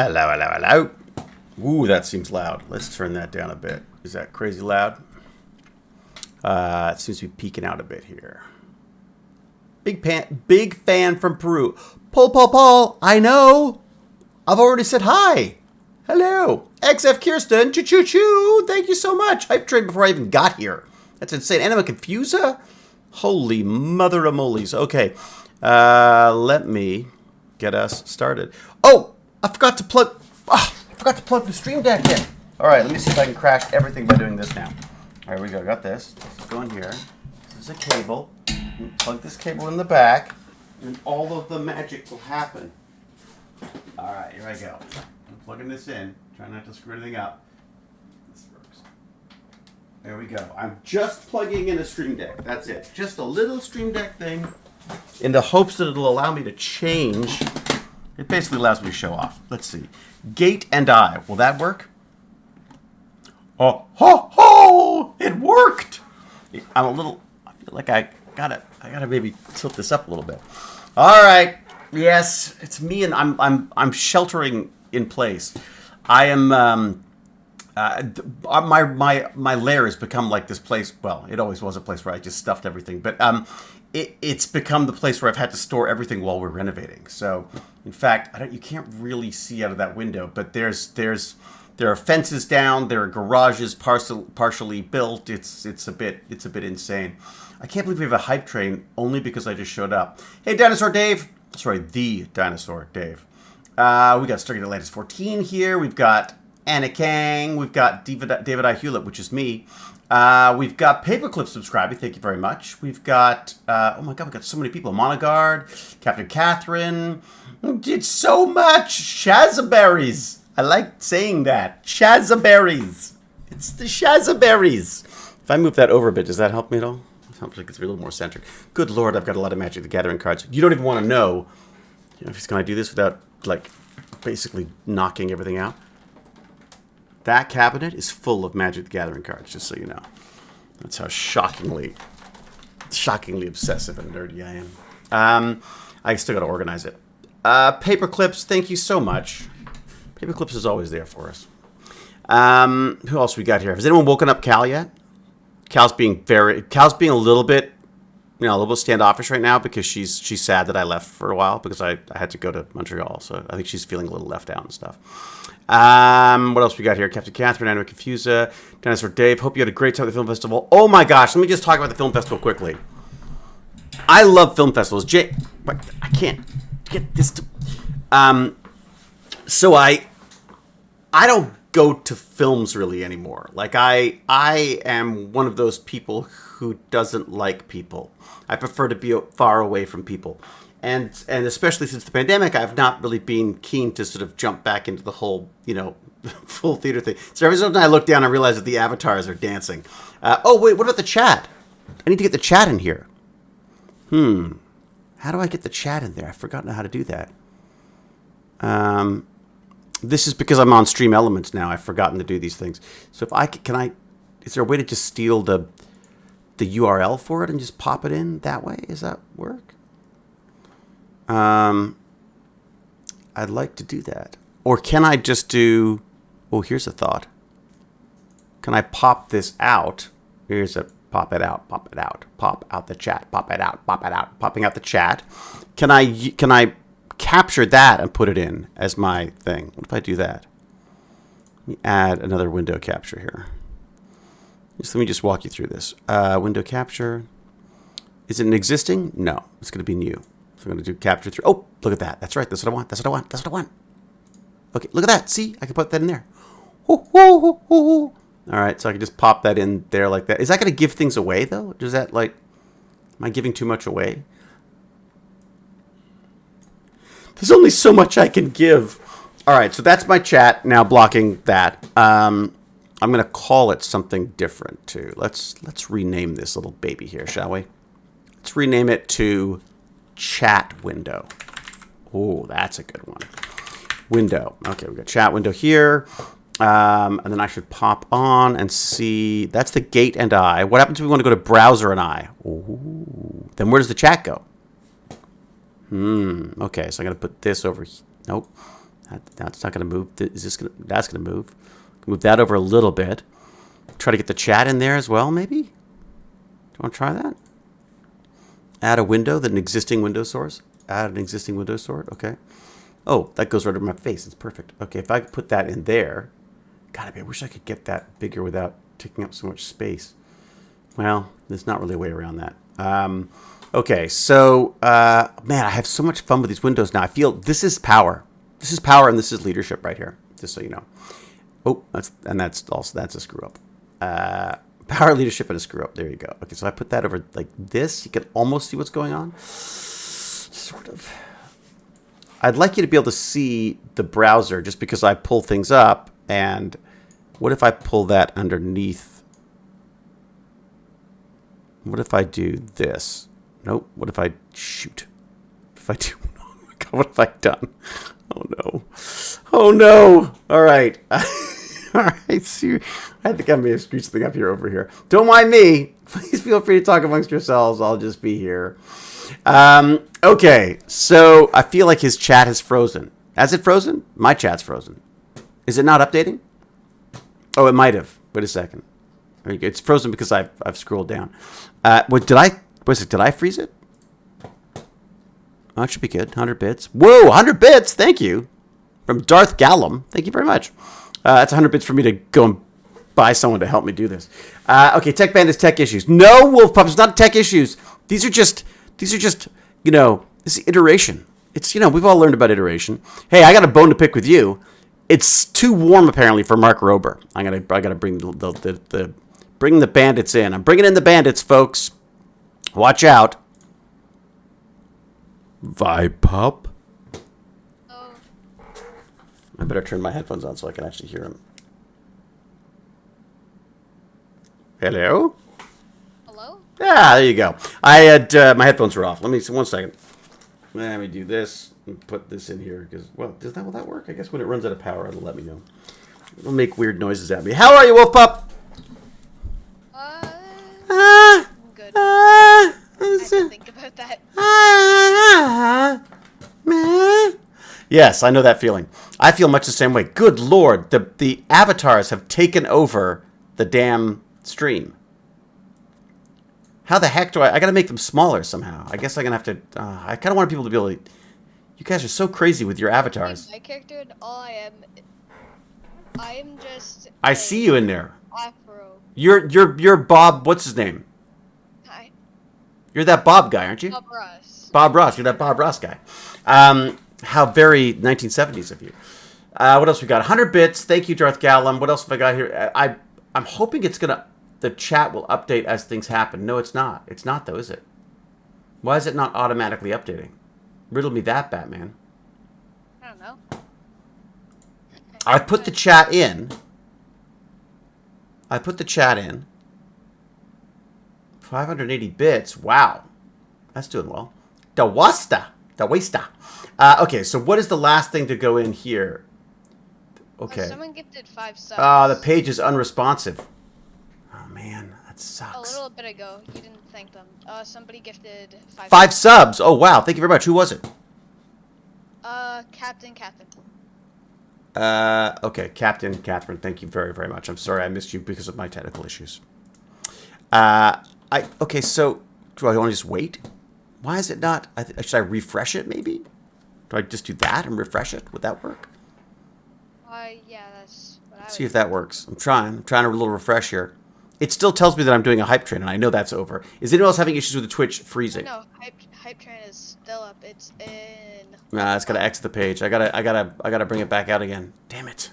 Hello, hello, hello. Ooh, that seems loud. Let's turn that down a bit. Is that crazy loud? It seems to be peeking out a bit here. Big fan from Peru. Paul, I know. I've already said hi. Hello. XF Kirsten, choo-choo-choo. Thank you so much. Hype train before I even got here. That's insane. Anima Confusa? Holy mother of molies. Okay. Let me get us started. Oh, I forgot to plug the Stream Deck in. All right, let me see if I can crash everything by doing this now. All right, here we go. Got this. Let's go in here. This is a cable. Plug this cable in the back, and all of the magic will happen. All right, here I go. I'm plugging this in. Try not to screw anything up. This works. There we go. I'm just plugging in a Stream Deck. That's it. Just a little Stream Deck thing in the hopes that it'll allow me to change. It basically allows me to show off. Let's see. Gate and I. Will that work? Oh, ho, ho! It worked! I feel like I gotta maybe tilt this up a little bit. All right. Yes, it's me, and I'm sheltering in place. I am, my lair has become like this place. Well, it always was a place where I just stuffed everything, but, it's become the place where I've had to store everything while we're renovating. So, in fact, you can't really see out of that window, but there are fences down. There are garages partially built. It's a bit insane. I can't believe we have a hype train only because I just showed up. Hey, Dinosaur Dave. Sorry, the Dinosaur Dave. We got Stargate Atlantis 14 here. We've got Anna Kang. We've got David I. Hewlett, which is me. We've got Paperclip subscribing. Thank you very much. We've got, oh my God, we've got so many people. Monogard, Captain Catherine. Did so much. Shazzaberries. I like saying that. Shazzaberries. It's the Shazzaberries. If I move that over a bit, does that help me at all? It helps like it's a little more centered. Good Lord, I've got a lot of Magic the Gathering cards. You don't even want to know if he's going to do this without, like, basically knocking everything out. That cabinet is full of Magic the Gathering cards, just so you know. That's how shockingly obsessive and nerdy I am. I still got to organize it. Paperclips, thank you so much. Paperclips is always there for us. Who else we got here? Has anyone woken up Cal yet? Cal's being a little bit, a little bit standoffish right now because she's sad that I left for a while because I had to go to Montreal. So I think she's feeling a little left out and stuff. What else we got here? Captain Catherine, Anna Confusa, Dinosaur Dave. Hope you had a great time at the film festival. Oh my gosh, let me just talk about the film festival quickly. I love film festivals. I can't get this to... So I don't go to films really anymore. Like I am one of those people who doesn't like people. I prefer to be far away from people. And especially since the pandemic, I've not really been keen to sort of jump back into the whole, full theater thing. So every time I look down, I realize that the avatars are dancing. Oh, wait, what about the chat? I need to get the chat in here. How do I get the chat in there? I've forgotten how to do that. This is because I'm on Stream Elements now. I've forgotten to do these things. So if is there a way to just steal the URL for it and just pop it in that way? Does that work? I'd like to do that. Or can I just do... Oh, here's a thought. Can I pop this out? Here's a pop it out, pop out the chat, pop it out, popping out the chat. Can I capture that and put it in as my thing? What if I do that? Let me add another window capture here. Let me just walk you through this. Window capture. Is it an existing? No, it's going to be new. So I'm going to do capture through. Oh, look at that. That's right. That's what I want. Okay, look at that. See, I can put that in there. All right, so I can just pop that in there like that. Is that going to give things away, though? Does that, am I giving too much away? There's only so much I can give. All right, so that's my chat now blocking that. I'm going to call it something different, too. Let's rename this little baby here, shall we? Let's rename it to Chat Window. Oh, that's a good one. Window. Okay, we've got Chat Window here. And then I should pop on and see. That's the gate and I. What happens if we want to go to browser and I? Ooh. Then where does the chat go? Okay, so I'm going to put this over here. Nope. That's not going to move. Is this going? That's going to move. Move that over a little bit. Try to get the chat in there as well, maybe. Do you want to try that? Add a window, an existing window source. Add an existing window source. Okay. Oh, that goes right over my face. It's perfect. Okay, if I could put that in there. God, I wish I could get that bigger without taking up so much space. Well, there's not really a way around that. Okay, so, man, I have so much fun with these windows now. I feel this is power. This is power and this is leadership right here, just so you know. Oh, that's a screw up. Power, leadership, and a screw up. There you go. Okay, so I put that over like this. You can almost see what's going on. Sort of. I'd like you to be able to see the browser just because I pull things up. And what if I pull that underneath? What if I do this? Nope. What if I shoot? What if I do? Oh my God, what have I done? Oh no. Oh no. All right. All right. See, I think I may have screwed something up here over here. Don't mind me. Please feel free to talk amongst yourselves. I'll just be here. Okay. So I feel like his chat has frozen. Has it frozen? My chat's frozen. Is it not updating? Oh, it might have. Wait a second. It's frozen because I've scrolled down. Did I freeze it? Oh, it should be good. 100 bits. Whoa, 100 bits. Thank you. From Darth Gallum. Thank you very much. That's 100 bits for me to go and buy someone to help me do this. Okay, TechBandits tech issues. No, Wolf Pup, it's not tech issues. These are just, you know, this is iteration. It's, you know, we've all learned about iteration. Hey, I got a bone to pick with you. It's too warm apparently for Mark Rober. I gotta bring bring the bandits in. I'm bringing in the bandits, folks. Watch out. Vibe Pup. Oh. I better turn my headphones on so I can actually hear him. Hello? Hello? Ah, there you go. I had my headphones were off. Let me see 1 second. Let me do this and put this in here because, well, will that work? I guess when it runs out of power, it'll let me know. It'll make weird noises at me. How are you, Wolf Pup? I'm good. I had to think about that. Yes, I know that feeling. I feel much the same way. Good Lord, the avatars have taken over the damn stream. How the heck do I gotta make them smaller somehow. I guess I'm gonna have to, I kind of want people to be able to, you guys are so crazy with your avatars. My character and all I am just... I see you in there. Afro. You're Bob, what's his name? Hi. You're that Bob guy, aren't you? Bob Ross. Bob Ross, you're that Bob Ross guy. How very 1970s of you. What else we got? 100 bits, thank you, Darth Gallum. What else have I got here? I'm hoping it's gonna... The chat will update as things happen. No, it's not. It's not, though, is it? Why is it not automatically updating? Riddle me that, Batman. I don't know. I put the chat in. 580 bits. Wow. That's doing well. Da wasta. Okay, so what is the last thing to go in here? Okay. Someone gifted 5 subs. The page is unresponsive. Oh, man, that sucks. A little bit ago, you didn't thank them. Somebody gifted 5 subs. Oh, wow. Thank you very much. Who was it? Captain. Okay, Captain Catherine. Thank you very, very much. I'm sorry I missed you because of my technical issues. Okay, so do I want to just wait? Why is it not? Should I refresh it, maybe? Do I just do that and refresh it? Would that work? Yeah, that's what I would See if that works. I'm trying a little refresh here. It still tells me that I'm doing a hype train, and I know that's over. Is anyone else having issues with the Twitch freezing? No, hype train is still up. It's in. Nah, it's gotta exit the page. I gotta bring it back out again. Damn it.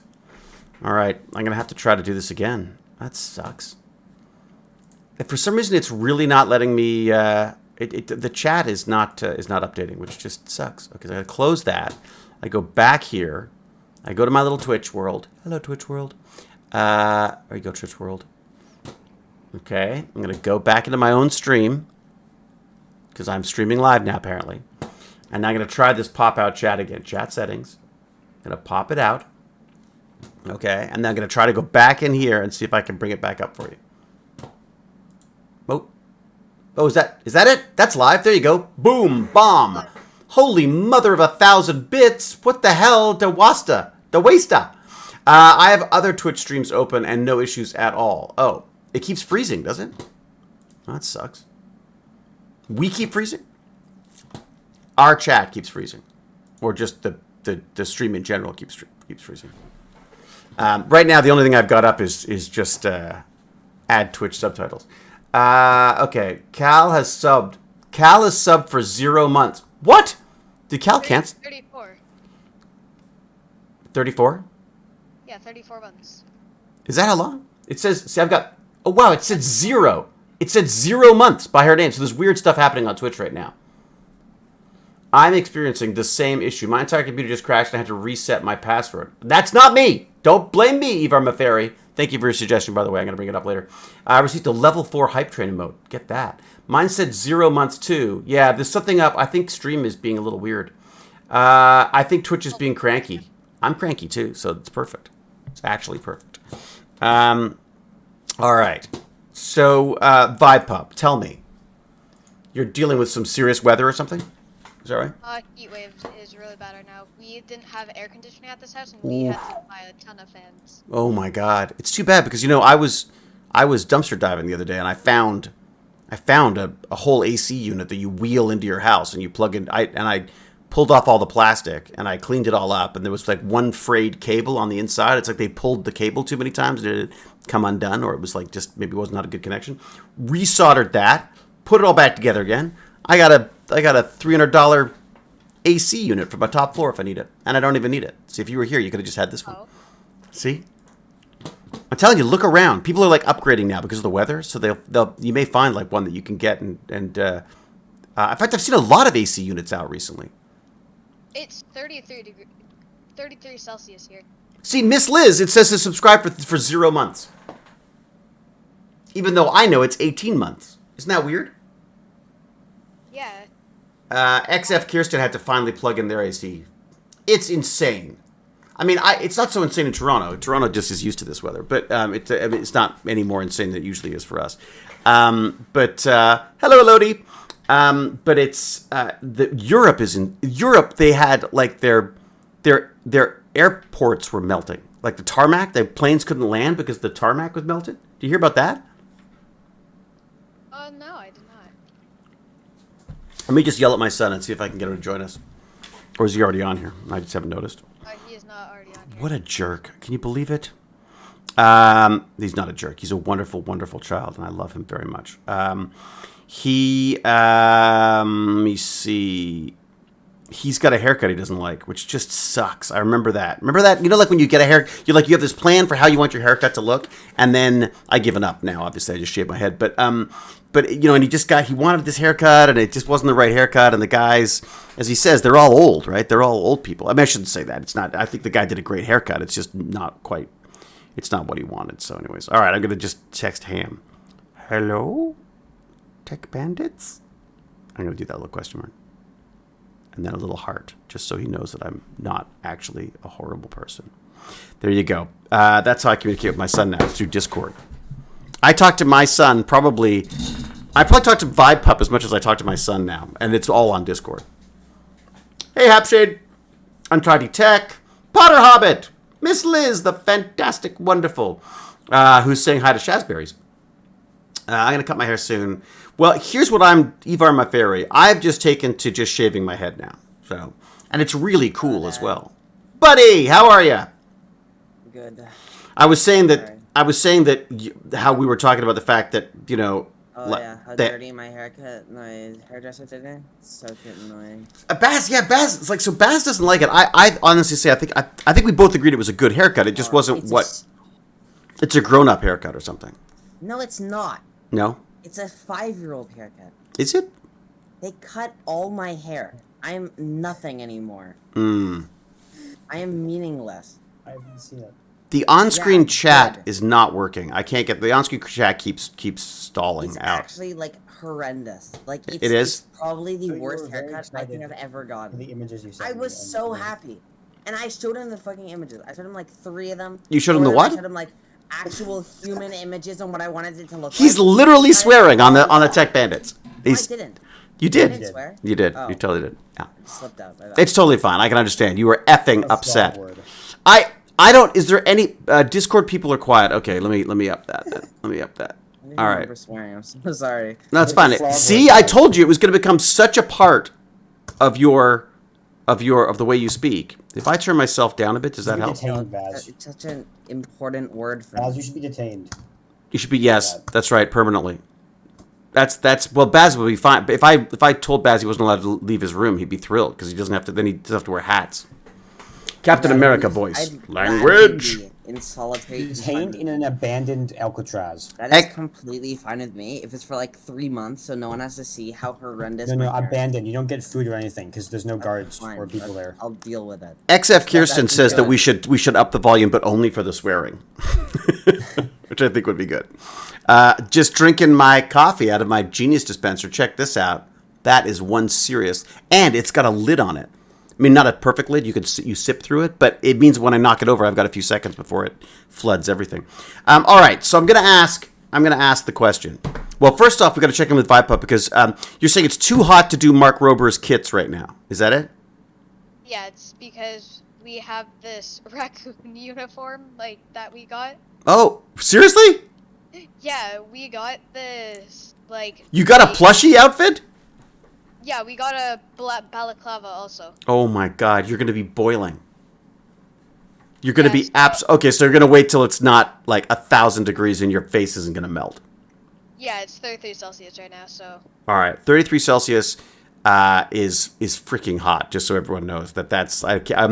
All right, I'm gonna have to try to do this again. That sucks. If for some reason it's really not letting me. The chat is not updating, which just sucks. Okay, so I gotta close that. I go back here. I go to my little Twitch world. Hello, Twitch world. There you go, Twitch world. Okay, I'm going to go back into my own stream because I'm streaming live now, apparently. And now I'm going to try this pop-out chat again. Chat settings. I'm going to pop it out. Okay, and then I'm going to try to go back in here and see if I can bring it back up for you. Oh, is that it? That's live. There you go. Boom, bomb. Holy mother of 1,000 bits! What the hell? Da wasta. I have other Twitch streams open and no issues at all. Oh, it keeps freezing, does it? Oh, that sucks. We keep freezing? Our chat keeps freezing. Or just the stream in general keeps freezing. Right now, the only thing I've got up is just add Twitch subtitles. Okay, Cal has subbed. Cal has subbed for 0 months. What? Did Cal cancel? 34. 34? Yeah, 34 months. Is that how long? It says, see, I've got, oh wow, it said 0. It said 0 months by her name. So there's weird stuff happening on Twitch right now. I'm experiencing the same issue. My entire computer just crashed and I had to reset my password. That's not me. Don't blame me, Ivar Maferi. Thank you for your suggestion, by the way. I'm going to bring it up later. I received a level 4 hype training mode. Get that. Mine said 0 months too. Yeah, there's something up. I think stream is being a little weird. I think Twitch is being cranky. I'm cranky too, so it's perfect. It's actually perfect. All right. So, VibePub, tell me. You're dealing with some serious weather or something? Is that right? Heat wave is really bad right now. We didn't have air conditioning at this house, and we had to buy a ton of fans. Oh my God, it's too bad because I was dumpster diving the other day and I found a whole AC unit that you wheel into your house and you plug in. I pulled off all the plastic and I cleaned it all up and there was like one frayed cable on the inside. It's like they pulled the cable too many times and it come undone, or it was like just maybe was not a good connection. Resoldered that, put it all back together again. I got a $300 AC unit for my top floor if I need it. And I don't even need it. See, if you were here, you could have just had this one. Oh. See? I'm telling you, look around. People are like upgrading now because of the weather. So you may find like one that you can get. And in fact, I've seen a lot of AC units out recently. It's 33 Celsius here. See, Miss Liz, it says to subscribe for 0 months. Even though I know it's 18 months. Isn't that weird? Yeah. XF Kirsten had to finally plug in their AC. It's insane. I mean, it's not so insane in Toronto. Toronto just is used to this weather, but it's not any more insane than it usually is for us. Hello, Elodie. But it's Europe is in Europe. They had like their airports were melting, like the tarmac. The planes couldn't land because the tarmac was melted. Do you hear about that? No, I did not. Let me just yell at my son and see if I can get him to join us. Or is he already on here? I just haven't noticed. He is not already on here. What a jerk. Can you believe it? He's not a jerk. He's a wonderful, wonderful child, and I love him very much. Let me see. He's got a haircut he doesn't like, which just sucks. I remember that. Remember that? You know, like when you get a hair, you have this plan for how you want your haircut to look, and then I've given up now. Obviously, I just shaved my head, but and he wanted this haircut, and it just wasn't the right haircut. And the guys, as he says, they're all old, right? They're all old people. I mean, I shouldn't say that. It's not. I think the guy did a great haircut. It's just not quite. It's not what he wanted. So, anyways, all right. I'm gonna just text Ham. Hello, TechBandits. I'm gonna do that little question mark. And then a little heart, just so he knows that I'm not actually a horrible person. There you go. That's how I communicate with my son now, through Discord. I talk to my son I probably talk to VibePup as much as I talk to my son now, and it's all on Discord. Hey, Hapshade, Untidy Tech, Potter Hobbit, Miss Liz, the fantastic, wonderful, who's saying hi to Shazberries. I'm going to cut my hair soon. Well, here's what Ivar Maferi. I've just taken to just shaving my head now. So, and it's really cool as well. Buddy, how are you? Good. I was saying that how we were talking about the fact that, How dirty my hairdresser did it. So annoying. Baz, it's like, so Baz doesn't like it. I honestly say, I think we both agreed it was a good haircut. It just wasn't it's a grown-up haircut or something. No, it's not. No? It's a 5-year-old haircut. Is it? They cut all my hair. I'm nothing anymore. I am meaningless. I haven't seen it. The on-screen chat is not working. I can't get the on-screen chat keeps stalling out. It's actually like horrendous. Like it is. It's probably the So you worst were very haircut I think I've excited ever gotten. The images you sent I me was and- so happy, and I showed him the fucking images. I showed him like 3 of them. You showed him the 4 of what? I showed him like actual human images on what I wanted it to look like. He's literally swearing on the TechBandits. No, I didn't. You I did. didn't swear. You did. Oh. You totally did. Slipped out. It's totally fine. I can understand. You were effing A upset. frog word. I don't. Is there any Discord people are quiet? Okay, let me up that. Then. Let me up that. I didn't All remember right. swearing. I'm so sorry. No, it's It's a fine. frog See, word, I guys. told you it was going to become such a part of the way you speak. If I turn myself down a bit, does that You help? detained, Baz. It's such an important word for Baz, me. you should be detained. You should be yes. That's right, permanently. That's well. Baz would be fine. But if I told Baz he wasn't allowed to leave his room, he'd be thrilled because he doesn't have to. Then he doesn't have to wear hats. Captain America voice. I'd Language. gladly be in solitary Detained in an abandoned Alcatraz. That is completely fine with me if it's for like 3 months, so no one has to see how horrendous. No, my no, character- abandoned. You don't get food or anything because there's no guards Fine, or people there. I'll deal with it. XF Kirsten that'd be says that good. we should up the volume, but only for the swearing, which I think would be good. Just drinking my coffee out of my Genius dispenser. Check this out. That is one serious, and it's got a lid on it. I mean, not a perfect lid. You sip through it, but it means when I knock it over, I've got a few seconds before it floods everything. All right, so I'm gonna ask the question. Well, first off, we got to check in with VibePup because you're saying it's too hot to do Mark Rober's kits right now. Is that it? Yeah, it's because we have this raccoon uniform like that we got. Oh, seriously? Yeah, we got this like. You got a like- plushie outfit? Yeah, we got a balaclava also. Oh my God, you're gonna be boiling. You're gonna be Yes. Okay, so you're gonna wait till it's not like 1,000 degrees and your face isn't gonna melt. Yeah, it's 33 Celsius right now, so. All right, 33 Celsius is freaking hot. Just so everyone knows I'm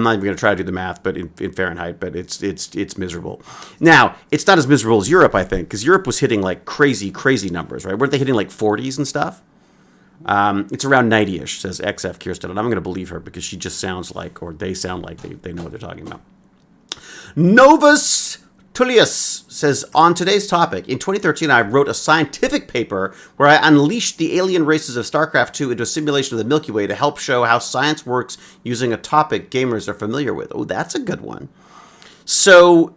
not even gonna try to do the math, but in Fahrenheit, but it's miserable. Now it's not as miserable as Europe, I think, because Europe was hitting like crazy numbers, right? Weren't they hitting like 40s and stuff? It's around 90-ish, says XF Kirsten, and I'm going to believe her because she just sounds like, or they sound like they know what they're talking about. Novus Tullius says, on today's topic, in 2013 I wrote a scientific paper where I unleashed the alien races of StarCraft II into a simulation of the Milky Way to help show how science works using a topic gamers are familiar with. Oh, that's a good one. So,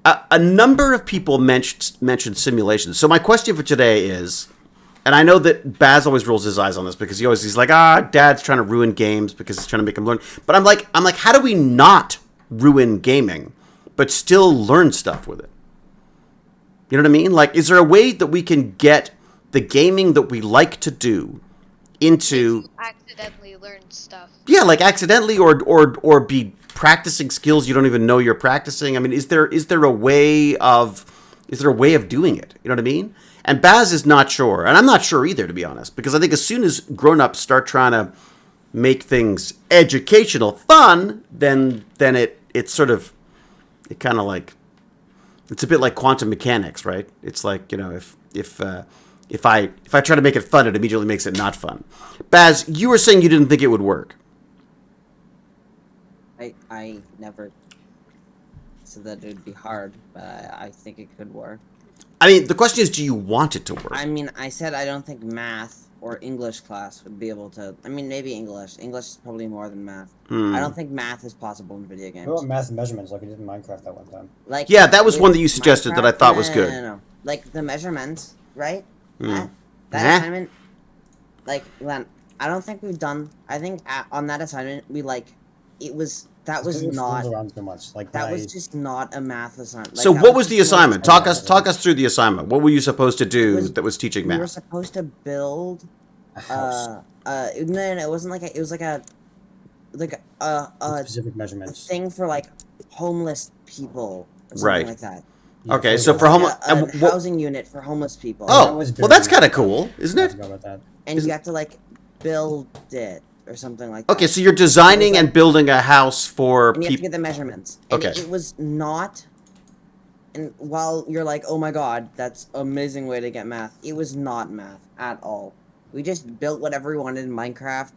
a number of people mentioned simulations. So my question for today is, and I know that Baz always rolls his eyes on this because he's like, Dad's trying to ruin games because he's trying to make them learn. But I'm like, how do we not ruin gaming, but still learn stuff with it? You know what I mean? Like, is there a way that we can get the gaming that we like to do into Accidentally learn stuff. yeah, like accidentally or be practicing skills you don't even know you're practicing? I mean, is there a way of doing it? You know what I mean? And Baz is not sure, and I'm not sure either, to be honest, because I think as soon as grown-ups start trying to make things educational fun, then it's sort of, it kind of like, it's a bit like quantum mechanics, right? It's like, you know, if I try to make it fun, it immediately makes it not fun. Baz, you were saying you didn't think it would work. I never said that it would be hard, but I think it could work. I mean, the question is, do you want it to work? I mean, I said I don't think math or English class would be able to. I mean, maybe English. English is probably more than math. I don't think math is possible in video games. What about math and measurements like we did in Minecraft that one time? Like, Yeah, that was with one that you suggested that I Minecraft- thought was good. No. Like the measurements, right? Mm. That Eh? assignment, like, Glenn, I don't think we've done. I think on that assignment that was Because it not. fools around so much. Like That my- was just not a math assignment. Like, So that what was the just not- assignment? Talk us through the assignment. What were you supposed to do was- that was teaching We were math? supposed to build. a house. No, it wasn't like it was like a Specific measurements. thing for like homeless people or something Right. like that. Okay, it so was for Like homeless, a housing unit for homeless people. that oh, was well, that's very kind of good. cool, isn't I it? forgot about that. And isn't- you have to like build it or something like that. Okay, so you're designing like- and building a house for and you have to people. get the measurements. And Okay. it was not. And while you're like, oh my god, that's an amazing way to get math, it was not math at all. We just built whatever we wanted in Minecraft,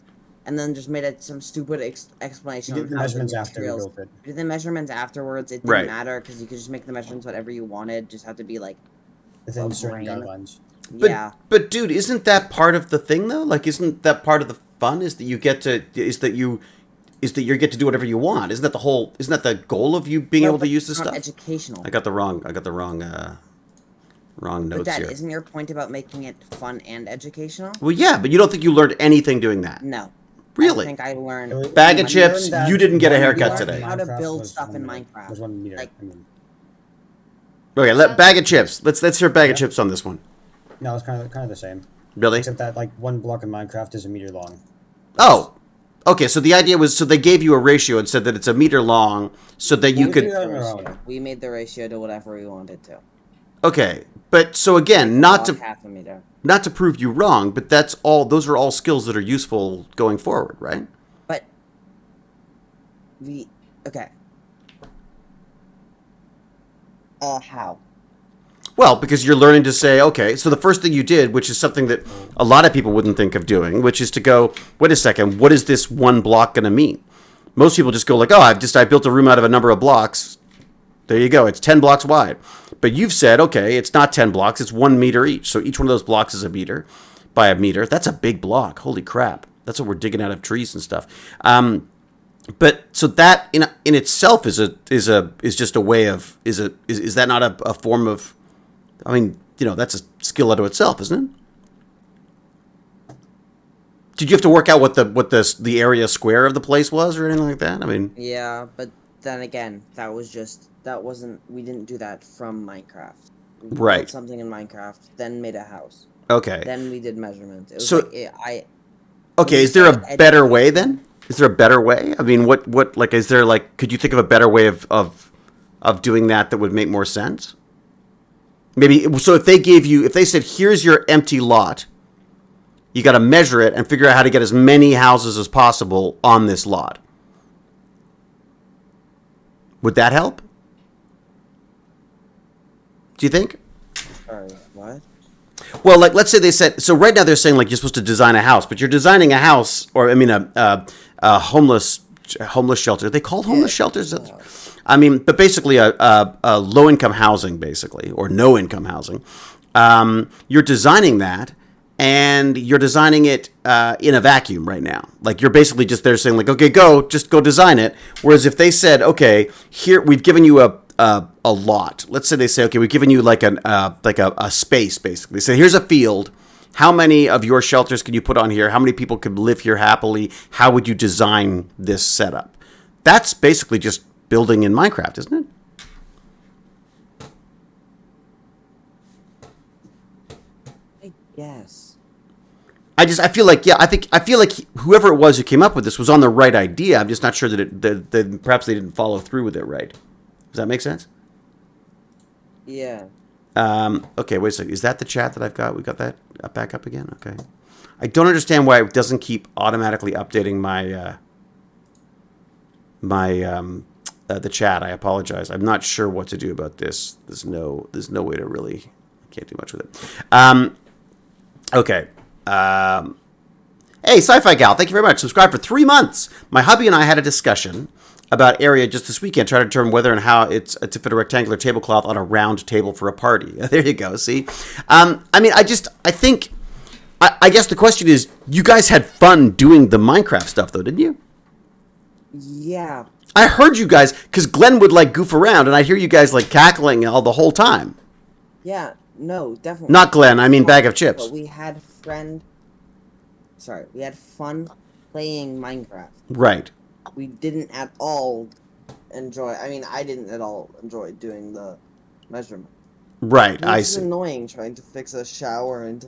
and then just made it some stupid explanation. We on did the how measurements after we materials- built it. We did the measurements afterwards. It didn't Right. matter because you could just make the measurements whatever you wanted. Just have to be like, Within a certain brain. guidelines. But, yeah. but dude, isn't that part of the thing though? Like, isn't that part of the fun? Is that you get to get to do whatever you want? Isn't that the whole? Isn't that the goal of you being No, able to but use this it's not stuff? educational. I got the wrong But notes Dad, here. isn't your point about making it fun and educational? Well, yeah, but you don't think you learned anything doing that? No. Really? I think I learned. It was- Bag of I chips. learned that You didn't get a one haircut block in today. How to Minecraft build was stuff 1 in meter. Minecraft. Was 1 meter. Like- I mean, Okay, bag of chips. Let's hear bag of Yeah. chips on this one. no, it's kind of the same. Really? Except that like 1 block in Minecraft is 1 meter long. Oh, okay. So the idea was, so they gave you a ratio and said that it's 1 meter long, so that you We could. made the on our ratio. own. We made the ratio to whatever we wanted to. Okay, but so again, not Block to half a meter. not to prove you wrong, but that's all. Those are all skills that are useful going forward, right? But okay. How? Well, because you're learning to say, okay, so the first thing you did, which is something that a lot of people wouldn't think of doing, which is to go, wait a second, what is this 1 block going to mean? Most people just go like, oh, I built a room out of a number of blocks. There you go. It's 10 blocks wide. But you've said, okay, it's not 10 blocks. It's 1 meter each. So each one of those blocks is a meter by a meter. That's a big block. Holy crap. That's what we're digging out of trees and stuff. But so that in itself is just a way of, is that not a form of, I mean, that's a skill unto itself, isn't it? Did you have to work out what the area square of the place was or anything like that? I mean, Yeah, but then again, we didn't do that from Minecraft. We Right. built something in Minecraft, then made a house. okay. Then we did measurements. It was So- Okay, you is there a said better education- way then? Is there a better way? I mean, what like is there like could you think of a better way of doing that would make more sense? Maybe so if they said here's your empty lot, you got to measure it and figure out how to get as many houses as possible on this lot. Would that help? Do you think? Sorry, what? Well, like let's say they said so. Right now they're saying like you're supposed to design a house, but you're designing a house, or I mean a homeless shelter. Are they called homeless shelters? I mean, but basically a low income housing, basically, or no income housing. You're designing that, and you're designing it in a vacuum right now. Like you're basically just there saying like, okay, just go design it. Whereas if they said, okay, here we've given you a lot. Let's say they say, okay, we've given you like a space, basically. So here's a field. How many of your shelters can you put on here? How many people could live here happily? How would you design this setup? That's basically just building in Minecraft, isn't it? I guess. I feel like whoever it was who came up with this was on the right idea. I'm just not sure that perhaps they didn't follow through with it right. Does that make sense? Yeah. Okay, wait a second. Is that the chat that I've got? We got that back up again? Okay. I don't understand why it doesn't keep automatically updating the chat. I apologize. I'm not sure what to do about this. There's no way to really. I can't do much with it. Okay. Hey, Sci-Fi Gal, thank you very much. Subscribe for 3 months. My hubby and I had a discussion about area just this weekend, trying to determine whether and how it's to fit a rectangular tablecloth on a round table for a party. There you go. See, I mean, I guess the question is, you guys had fun doing the Minecraft stuff, though, didn't you? Yeah. I heard you guys, because Glenn would like goof around, and I'd hear you guys like cackling all the whole time. Yeah. No, definitely. Not Glenn, I mean Bag of Chips. But we had fun playing Minecraft. Right. We didn't at all enjoy. I mean, I didn't at all enjoy doing the measurement. Right. I It's see. annoying trying to fix a shower into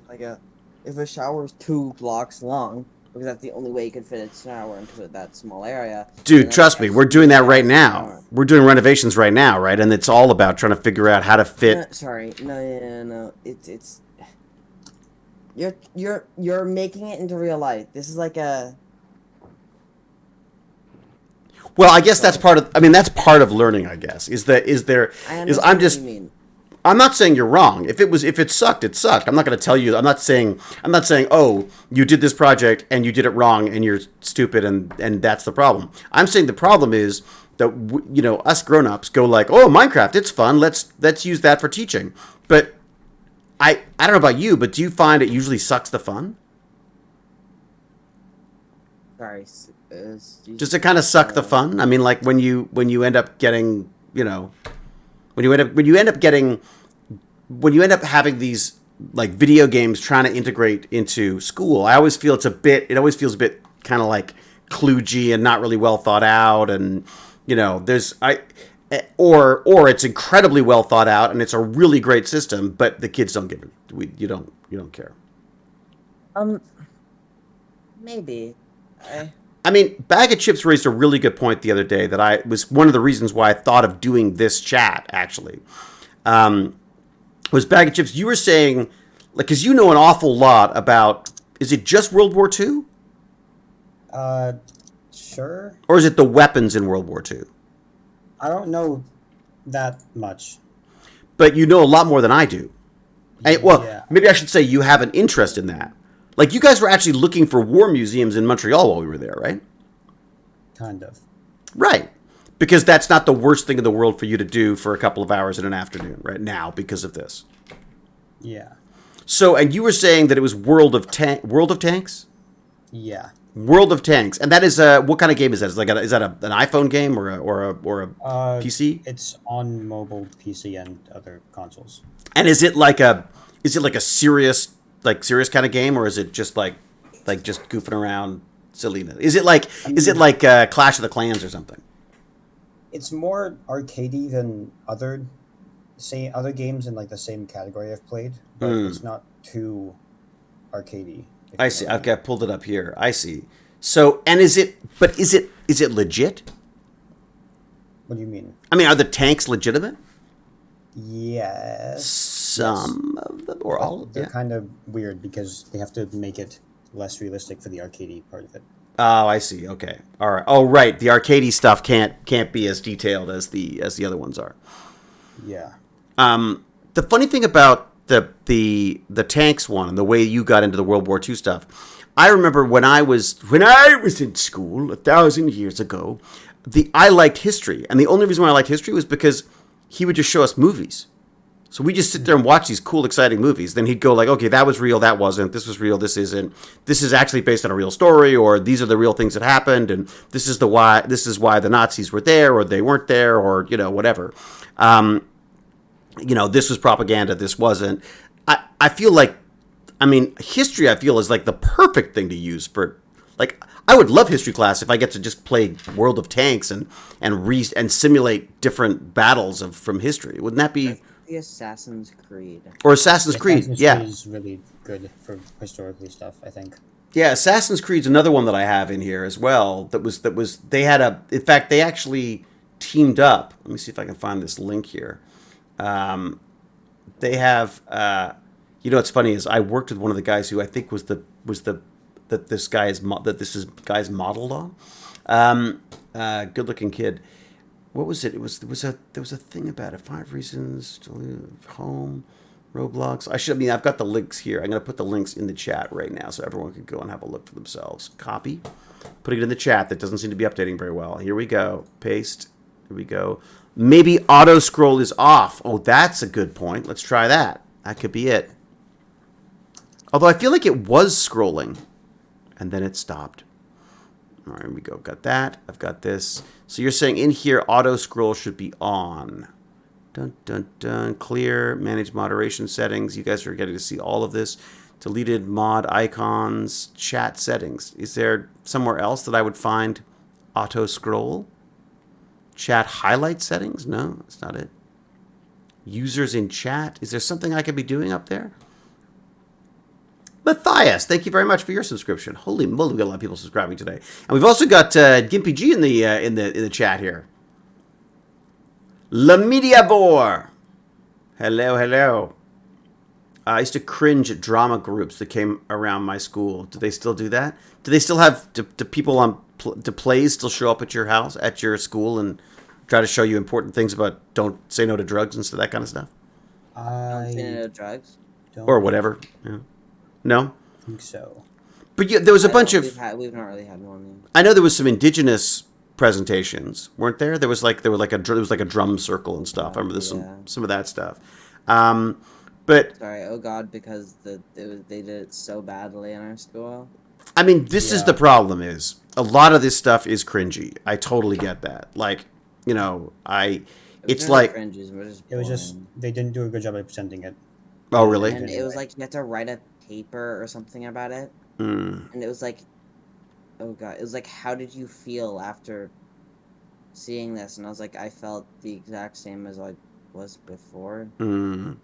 if a shower is 2 blocks long, because that's the only way you could fit a shower into that small area. Dude, And trust then me, we're doing that right shower. now. We're doing renovations right now, right? And it's all about trying to figure out how to fit. No. It's you're making it into real life. This is like a. Well, I guess that's part of. I mean, that's part of learning. I guess is I understand I'm what just. you mean. I'm not saying you're wrong. If it sucked, it sucked. I'm not going to tell you. I'm not saying. Oh, you did this project and you did it wrong and you're stupid and that's the problem. I'm saying the problem is that us grown-ups go like, oh, Minecraft, it's fun. Let's use that for teaching. But I don't know about you, but do you find it usually sucks the fun? Sorry. Does it kind of suck the fun? I mean, like when you end up getting, when you end up having these like video games trying to integrate into school, it always feels a bit kind of like kludgy and not really well thought out, and or it's incredibly well thought out and it's a really great system, but the kids don't give it. You don't care. Maybe. I mean, Bag of Chips raised a really good point the other day that was one of the reasons why I thought of doing this chat, actually. Was Bag of Chips, you were saying, like, because you know an awful lot about, is it just World War II? Sure. Or is it the weapons in World War II? I don't know that much. But you know a lot more than I do. Yeah. Maybe I should say you have an interest in that. Like, you guys were actually looking for war museums in Montreal while we were there, right? Kind of. Right. Because that's not the worst thing in the world for you to do for a couple of hours in an afternoon right now because of this. Yeah. So, and you were saying that it was World of Tanks? Yeah. World of Tanks. And that is what kind of game is that? Is that an iPhone game or a PC? It's on mobile, PC, and other consoles. And is it like a serious kind of game, or is it just like just goofing around silliness? Is it like Clash of the Clans or something? It's more arcadey than other games in like the same category I've played, but it's not too arcadey. I see. I've pulled it up here. I see. So, and is it legit? What do you mean? I mean, are the tanks legitimate? Yes. Some of them, or all? They're kind of weird because they have to make it less realistic for the arcadey part of it. Oh, I see. Okay. All right. Oh, right. The arcadey stuff can't be as detailed as the other ones are. Yeah. The funny thing about the tanks one and the way you got into the World War II stuff, I remember when I was in school 1,000 years ago, I liked history, and the only reason why I liked history was because he would just show us movies. So we just sit there and watch these cool, exciting movies. Then he'd go like, okay, that was real, that wasn't. This was real, this isn't. This is actually based on a real story, or these are the real things that happened, and this is why the Nazis were there, or they weren't there, or whatever. This was propaganda, this wasn't. I feel like, history I feel is like the perfect thing to use for, like, I would love history class if I get to just play World of Tanks and simulate different battles from history. Wouldn't that be? The Assassin's Creed. Or Assassin's Creed, yeah. Creed is really good for historically stuff, I think. Yeah, Assassin's Creed's another one that I have in here as well. They had in fact, they actually teamed up. Let me see if I can find this link here. They have, what's funny is I worked with one of the guys who I think was this guy's modeled on. Good looking kid. What was it? There was a thing about it. 5 reasons to live home, Roblox. I've got the links here. I'm going to put the links in the chat right now so everyone can go and have a look for themselves. Copy. Putting it in the chat. That doesn't seem to be updating very well. Here we go. Paste. Here we go. Maybe auto scroll is off. Oh, that's a good point. Let's try that. That could be it. Although I feel like it was scrolling and then it stopped. All right, here we go. Got that. I've got this. So you're saying in here, auto scroll should be on. Dun, dun, dun. Clear. Manage moderation settings. You guys are getting to see all of this. Deleted mod icons. Chat settings. Is there somewhere else that I would find auto scroll? Chat highlight settings? No, that's not it. Users in chat. Is there something I could be doing up there? Matthias, thank you very much for your subscription. Holy moly, we got a lot of people subscribing today, and we've also got Gimpy G in the chat here. La Media Vor, hello. I used to cringe at drama groups that came around my school. Do they still do that? Do they still have? Do people do plays still show up at your house, at your school, and try to show you important things about don't say no to drugs and that kind of stuff? Don't say no to drugs. Or whatever. Yeah. No? I think so. But yeah, there was a bunch of... We've not really had one. I know there was some indigenous presentations, weren't there? There was like a drum circle and stuff. I remember there's some of that stuff. But sorry, oh god, because they did it so badly in our school. I mean, this is the problem is a lot of this stuff is cringy. I totally get that. Like, it's like... It was just, they didn't do a good job at presenting it. Oh, really? And it was like you had to write a paper or something about it. And it was like oh god, it was like, how did you feel after seeing this? And I was like, I felt the exact same as I was before. Mm.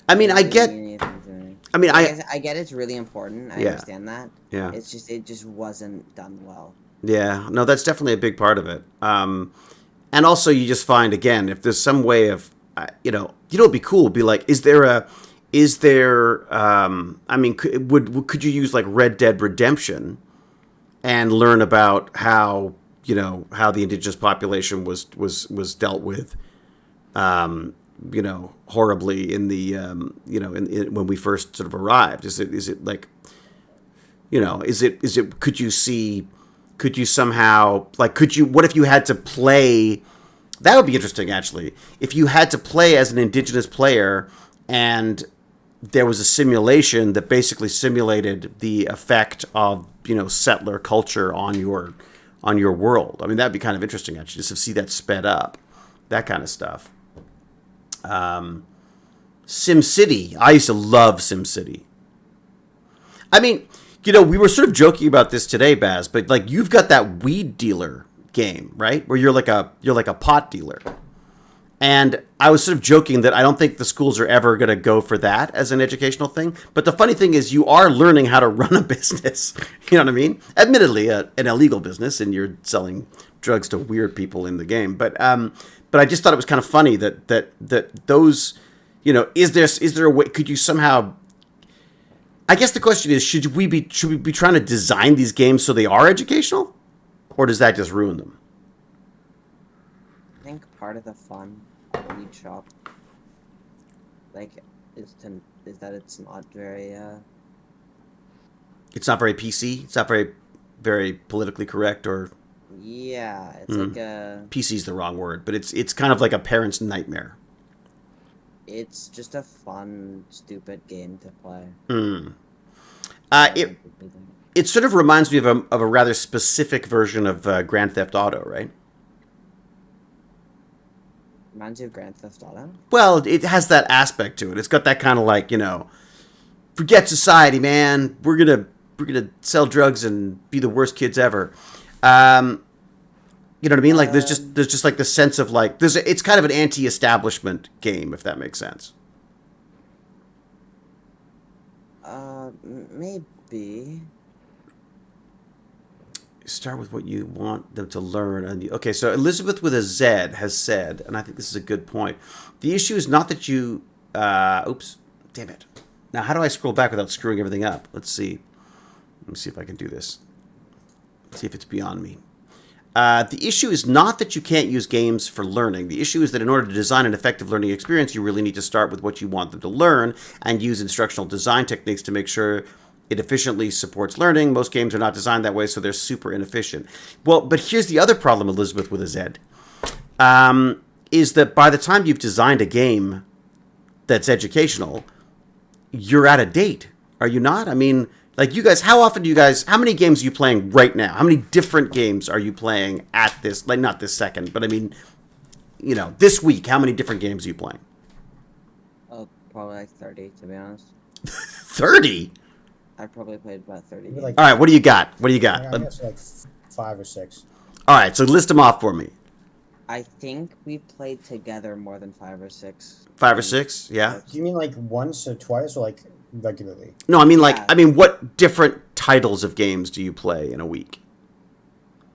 I mean, It I didn't get. mean anything to me. I mean, Like I get it's really important. I Yeah. understand that. Yeah. It's just it just wasn't done well. Yeah. No, that's definitely a big part of it. And also, you just find again, if there's some way of, it'd be cool. Be like, is there? I mean, could you use like Red Dead Redemption and learn about how how the indigenous population was dealt with, horribly in the when we first sort of arrived? Is it like, could you somehow, like, what if you had to play? That would be interesting, actually. If you had to play as an indigenous player and there was a simulation that basically simulated the effect of, settler culture on your world. I mean, that'd be kind of interesting, actually, just to see that sped up, that kind of stuff. SimCity. I used to love SimCity. I mean, we were sort of joking about this today, Baz, but like you've got that weed dealer game, right? Where you're like a pot dealer. And I was sort of joking that I don't think the schools are ever going to go for that as an educational thing. But the funny thing is you are learning how to run a business. You know what I mean? Admittedly, an illegal business, and you're selling drugs to weird people in the game. But I just thought it was kind of funny that those, is there a way, could you somehow, I guess the question is, should we be trying to design these games so they are educational? Or does that just ruin them? I think part of the fun of the weed shop, like, is that it's not very It's not very PC. It's not very, very politically correct, or yeah, it's like a PC is the wrong word, but it's kind of like a parent's nightmare. it's just a fun, stupid game to play. It sort of reminds me of a rather specific version of Grand Theft Auto, right? Reminds you of Grand Theft Auto? Well, it has that aspect to it. It's got that kind of like, forget society, man. We're gonna sell drugs and be the worst kids ever. You know what I mean? Like there's just like the sense of like it's kind of an anti-establishment game, if that makes sense. Maybe. Start with what you want them to learn. Okay, so Elizabeth with a Z has said, and I think this is a good point, the issue is not that you... oops, damn it. Now, how do I scroll back without screwing everything up? Let's see. Let me see if I can do this. See if it's beyond me. The issue is not that you can't use games for learning. The issue is that in order to design an effective learning experience, you really need to start with what you want them to learn and use instructional design techniques to make sure it efficiently supports learning. Most games are not designed that way, so they're super inefficient. Well, but here's the other problem, Elizabeth with a Z, is that by the time you've designed a game that's educational, you're out of date. Are you not? I mean, like you guys, how many games are you playing right now? How many different games are you playing at this, like not this second, but I mean, this week, how many different games are you playing? Oh, probably like 30, to be honest. 30? I've probably played about 30 games. All right, what do you got? I guess like 5 or 6. All right, so list them off for me. I think we've played together more than 5 or 6. 5 or 6, yeah. Do you mean like once or twice, or like regularly? No, I mean Yeah. what different titles of games do you play in a week?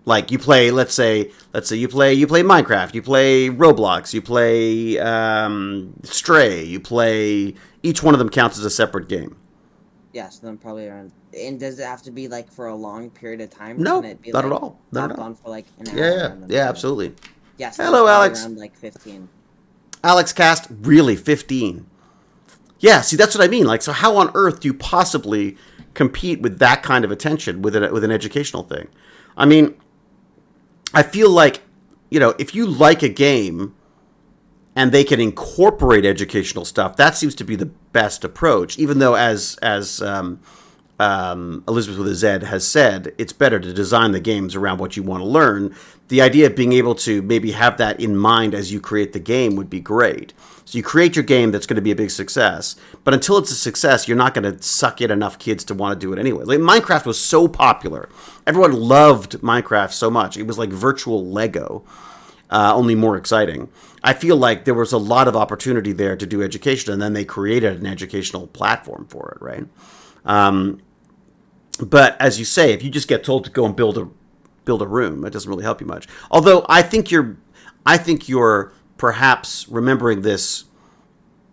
Like you play, let's say you play Minecraft, you play Roblox, you play Stray, you play. Each one of them counts as a separate game. Yes, then probably around. And does it have to be like for a long period of time? No, Can it be, not like, at all. Not at hopped all. on for like an hour? Yeah, and then yeah, go? absolutely. Yes. Hello, that's probably Alex. Around like 15. Alex Cast, really 15. Yeah, see, that's what I mean. Like, so how on earth do you possibly compete with that kind of attention with an educational thing? I mean, I feel like, if you like a game and they can incorporate educational stuff, that seems to be the best approach. Even though, as Elizabeth with a Z has said, it's better to design the games around what you want to learn. The idea of being able to maybe have that in mind as you create the game would be great. So you create your game that's going to be a big success, but until it's a success, you're not going to suck in enough kids to want to do it anyway. Like, Minecraft was so popular. Everyone loved Minecraft so much. It was like virtual Lego, only more exciting. I feel like there was a lot of opportunity there to do education, and then they created an educational platform for it, right? But as you say, if you just get told to go and build a room, it doesn't really help you much. Although I think you're perhaps remembering this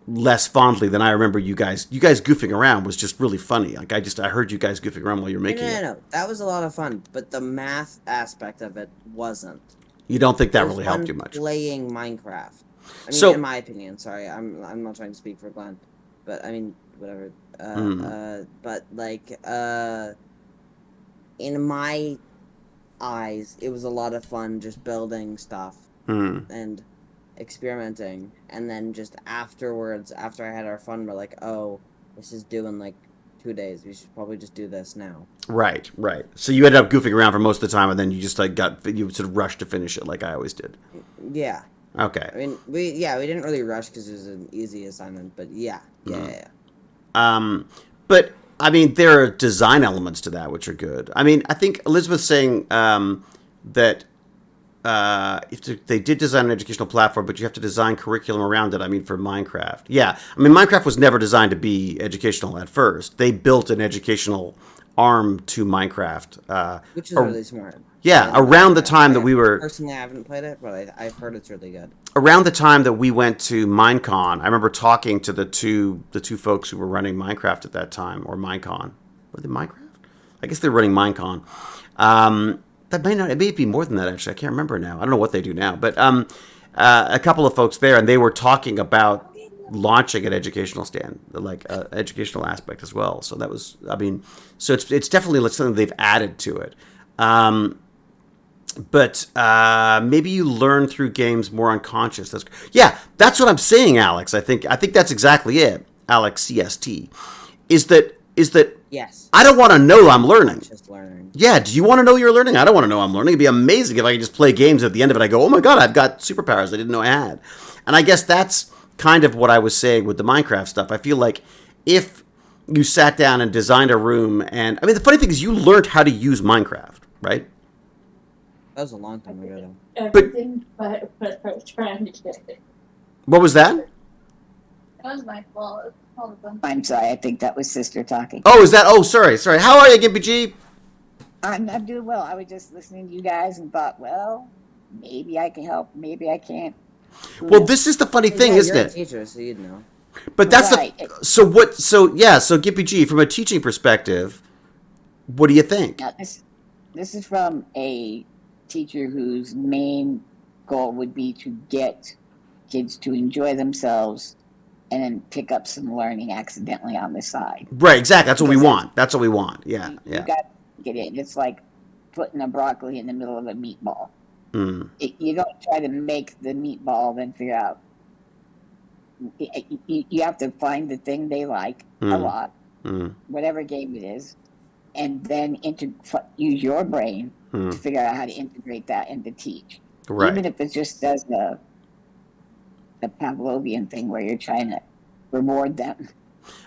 less fondly than I remember you guys. You guys goofing around was just really funny. Like I heard you guys goofing around while you're making it. No. That was a lot of fun, but the math aspect of it wasn't. You don't think that It was really helped fun you much? Playing Minecraft. I mean, So- in my opinion, sorry, I'm not trying to speak for Glenn, but I mean, whatever. But like, in my eyes, it was a lot of fun just building stuff and experimenting, and then just afterwards, after I had our fun, we're like, oh, this is doing like 2 days. We should probably just do this now. Right. So you ended up goofing around for most of the time, and then you just you sort of rushed to finish it, like I always did. Yeah. Okay. I mean, we didn't really rush because it was an easy assignment, but yeah. But I mean, there are design elements to that which are good. I mean, I think Elizabeth's saying that if they did design an educational platform, but you have to design curriculum around it. I mean, for Minecraft, yeah. I mean, Minecraft was never designed to be educational at first. They built an educational arm to Minecraft, which is really smart. Yeah, around the time that we were... Personally, I haven't played it, but I've heard it's really good. Around the time that we went to Minecon, I remember talking to the two folks who were running Minecraft at that time, or Minecon. Were they Minecraft? I guess they were running Minecon. It may be more than that, actually. I can't remember now. I don't know what they do now. But a couple of folks there, and they were talking about launching an educational stand, like educational aspect as well. So that was, I mean, so it's definitely like something they've added to it. But maybe you learn through games more unconscious. That's what I'm saying, Alex. I think that's exactly it, Alex CST. Is that yes. I don't want to know I'm learning. Just learning. Yeah, do you want to know you're learning? I don't want to know I'm learning. It'd be amazing if I could just play games at the end of it. I go, oh my god, I've got superpowers I didn't know I had. And I guess that's kind of what I was saying with the Minecraft stuff. I feel like if you sat down and designed a room, and I mean, the funny thing is you learned how to use Minecraft, right? That was a long time ago. Everything but trying to get it. What was that? That was my fault. I'm sorry, I think that was Sister talking. Oh, is that? Oh, sorry. How are you, Gimpy G? I'm doing well. I was just listening to you guys and thought, well, maybe I can help, maybe I can't. Well, this is the funny thing, isn't you're it? a teacher, so you'd know. But that's Right. So Gimpy G, from a teaching perspective, what do you think? Now, this is from a teacher whose main goal would be to get kids to enjoy themselves and then pick up some learning accidentally on the side. Right, exactly. That's what we Because want. That's what we want. Yeah, You yeah. got to get it. It's like putting a broccoli in the middle of a meatball. Mm. You don't try to make the meatball, then figure out. You have to find the thing they like a lot, whatever game it is, and then use your brain to figure out how to integrate that and to teach. Right. Even if it just does the Pavlovian thing where you're trying to reward them.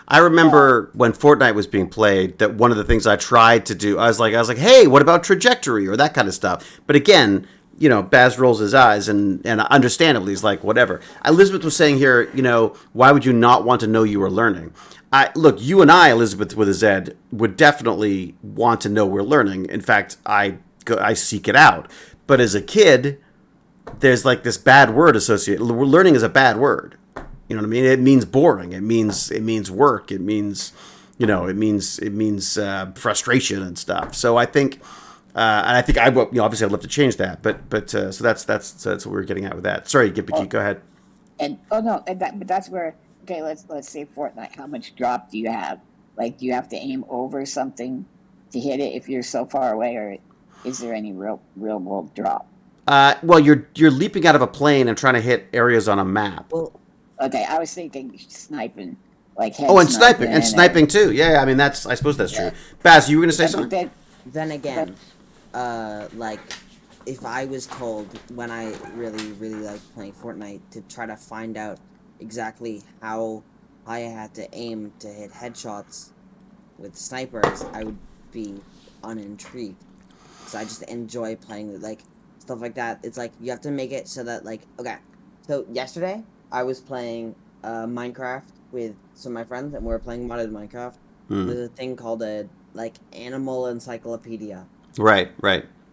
I remember when Fortnite was being played that one of the things I tried to do, I was like, hey, what about trajectory or that kind of stuff? But again, you know, Baz rolls his eyes and understandably he's like, whatever. Elizabeth was saying here, you know, why would you not want to know you were learning? Look, you and I, Elizabeth with a Z, would definitely want to know we're learning. In fact, I seek it out. But as a kid, there's like this bad word associated. Learning is a bad word. You know what I mean? It means boring. It means work. It means, you know, it means frustration and stuff. So I think, and I think obviously I'd love to change that. But so that's what we're getting at with that. Sorry, Gimpy G, go ahead. But that's where. Okay, let's say Fortnite. How much drop do you have? Like, do you have to aim over something to hit it if you're so far away, or is there any real world drop? Well, you're leaping out of a plane and trying to hit areas on a map. Well, Okay, I was thinking sniping, like head Oh, and sniping sniping too. Yeah, I mean I suppose that's Yeah. true. Baz, you were gonna say But something? Then again, like, if I was told when I really, really like playing Fortnite to try to find out exactly how I had to aim to hit headshots with snipers, I would be unintrigued. Because I just enjoy playing with, like, stuff like that. It's like, you have to make it so that, like, okay. So, yesterday, I was playing Minecraft with some of my friends, and we were playing modded Minecraft. There's a thing called a, like, animal encyclopedia. Right.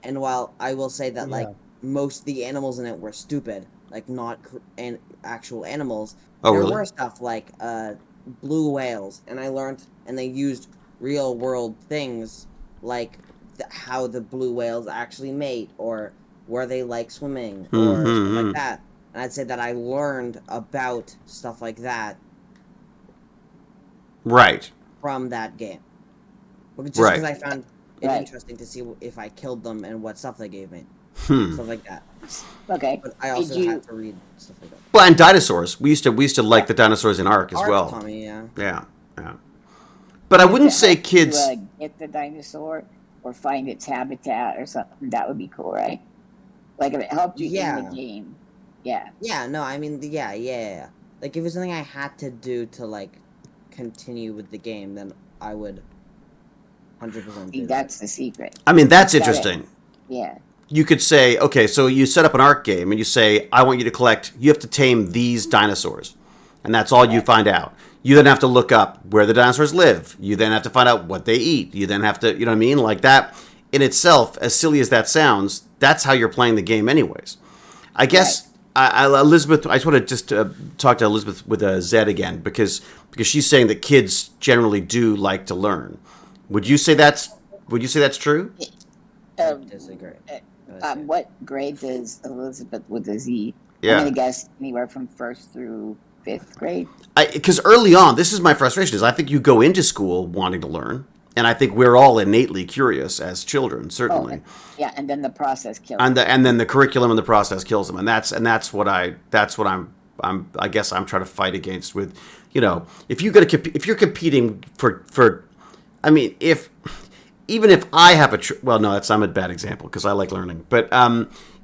And while I will say that, like, Yeah. most of the animals in it were stupid, like, not actual animals, Oh, there really? were stuff like blue whales, and I learned, and they used real world things like how the blue whales actually mate, or where they like swimming, or stuff like that. And I'd say that I learned about stuff like that Right. from that game. Just Right. because I found it Right. interesting to see if I killed them and what stuff they gave me. Hmm. Stuff like that. Okay. But I Did also you- had to read stuff like that. Well, and dinosaurs. We used to like the dinosaurs in Ark as Art well. taught me, yeah. Yeah. But I wouldn't say to, kids. get the dinosaur or find its habitat or something. That would be cool, right? Like if it helped you in Yeah. the game. Yeah. Yeah, no, I mean, yeah. Like, if it was something I had to do to, like, continue with the game, then I would 100% See, do that. that's the secret. I mean, that's Got it. interesting. Yeah. You could say, okay, so you set up an Ark game and you say, I want you to collect, you have to tame these dinosaurs. And that's all you find out. You then have to look up where the dinosaurs live. You then have to find out what they eat. You then have to, you know what I mean? Like that in itself, as silly as that sounds, that's how you're playing the game anyways. I guess, Elizabeth, I just want to talk to Elizabeth with a Z again because she's saying that kids generally do like to learn. Would you say that's true? I disagree. What grade does Elizabeth with a Z? Yeah. I'm gonna guess anywhere from 1st through 5th grade. Because early on, this is my frustration, is I think you go into school wanting to learn, and I think we're all innately curious as children, certainly. Yeah, and then the process kills. And then the curriculum and the process kills them, and that's what I guess I'm trying to fight against with, you know, if you're competing for, I mean, even if I have well, no, I'm a bad example because I like learning, but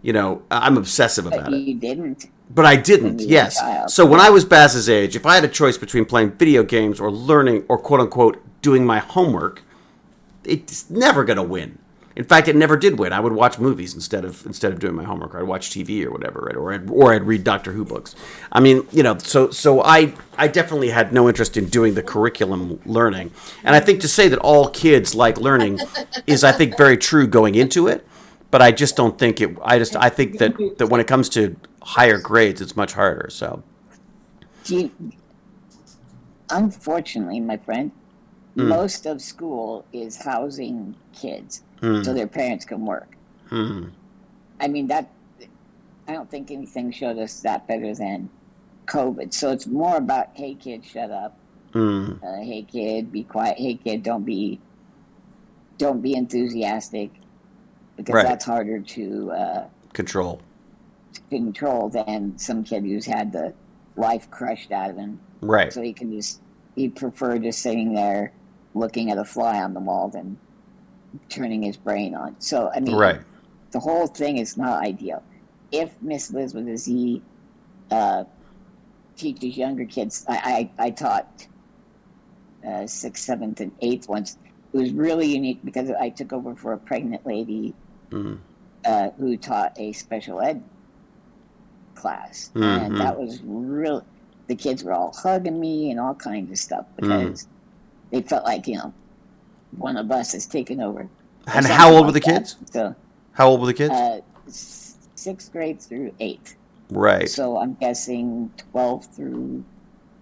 you know, I'm obsessive about But it. you didn't. But I didn't, When you were a yes. child. So when I was Baz's age, if I had a choice between playing video games or learning or quote unquote doing my homework, it's never going to win. In fact, it never did win. I would watch movies instead of doing my homework. I'd watch TV or whatever, right? Or I'd read Doctor Who books. I mean, you know, so I definitely had no interest in doing the curriculum learning. And I think to say that all kids like learning is, I think, very true going into it. But I just don't think it. I think that when it comes to higher grades, it's much harder. So, Unfortunately, my friend, most of school is housing kids so their parents can work. I mean, I don't think anything showed us that better than COVID. So it's more about, hey, kid, shut up. Hey, kid, be quiet. Hey, kid, don't be enthusiastic, because Right. that's harder to control. control than some kid who's had the life crushed out of him. Right. So he'd prefer just sitting there looking at a fly on the wall than turning his brain on. So, I mean, Right. the whole thing is not ideal. If Miss Liz with a Z teaches younger kids, I taught 6th, 7th, and 8th once. It was really unique because I took over for a pregnant lady who taught a special ed class. And that was real. The kids were all hugging me and all kinds of stuff because they felt like, you know, one of us is taking over. And Or how something old were like the that. kids? So, How old were the kids? 6th grade through 8th. Right. So I'm guessing 12 through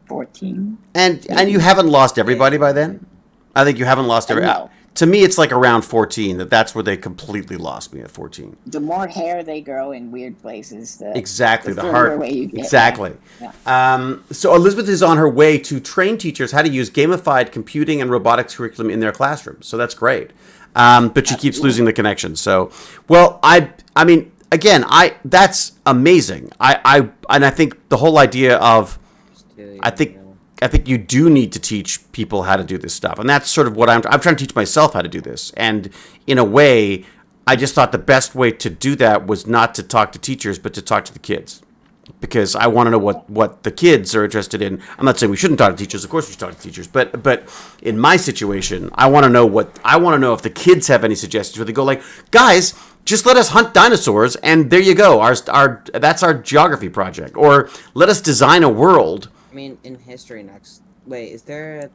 14. And you haven't lost everybody by then? I think you haven't lost everybody. No. To me, it's like around 14 that's where they completely lost me at 14. The more hair they grow in weird places, Exactly, the further hard. away you get. Exactly. Yeah. So Elizabeth is on her way to train teachers how to use gamified computing and robotics curriculum in their classrooms. So that's great. But she keeps losing the connection. So, well, I mean, again, that's amazing. I think the whole idea of, I think think you do need to teach people how to do this stuff, and that's sort of what I'm trying to teach myself how to do this. And in a way, I just thought the best way to do that was not to talk to teachers, but to talk to the kids, because I want to know what the kids are interested in. I'm not saying we shouldn't talk to teachers. Of course, we should talk to teachers. But in my situation, I want to know if the kids have any suggestions where they go like, guys, just let us hunt dinosaurs, and there you go. That's our geography project. Or let us design a world. I mean, in history next. Wait, is there a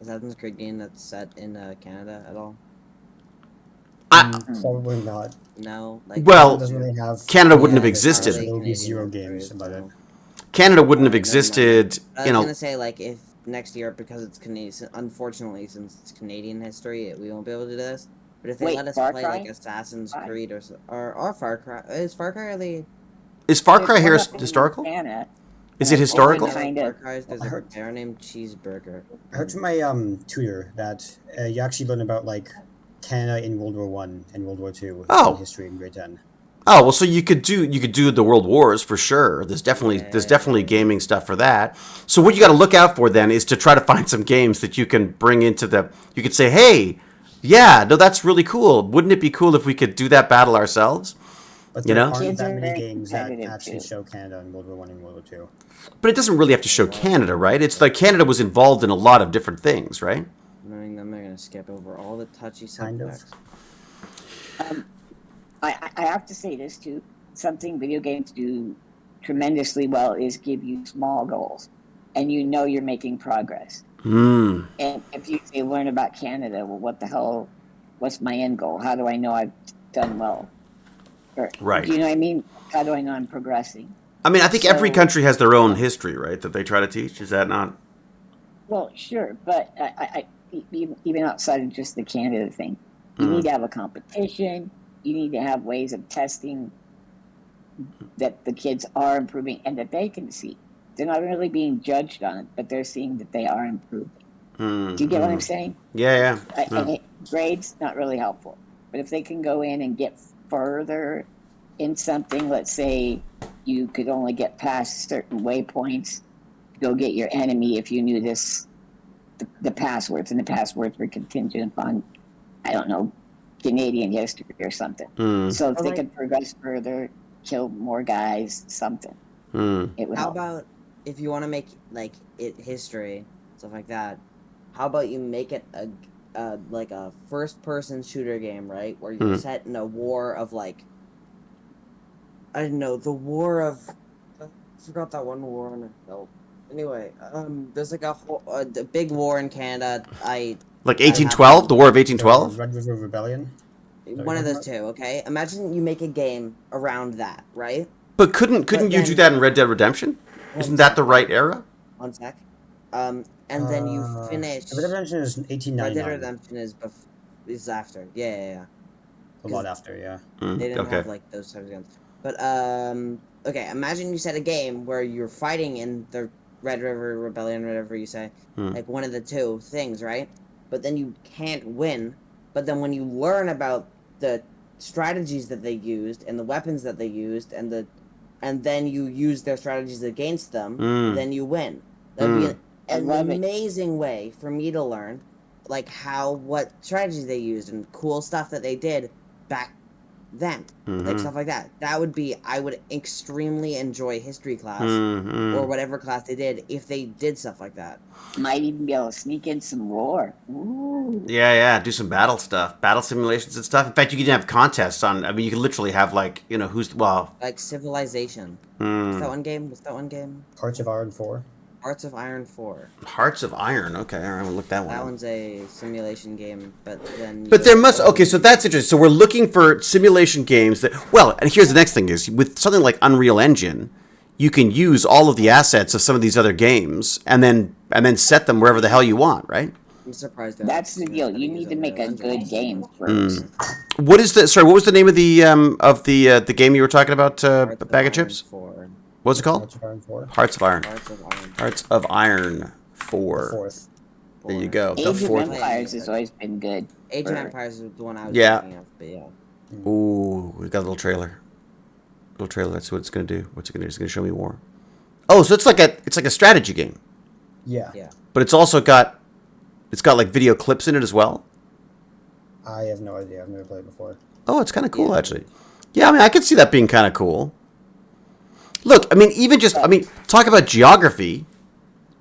Assassin's Creed game that's set in Canada at all? Probably not. No. Like, Well, It doesn't really have. Canada wouldn't have there's not existed. really There will be Canadian 0 history, games about it. so- Canada wouldn't have Never mind. existed. I was You know, gonna say, like, if next year, because it's Canadian, unfortunately, since it's Canadian history, we won't be able to do this. But if they Wait, let us Far play Cry? like Assassin's Fine. Creed or Far Cry, is Far Cry really? is Far Cry here There's one up in historical? Montana. Is it historical? Kind of. Far Cry's there's I a heard- bear named Cheeseburger. I heard from my tutor that you actually learn about like Canada in World War One and World War Two Oh. in history in grade 10. Oh well, so you could do the World Wars for sure. There's definitely gaming stuff for that. So what you got to look out for then is to try to find some games that you can bring into the. You could say, hey, yeah, no, that's really cool. Wouldn't it be cool if we could do that battle ourselves? But You there know? aren't Kids that are many very games that competitive, actually too. show Canada in World War One and World War Two. But it doesn't really have to show Canada, right? It's like Canada was involved in a lot of different things, right? Knowing them, they're gonna skip over all the touchy Kind of. subjects. I have to say this too. Something video games do tremendously well is give you small goals, and you know you're making progress. Hmm. And if you say learn about Canada, well, what the hell? What's my end goal? How do I know I've done well? Or, Right. Do you know what I mean? How do I know I'm progressing? I mean, I think every So- country has their own history, right? That they try to teach. Is that not? Well, sure, but even outside of just the Canada thing, you Mhm. need to have a competition. You need to have ways of testing that the kids are improving and that they can see. They're not really being judged on it, but they're seeing that they are improving. Hmm. Do you get what I'm saying? Yeah, yeah. And grades not really helpful, but if they can go in and get further in something, let's say you could only get past certain waypoints, go get your enemy if you knew the passwords, and the passwords were contingent upon, I don't know, Canadian history or something. Hmm. So if Or they like- could progress further, kill more guys, something, Hmm. it would How help. about if you want to make like it history stuff like that? How about you make it a like a first-person shooter game, right? Where you're Mhm. set in a war of like, I don't know, the war of. I forgot that one war on it. No. Anyway, there's like a big war in Canada. Like 1812, the War of 1812. Red River Rebellion. One of those two. Okay, imagine you make a game around that, right? But couldn't But you do then- that in Red Dead Redemption? Isn't that the right era? One sec. And then you finish. Red Dead Redemption is Red 1899. Dead Redemption is after. Yeah. A lot after, yeah. Hmm. They didn't Okay. have like those types of guns. But okay. Imagine you set a game where you're fighting in the Red River Rebellion, whatever you say, Hmm. like one of the two things, right? But then you can't win. But then when you learn about the strategies that they used and the weapons that they used and then you use their strategies against them, Mm. then you win. That'd be Mm. I an love it. amazing way for me to learn like what strategies they used and cool stuff that they did back then. Like Mhm. stuff like that. I would extremely enjoy history class Mhm. or whatever class they did if they did stuff like that. Might even be able to sneak in some lore. Ooh. Yeah. Do some battle stuff, battle simulations and stuff. In fact, you can have contests on. I mean, you can literally have like who's Like Civilization. What's hmm. that one game? What's that one game? Hearts of Iron 4. Hearts of Iron 4. Hearts of Iron. Okay, all right, I'm gonna look that one. That up. one's a simulation game, but then. But there must okay, so that's interesting. So we're looking for simulation games that well, and here's the next thing is with something like Unreal Engine, you can use all of the assets of some of these other games and then set them wherever the hell you want, right? I'm surprised. they're That's not the deal. gonna You use need to make a Unreal Engine. good game first. What is the sorry? What was the name of the game you were talking about? Hearts of Bag of Iron Chips. 4. What's it called? Hearts of Iron 4. Hearts of Iron. Hearts of Iron. Hearts of Iron 4. Fourth. There you go. The Age of fourth. Empires has always been good. Age of for- Empires is the one I was Yeah. thinking of, but yeah. Ooh, we got a little trailer. That's what it's gonna do. What's it gonna do? It's gonna show me war. Oh, so it's like a strategy game. Yeah. Yeah. But it's got like video clips in it as well. I have no idea. I've never played before. Oh, it's kind of cool Yeah. actually. Yeah, I mean, I could see that being kind of cool. Look, I mean, even just, I mean, talk about geography.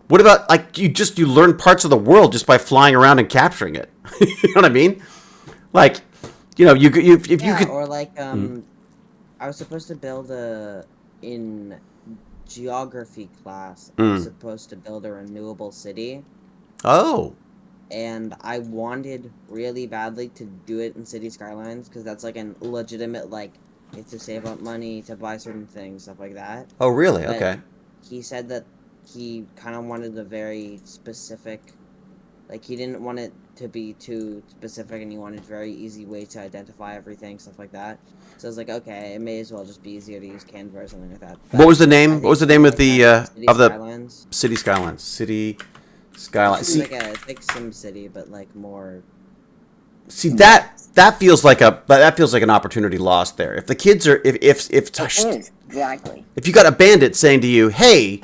What about, like, you learn parts of the world just by flying around and capturing it? You know what I mean? Like, you know, if you Yeah, could... or like, I was supposed to build in geography class, I was supposed to build a renewable city, Oh. and I wanted really badly to do it in City Skylines, because that's like a legitimate, like, it's to save up money to buy certain things, stuff like that. Oh, really? But Okay. he said that he kind of wanted a very specific, like, he didn't want it to be too specific, and he wanted a very easy way to identify everything, stuff like that. So I was like, okay, it may as well just be easier to use Canva or something like that. But What was the I name? think What was the name of the City of the Skylines. City Skylines? City Skylines. It's like SimCity, but like more. See that feels like an opportunity lost there. If the kids are It is, exactly. if you got a bandit saying to you, "Hey,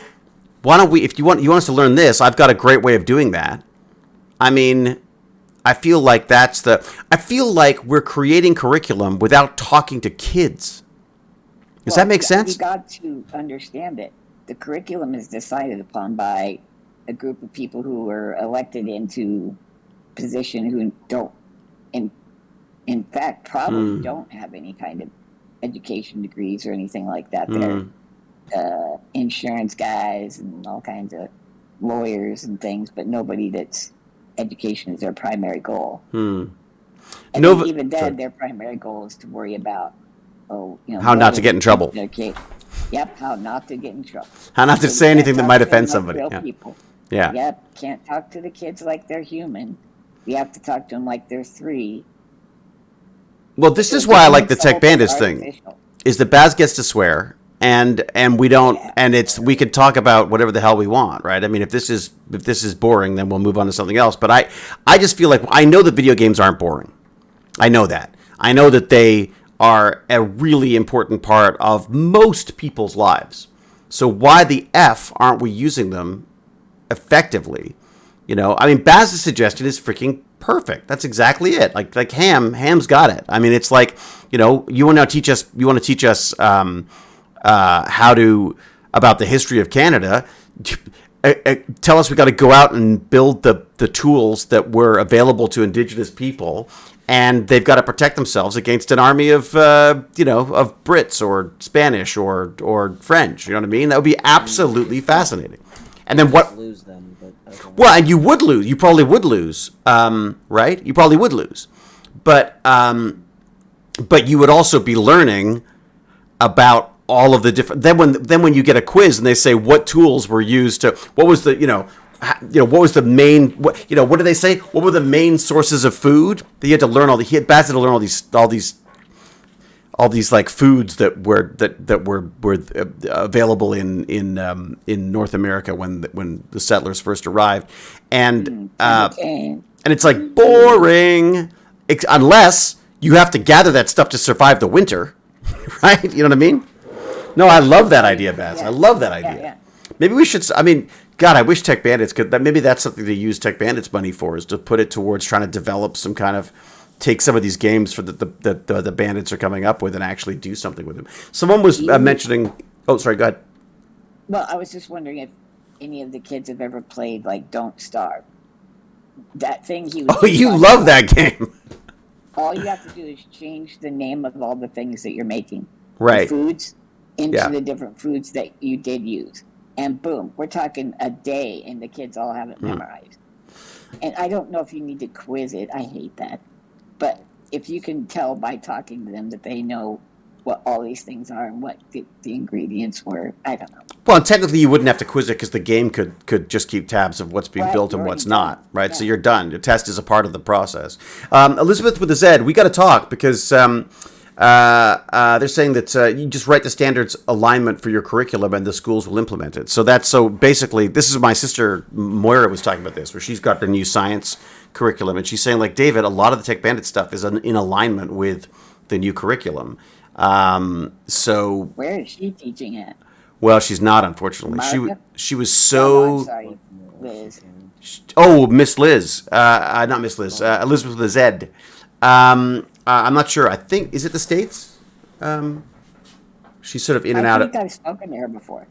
why don't we? If you want us to learn this, I've got a great way of doing that." I mean, I feel like we're creating curriculum without talking to kids. Does that make sense? You got to understand that the curriculum is decided upon by a group of people who are elected into position who don't, in fact, probably don't have any kind of education degrees or anything like that. They're insurance guys and all kinds of lawyers and things, but nobody that's education is their primary goal. And even then, their primary goal is to worry about, how not to get in trouble. Yep, how not to get in trouble. How not to say anything that might offend somebody. Real Yeah. people. Yeah. Yep, can't talk to the kids like they're human. We have to talk to them like they're 3. Well, this is why I like the TechBandits thing. Is that Baz gets to swear, and we don't, and we could talk about whatever the hell we want, right? I mean, if this is boring, then we'll move on to something else. But I just feel like I know that video games aren't boring. I know that. I know that they are a really important part of most people's lives. So why the F aren't we using them effectively? You know, I mean, Baz's suggestion is freaking perfect. That's exactly it. Like Ham's got it. I mean, it's like, you know, you want to teach us how to about the history of Canada. Tell us we got to go out and build the tools that were available to Indigenous people, and they've got to protect themselves against an army of of Brits or Spanish or French. You know what I mean? That would be absolutely fascinating. And then what? Lose them, but okay. Well, and you would lose. You probably would lose, right? You probably would lose, but you would also be learning about all of the different. Then when you get a quiz and they say what tools were used to, what was the what was the main, what do they say? What were the main sources of food? That you had to learn Baz had to learn all these like foods that were available in North America when the settlers first arrived, and it's like boring, unless you have to gather that stuff to survive the winter, right? You know what I mean? No, I love that idea, Baz. I love that idea. Yeah. Maybe we should. I mean, God, I wish TechBandits could. Maybe that's something to use TechBandits money for, is to put it towards trying to develop some kind of. Take some of these games for the bandits are coming up with and actually do something with them. Someone was mentioning. Oh, sorry. Go ahead. Well, I was just wondering if any of the kids have ever played like Don't Starve. That thing he was. Oh, you love that game. All you have to do is change the name of all the things that you're making. Right. The foods into the different foods that you did use, and boom, we're talking a day, and the kids all have it memorized. And I don't know if you need to quiz it. I hate that. But if you can tell by talking to them that they know what all these things are and what the ingredients were, I don't know. Well, and technically you wouldn't have to quiz it because the game could just keep tabs of what's being built and what's not, right? Yeah. So you're done. Your test is a part of the process. Elizabeth with a Z, we got to talk because they're saying that you just write the standards alignment for your curriculum and the schools will implement it. So basically, this is my sister Moira was talking about this, where she's got the new science curriculum, and she's saying, like, David, a lot of the TechBandit stuff is in alignment with the new curriculum. So where is she teaching it? Well, she's not, unfortunately. America? She was so. Oh, I'm sorry. Liz. Oh, Miss Liz. Not Miss Liz. Elizabeth with a Z. I'm not sure. I think, is it the States? She's sort of in and out I think of. I've spoken to her before.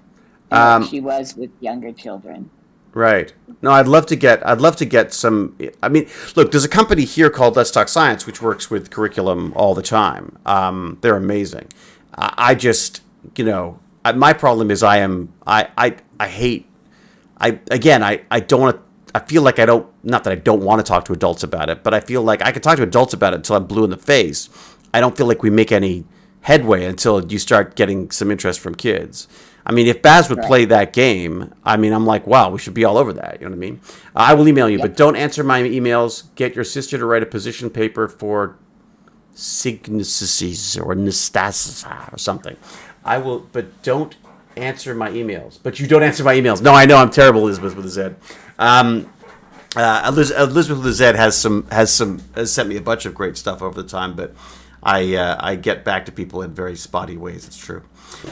She was with younger children. Right. No, I'd love to get some. I mean, look, there's a company here called Let's Talk Science, which works with curriculum all the time. They're amazing. I just, my problem is I hate. I don't want to. I feel like I don't. Not that I don't want to talk to adults about it, but I feel like I can talk to adults about it until I'm blue in the face. I don't feel like we make any headway until you start getting some interest from kids. I mean, if Baz would play that game, I mean, I'm like, wow, we should be all over that. You know what I mean? I will email you, but don't answer my emails. Get your sister to write a position paper for Signasis or Nastasa or something. I will, but don't answer my emails. But you don't answer my emails. No, I know I'm terrible, Elizabeth with a Z. Elizabeth with a Z has sent me a bunch of great stuff over the time, but I get back to people in very spotty ways. It's true.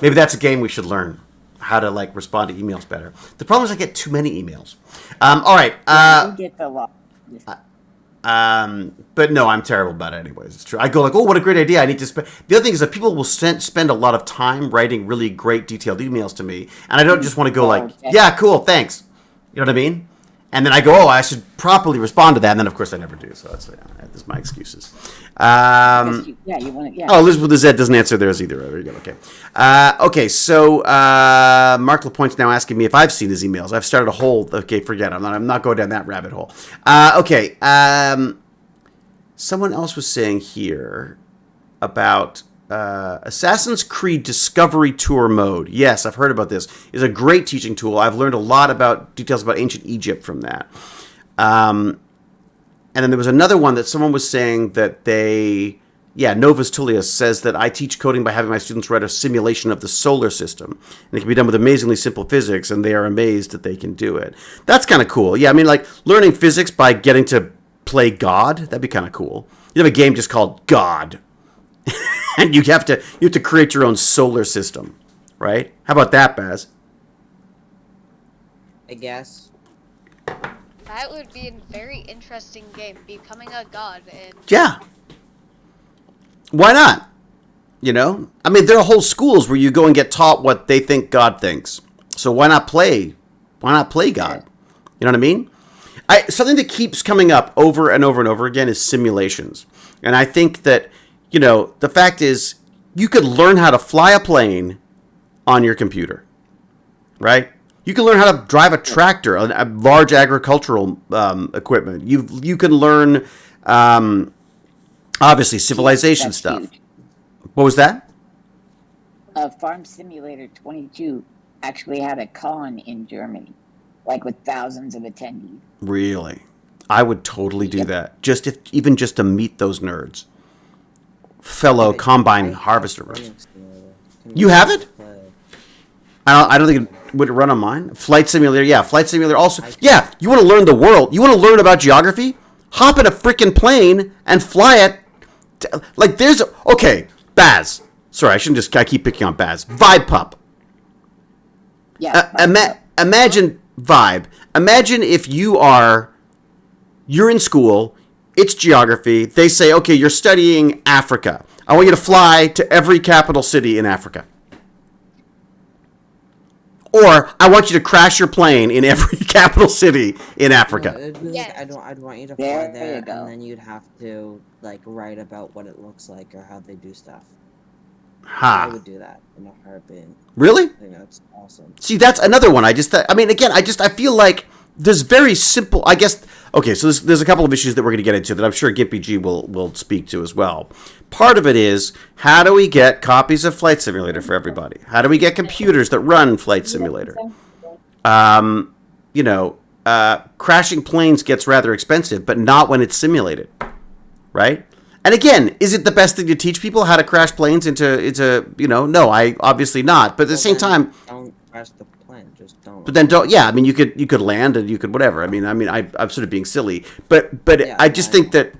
Maybe that's a game we should learn, how to respond to emails better. The problem is I get too many emails. All right. You get a lot. But no, I'm terrible about it anyways. It's true. I go like, oh, what a great idea. I need to spend. The other thing is that people will spend a lot of time writing really great detailed emails to me. And I don't just want to go like, yeah, cool, thanks. You know what I mean? And then I go, oh, I should properly respond to that. And then, of course, I never do. So that's my excuses. You want to, Oh, Elizabeth with a Z doesn't answer theirs either. There you go. Okay. Okay, so Mark LaPointe's now asking me if I've seen his emails. I've started a whole... Okay, forget it. I'm not going down that rabbit hole. Okay. Someone else was saying here about Assassin's Creed Discovery Tour Mode. Yes, I've heard about this. It's a great teaching tool. I've learned a lot about details about ancient Egypt from that. And then there was another one that someone was saying that Novus Tullius says that I teach coding by having my students write a simulation of the solar system. And it can be done with amazingly simple physics, and they are amazed that they can do it. That's kind of cool. Yeah, I mean, like, learning physics by getting to play God, that'd be kind of cool. You have a game just called God. And you have to create your own solar system, right? How about that, Baz? I guess. That would be a very interesting game, becoming a god. Yeah. Why not? I mean, there are whole schools where you go and get taught what they think God thinks. So why not play? Why not play God? You know what I mean? Something that keeps coming up over and over and over again is simulations. And I think that, the fact is, you could learn how to fly a plane on your computer, right? You can learn how to drive a tractor, a large agricultural equipment. You can learn, obviously, civilization stuff. Huge. What was that? Farm Simulator 22 actually had a con in Germany, like with thousands of attendees. Really? I would totally do that. Even just to meet those nerds. Fellow combine harvesters. You have it? I don't think it would run on mine. Flight Simulator, yeah. Flight Simulator also. Yeah, you want to learn the world. You want to learn about geography? Hop in a freaking plane and fly it. Okay, Baz. Sorry, I keep picking on Baz. Vibe Pup. Yeah. Imagine Vibe. Imagine if you're in school, it's geography. They say, okay, you're studying Africa. I want you to fly to every capital city in Africa. Or I want you to crash your plane in every capital city in Africa. I'd want you to fly there, and then you'd have to write about what it looks like or how they do stuff. I would do that in a heartbeat. Really? I think that's awesome. See, that's another one. I feel like there's very simple. I guess. Okay, so there's a couple of issues that we're going to get into that I'm sure Gimpy G will speak to as well. Part of it is, how do we get copies of Flight Simulator for everybody? How do we get computers that run Flight Simulator? Crashing planes gets rather expensive, but not when it's simulated, right? And again, is it the best thing to teach people how to crash planes into no, I obviously not. But at the same time, don't crash the plane, just don't. But then don't. Yeah, I mean, you could land and you could whatever. I mean, I'm sort of being silly, but Yeah, I just think that,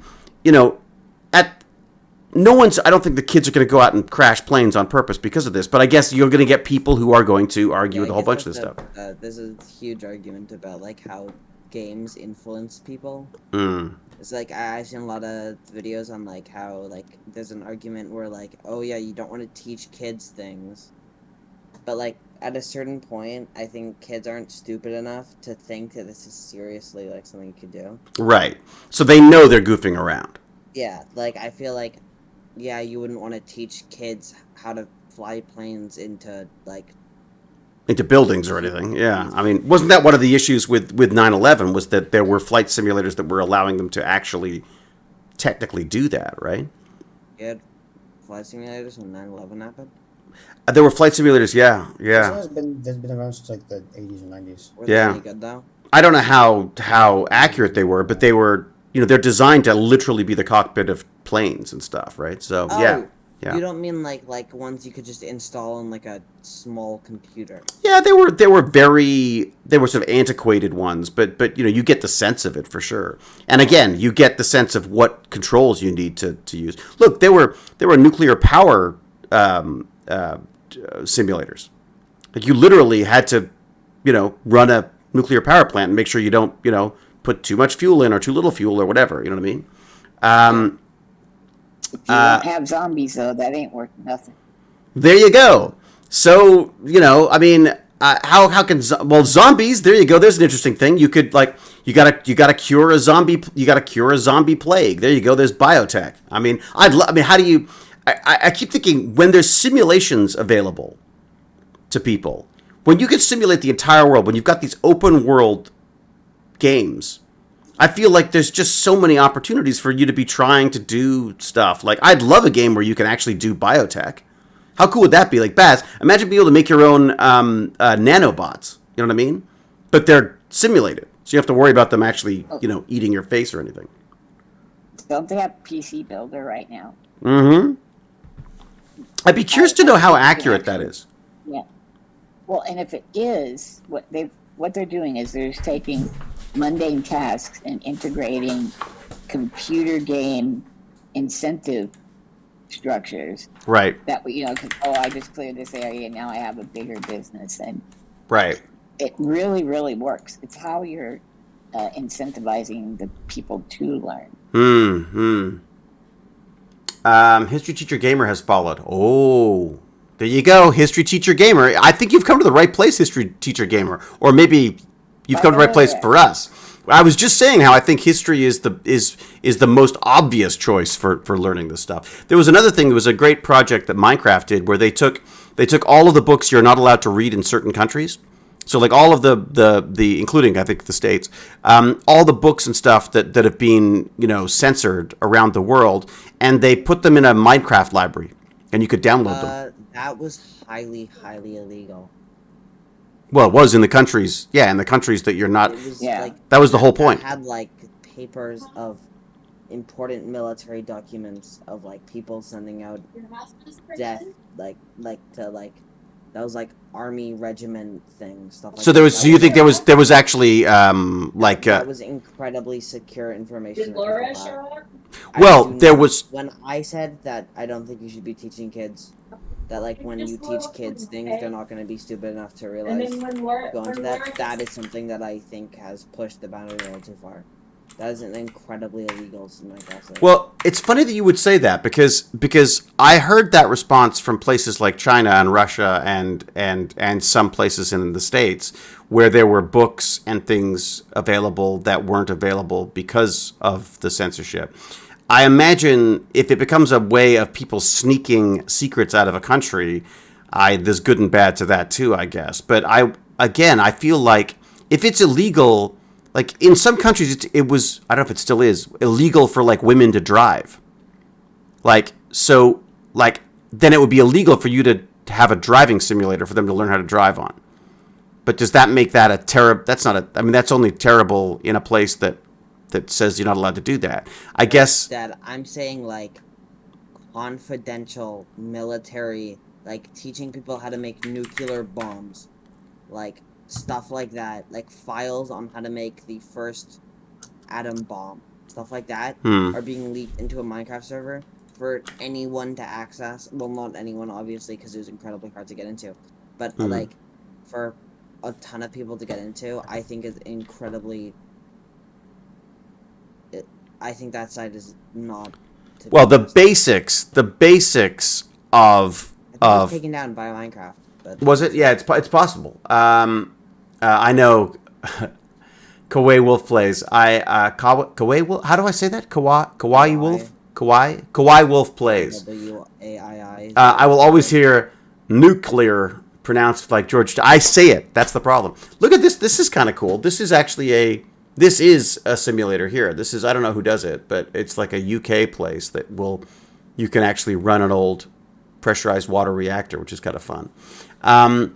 no one's. I don't think the kids are going to go out and crash planes on purpose because of this. But I guess you're going to get people who are going to argue with a whole bunch of this stuff. There's a huge argument about like how games influence people. Mm. It's like I've seen a lot of videos on like how like there's an argument where like, oh yeah, you don't want to teach kids things, but like at a certain point, I think kids aren't stupid enough to think that this is seriously like something you could do. Right. So they know they're goofing around. Yeah, like I feel like, yeah, you wouldn't want to teach kids how to fly planes into buildings or anything. Yeah. I mean, wasn't that one of the issues with 9/11 was that there were flight simulators that were allowing them to actually technically do that, right? you had flight simulators when 9/11 happened? There were flight simulators, yeah. There's been around since like the 80s and 90s. Were they any good though? I don't know how accurate they were, but they were, they're designed to literally be the cockpit of planes and stuff, right? So, yeah. You don't mean like ones you could just install on like a small computer? Yeah, they were sort of antiquated ones, but you get the sense of it for sure. And again, you get the sense of what controls you need to use. Look, there were nuclear power simulators. Like you literally had to, run a nuclear power plant and make sure you don't, put too much fuel in or too little fuel or whatever. You know what I mean? If you don't have zombies, though, that ain't worth nothing. There you go. So, I mean, how can zombies? There you go. There's an interesting thing. You could you gotta cure a zombie. You gotta cure a zombie plague. There you go. There's biotech. I mean, how do you? I keep thinking when there's simulations available to people, when you can simulate the entire world, when you've got these open world games, I feel like there's just so many opportunities for you to be trying to do stuff. Like, I'd love a game where you can actually do biotech. How cool would that be? Like, Baz, imagine being able to make your own nanobots. You know what I mean? But they're simulated. So you have to worry about them actually, eating your face or anything. Don't they have PC Builder right now? Mm-hmm. I'd be curious to know how accurate that is. Yeah. Well, and if it is, what they're doing is they're taking mundane tasks and integrating computer game incentive structures. Right. That because I just cleared this area and now I have a bigger business, and right. It really, really works. It's how you're incentivizing the people to learn. History Teacher Gamer has followed. Oh, there you go, History Teacher Gamer. I think you've come to the right place, History Teacher Gamer, or maybe you've come to the right place for us. I was just saying how I think history is the most obvious choice for learning this stuff. There was another thing. There was a great project that Minecraft did where they took all of the books you're not allowed to read in certain countries. So like all of the including I think the States, all the books and stuff that have been censored around the world, and they put them in a Minecraft library, and you could download them. That was highly illegal. Well, it was in the countries, in the countries that you're not. That was the whole point. It had like papers of important military documents of like people sending out death, that was like army regiment things, stuff like so that. So you think there was actually that was incredibly secure information. There was. When I said that I don't think you should be teaching kids, that like when you teach kids things, they're not going to be stupid enough to realize go into that. That is something that I think has pushed the boundary a little too far. That is an incredibly illegal Minecraft. Well, it's funny that you would say that because I heard that response from places like China and Russia and some places in the States where there were books and things available that weren't available because of the censorship. I imagine if it becomes a way of people sneaking secrets out of a country, there's good and bad to that too, I guess. But I feel like if it's illegal. Like, in some countries, it was, I don't know if it still is, illegal for, like, women to drive. Like, so, like, then it would be illegal for you to have a driving simulator for them to learn how to drive on. But does that make that that's only terrible in a place that says you're not allowed to do that. I guess... That I'm saying, like, confidential military, like, teaching people how to make nuclear bombs. Like... stuff like that, like files on how to make the first atom bomb, stuff like that, are being leaked into a Minecraft server. for anyone to access. Well, not anyone, obviously, because it was incredibly hard to get into. But Mhm. like, for a ton of people to get into, I think is incredibly. I think that site is not. To Well, be the trusted. basics of I think it was of taken down by Minecraft. But was it? Yeah, it's possible. I know. Kawaii Wolf plays. Kawaii Wolf. How do I say that? Kawaii Wolf. Kawaii Wolf plays. WAII. I will always hear nuclear pronounced like George. I say it. That's the problem. Look at this. This is kind of cool. This is actually This is a simulator here. This is, I don't know who does it, but it's like a UK place that you can actually run an old pressurized water reactor, which is kind of fun. Vibe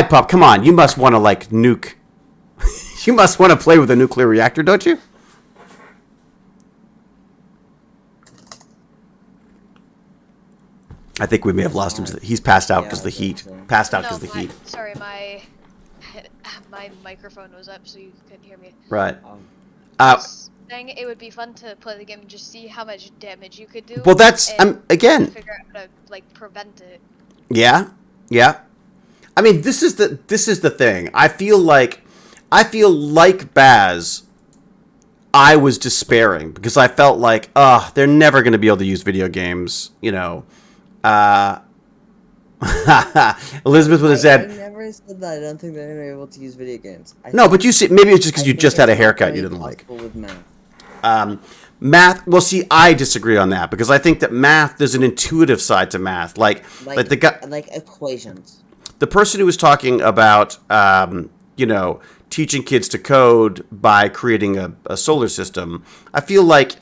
Pop, come on. You must want to like nuke. You must want to play with a nuclear reactor, don't you? I think we may have lost him. He's passed out because of the heat. Passed out because of the heat. Sorry, my microphone was up, so you couldn't hear me. Right. Saying it would be fun to play the game and just see how much damage you could do. Well, that's again. Figure out how to like prevent it. Yeah. I mean, this is the thing. I feel like Baz. I was despairing because I felt like, they're never going to be able to use video games. You know. Elizabeth would have said. I never said that. I don't think they're able to use video games. No, but you see, maybe it's just because you just had a haircut you didn't like. With math. Math. Well, see, I disagree on that because I think that math. There's an intuitive side to math, like the guy, like equations. The person who was talking about, teaching kids to code by creating a solar system. I feel like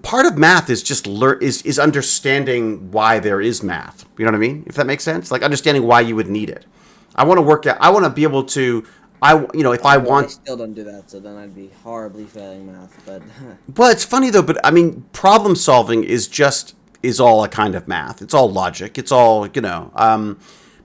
part of math is just is understanding why there is math. You know what I mean? If that makes sense, like understanding why you would need it. I want to work out. I want to be able to. I still don't do that, so then I'd be horribly failing math. But well, it's funny though. But I mean, problem solving is all a kind of math. It's all logic. It's all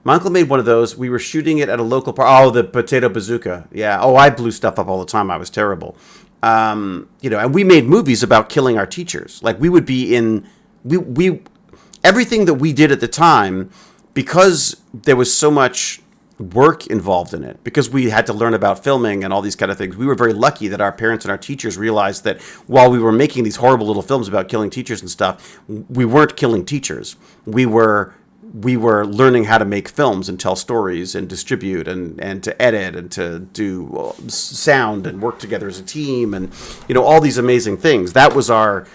my uncle made one of those. We were shooting it at a local park. Oh, the potato bazooka. Yeah. Oh, I blew stuff up all the time. I was terrible. And we made movies about killing our teachers. Like we would be in we everything that we did at the time, because there was so much work involved in it, because we had to learn about filming and all these kind of things. We were very lucky that our parents and our teachers realized that while we were making these horrible little films about killing teachers and stuff, we weren't killing teachers. We were learning how to make films and tell stories and distribute and to edit and to do sound and work together as a team and, all these amazing things. That was our,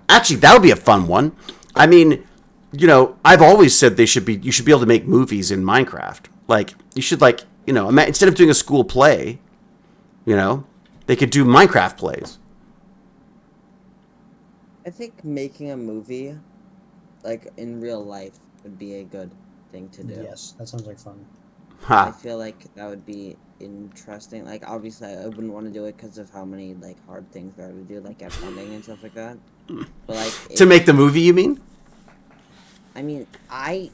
actually that would be a fun one. I mean, I've always said you should be able to make movies in Minecraft. Like you should instead of doing a school play, they could do Minecraft plays. I think making a movie, like in real life, would be a good thing to do. Yes, that sounds like fun. I feel like that would be interesting. Like obviously, I wouldn't want to do it because of how many like hard things there are to do, like get funding and stuff like that. But like to make the movie, you mean? I mean, I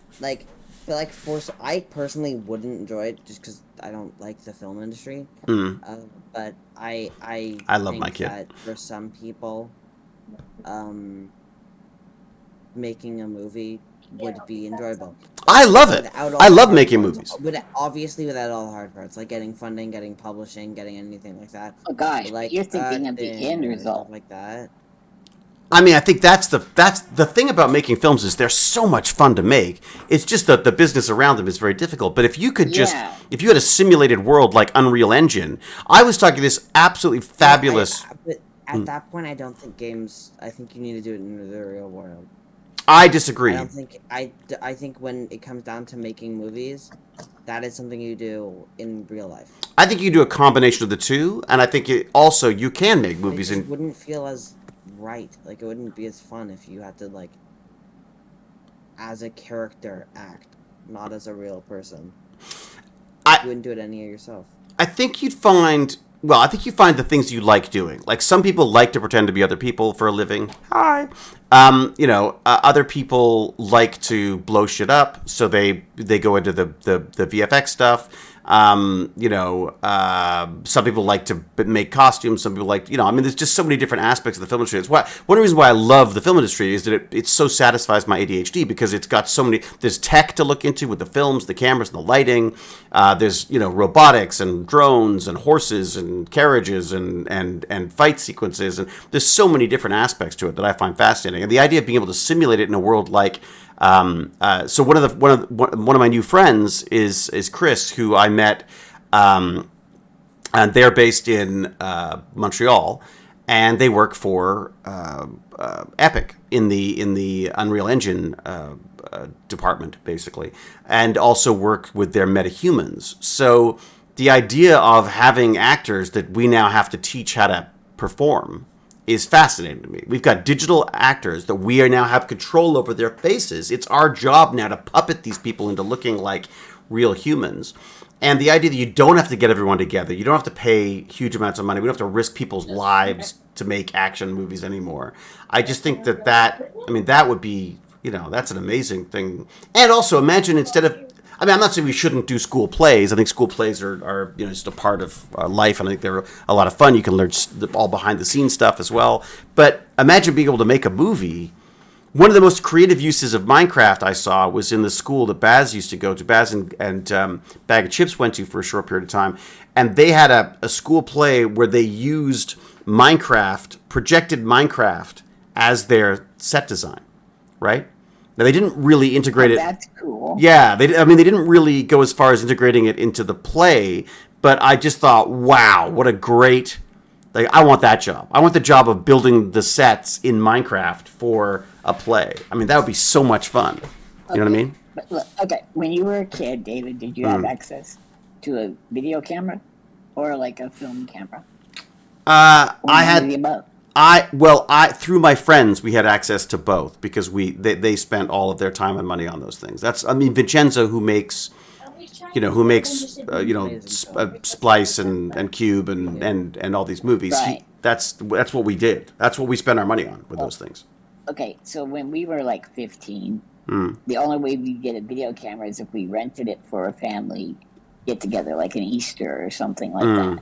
personally wouldn't enjoy it just because I don't like the film industry. But I love think my kid. that for some people, making a movie would be enjoyable. I love it. I love making movies. Obviously, without all the hard parts, like getting funding, getting publishing, getting anything like that. Oh gosh, like you're thinking of the end result, like that. I mean, I think that's the thing about making films is they're so much fun to make. It's just that the business around them is very difficult. But if you could if you had a simulated world like Unreal Engine, I was talking this absolutely fabulous. But at that point, I don't think games. I think you need to do it in the real world. I disagree. I think when it comes down to making movies, that is something you do in real life. I think you do a combination of the two, and I think you can make movies It wouldn't feel as right. Like it wouldn't be as fun if you had to like, as a character act, not as a real person. You wouldn't do it any of yourself. I think you'd find. Well, I think you find the things you like doing. Like some people like to pretend to be other people for a living. Hi. Other people like to blow shit up, so they go into the VFX stuff. Some people like to make costumes. Some people like, there's just so many different aspects of the film industry. It's one of the reasons why I love the film industry is that it so satisfies my ADHD because it's got so many. There's tech to look into with the films, the cameras, and the lighting. There's robotics and drones and horses and carriages and fight sequences, and there's so many different aspects to it that I find fascinating. And the idea of being able to simulate it in a world like so one of my new friends is Chris, who I met, and they're based in Montreal, and they work for Epic in the Unreal Engine department, basically, and also work with their metahumans. So the idea of having actors that we now have to teach how to perform is fascinating to me. We've got digital actors that we now have control over their faces. It's our job now to puppet these people into looking like real humans. And the idea that you don't have to get everyone together, you don't have to pay huge amounts of money, we don't have to risk people's lives to make action movies anymore. I just think that would be, that's an amazing thing. And also imagine instead of, I'm not saying we shouldn't do school plays. I think school plays are just a part of life, and I think they're a lot of fun. You can learn all behind-the-scenes stuff as well. But imagine being able to make a movie. One of the most creative uses of Minecraft I saw was in the school that Baz used to go to. Baz and Bag of Chips went to for a short period of time. And they had a school play where they used projected Minecraft as their set design, right? Now, they didn't really integrate it. That's cool. Yeah, they didn't really go as far as integrating it into the play, but I just thought, wow, what a great, I want that job. I want the job of building the sets in Minecraft for a play. That would be so much fun. You know what I mean? But look, okay, when you were a kid, David, did you have access to a video camera or like a film camera? I none of the above? Through my friends, we had access to both because they spent all of their time and money on those things. Vincenzo, who makes Splice and Cube and all these movies. Right. That's what we did. That's what we spent our money on with those things. Okay, so when we were like 15, the only way we get a video camera is if we rented it for a family get together, like an Easter or something like that.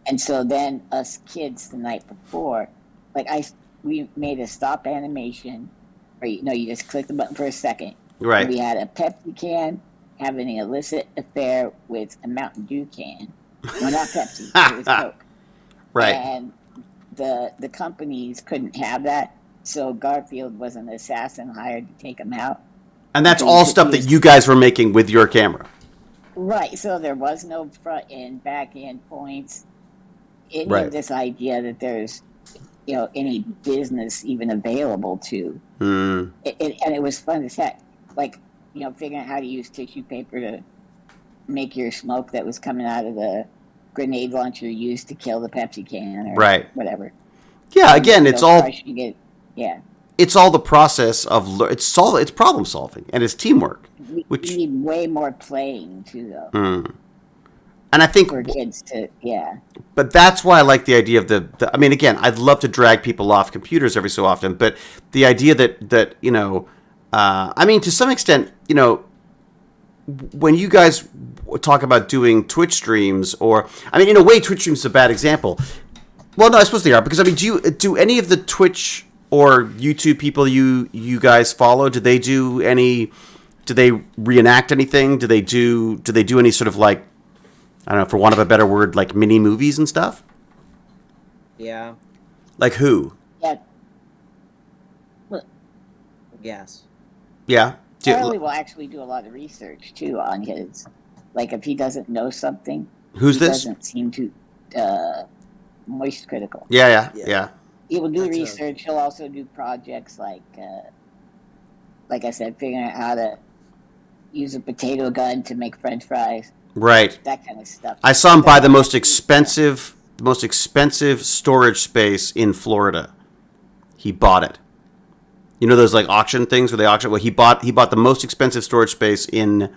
And so then us kids the night before, we made a stop animation, or you just click the button for a second. Right. And we had a Pepsi can having an illicit affair with a Mountain Dew can. Well, not Pepsi, it was Coke. Right. And the companies couldn't have that, so Garfield was an assassin hired to take him out. And that's all stuff that you guys were making with your camera. Right, so there was no front end, back end points. Any Right. of this idea that there's, any business even available to. And it was fun as heck. Figuring out how to use tissue paper to make your smoke that was coming out of the grenade launcher used to kill the Pepsi can or Right. whatever. Yeah, again, it's all It's all the process of it's problem solving and it's teamwork. We need way more playing too, though. And I think for kids to, But that's why I like the idea of again, I'd love to drag people off computers every so often, but the idea that to some extent, when you guys talk about doing Twitch streams, or in a way, Twitch streams is a bad example. Well, no, I suppose they are, because do any of the Twitch or YouTube people you guys follow, do they reenact anything? Do they do any sort of I don't know, for want of a better word, like mini movies and stuff? Yeah. Like who? Yeah. Yes. Yeah. Charlie will actually do a lot of research too on his. If he doesn't know something, Who's he this? doesn't seem to moist critical. Yeah. He will do That's research. He'll also do projects like I said, figuring out how to use a potato gun to make French fries. Right. That kind of stuff. I saw him buy the most expensive storage space in Florida. He bought it. You know those auction things where they auction? Well, he bought the most expensive storage space in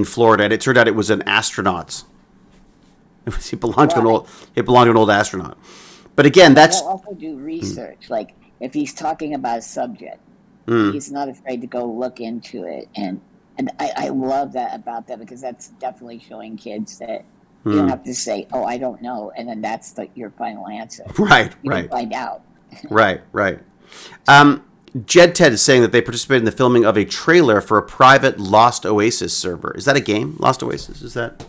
Florida, and it turned out it was an astronaut's. It belonged to an old astronaut. But again, that's. He'll also do research. If he's talking about a subject, he's not afraid to go look into it and And I love that about that because that's definitely showing kids that you don't have to say, "Oh, I don't know," and then that's your final answer. Right, You can right, find out. right, right. Jed Ted is saying that they participated in the filming of a trailer for a private Lost Oasis server. Is that a game? Lost Oasis? Is that? Do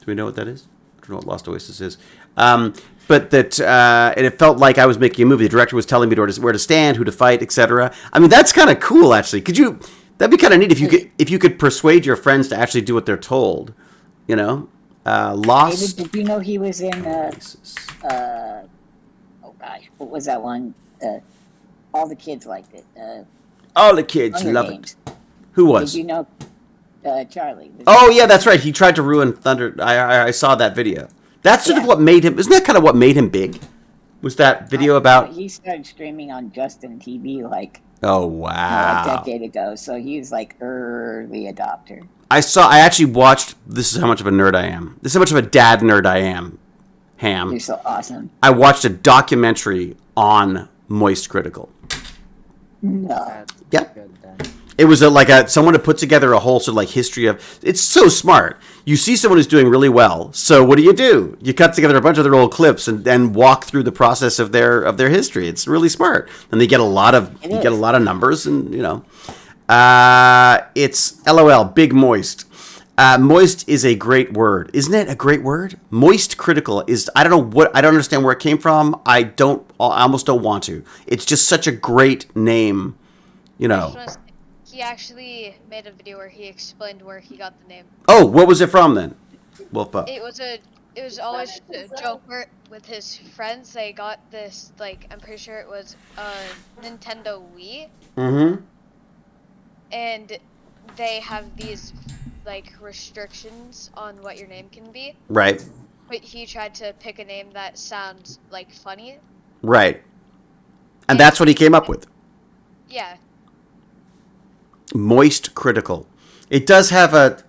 we know what that is? I don't know what Lost Oasis is. But that, and it felt like I was making a movie. The director was telling me where to stand, who to fight, etc. I mean, that's kind of cool, actually. That'd be kind of neat if you could persuade your friends to actually do what they're told. You know, Lost. David, did you know he was in? Oasis. Oh gosh, what was that one? All the kids liked it. All the kids Hunger love Games. it. Who was? Did you know Charlie? Oh yeah, that's right. He tried to ruin Thunder. I saw that video. That's sort of what made him. Isn't that kind of what made him big? Was that video about? He started streaming on Justin TV like Oh a wow! decade ago, so he's like early adopter. I actually watched. This is how much of a nerd I am. This is how much of a dad nerd I am. Ham. You're so awesome. I watched a documentary on Moist Critical. No. That's Yep. good then. It was someone to put together a whole sort of like history of. It's so smart. You see someone who's doing really well. So what do? You cut together a bunch of their old clips and walk through the process of their history. It's really smart. And they get a lot of numbers, and it's LOL Big Moist. Moist is a great word, isn't it? A great word. Moist Critical is. I don't understand where it came from. I almost don't want to. It's just such a great name. He actually made a video where he explained where he got the name. Oh, what was it from then? Wolf Pup. It was always a joke with his friends. They got this, like, I'm pretty sure it was a Nintendo Wii. Mm-hmm. And they have these, like, restrictions on what your name can be. Right. But he tried to pick a name that sounds, like, funny. Right. And that's what he came up with. Yeah. Moist Critical. It does have a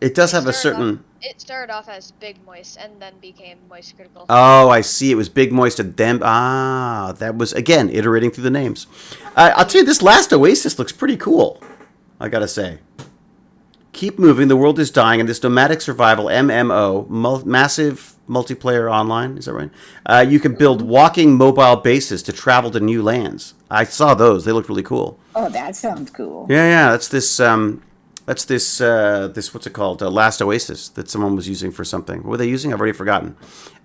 certain. It started off as Big Moist and then became Moist Critical. Oh, I see. It was Big Moist and then that was again iterating through the names. I'll tell you, this last Oasis looks pretty cool. I gotta say. Keep moving. The world is dying, and this nomadic survival MMO, massive multiplayer online. Is that right? You can build walking mobile bases to travel to new lands. I saw those. They look really cool. Oh, that sounds cool. Yeah. That's this. This what's it called? Last Oasis that someone was using for something. What were they using? I've already forgotten.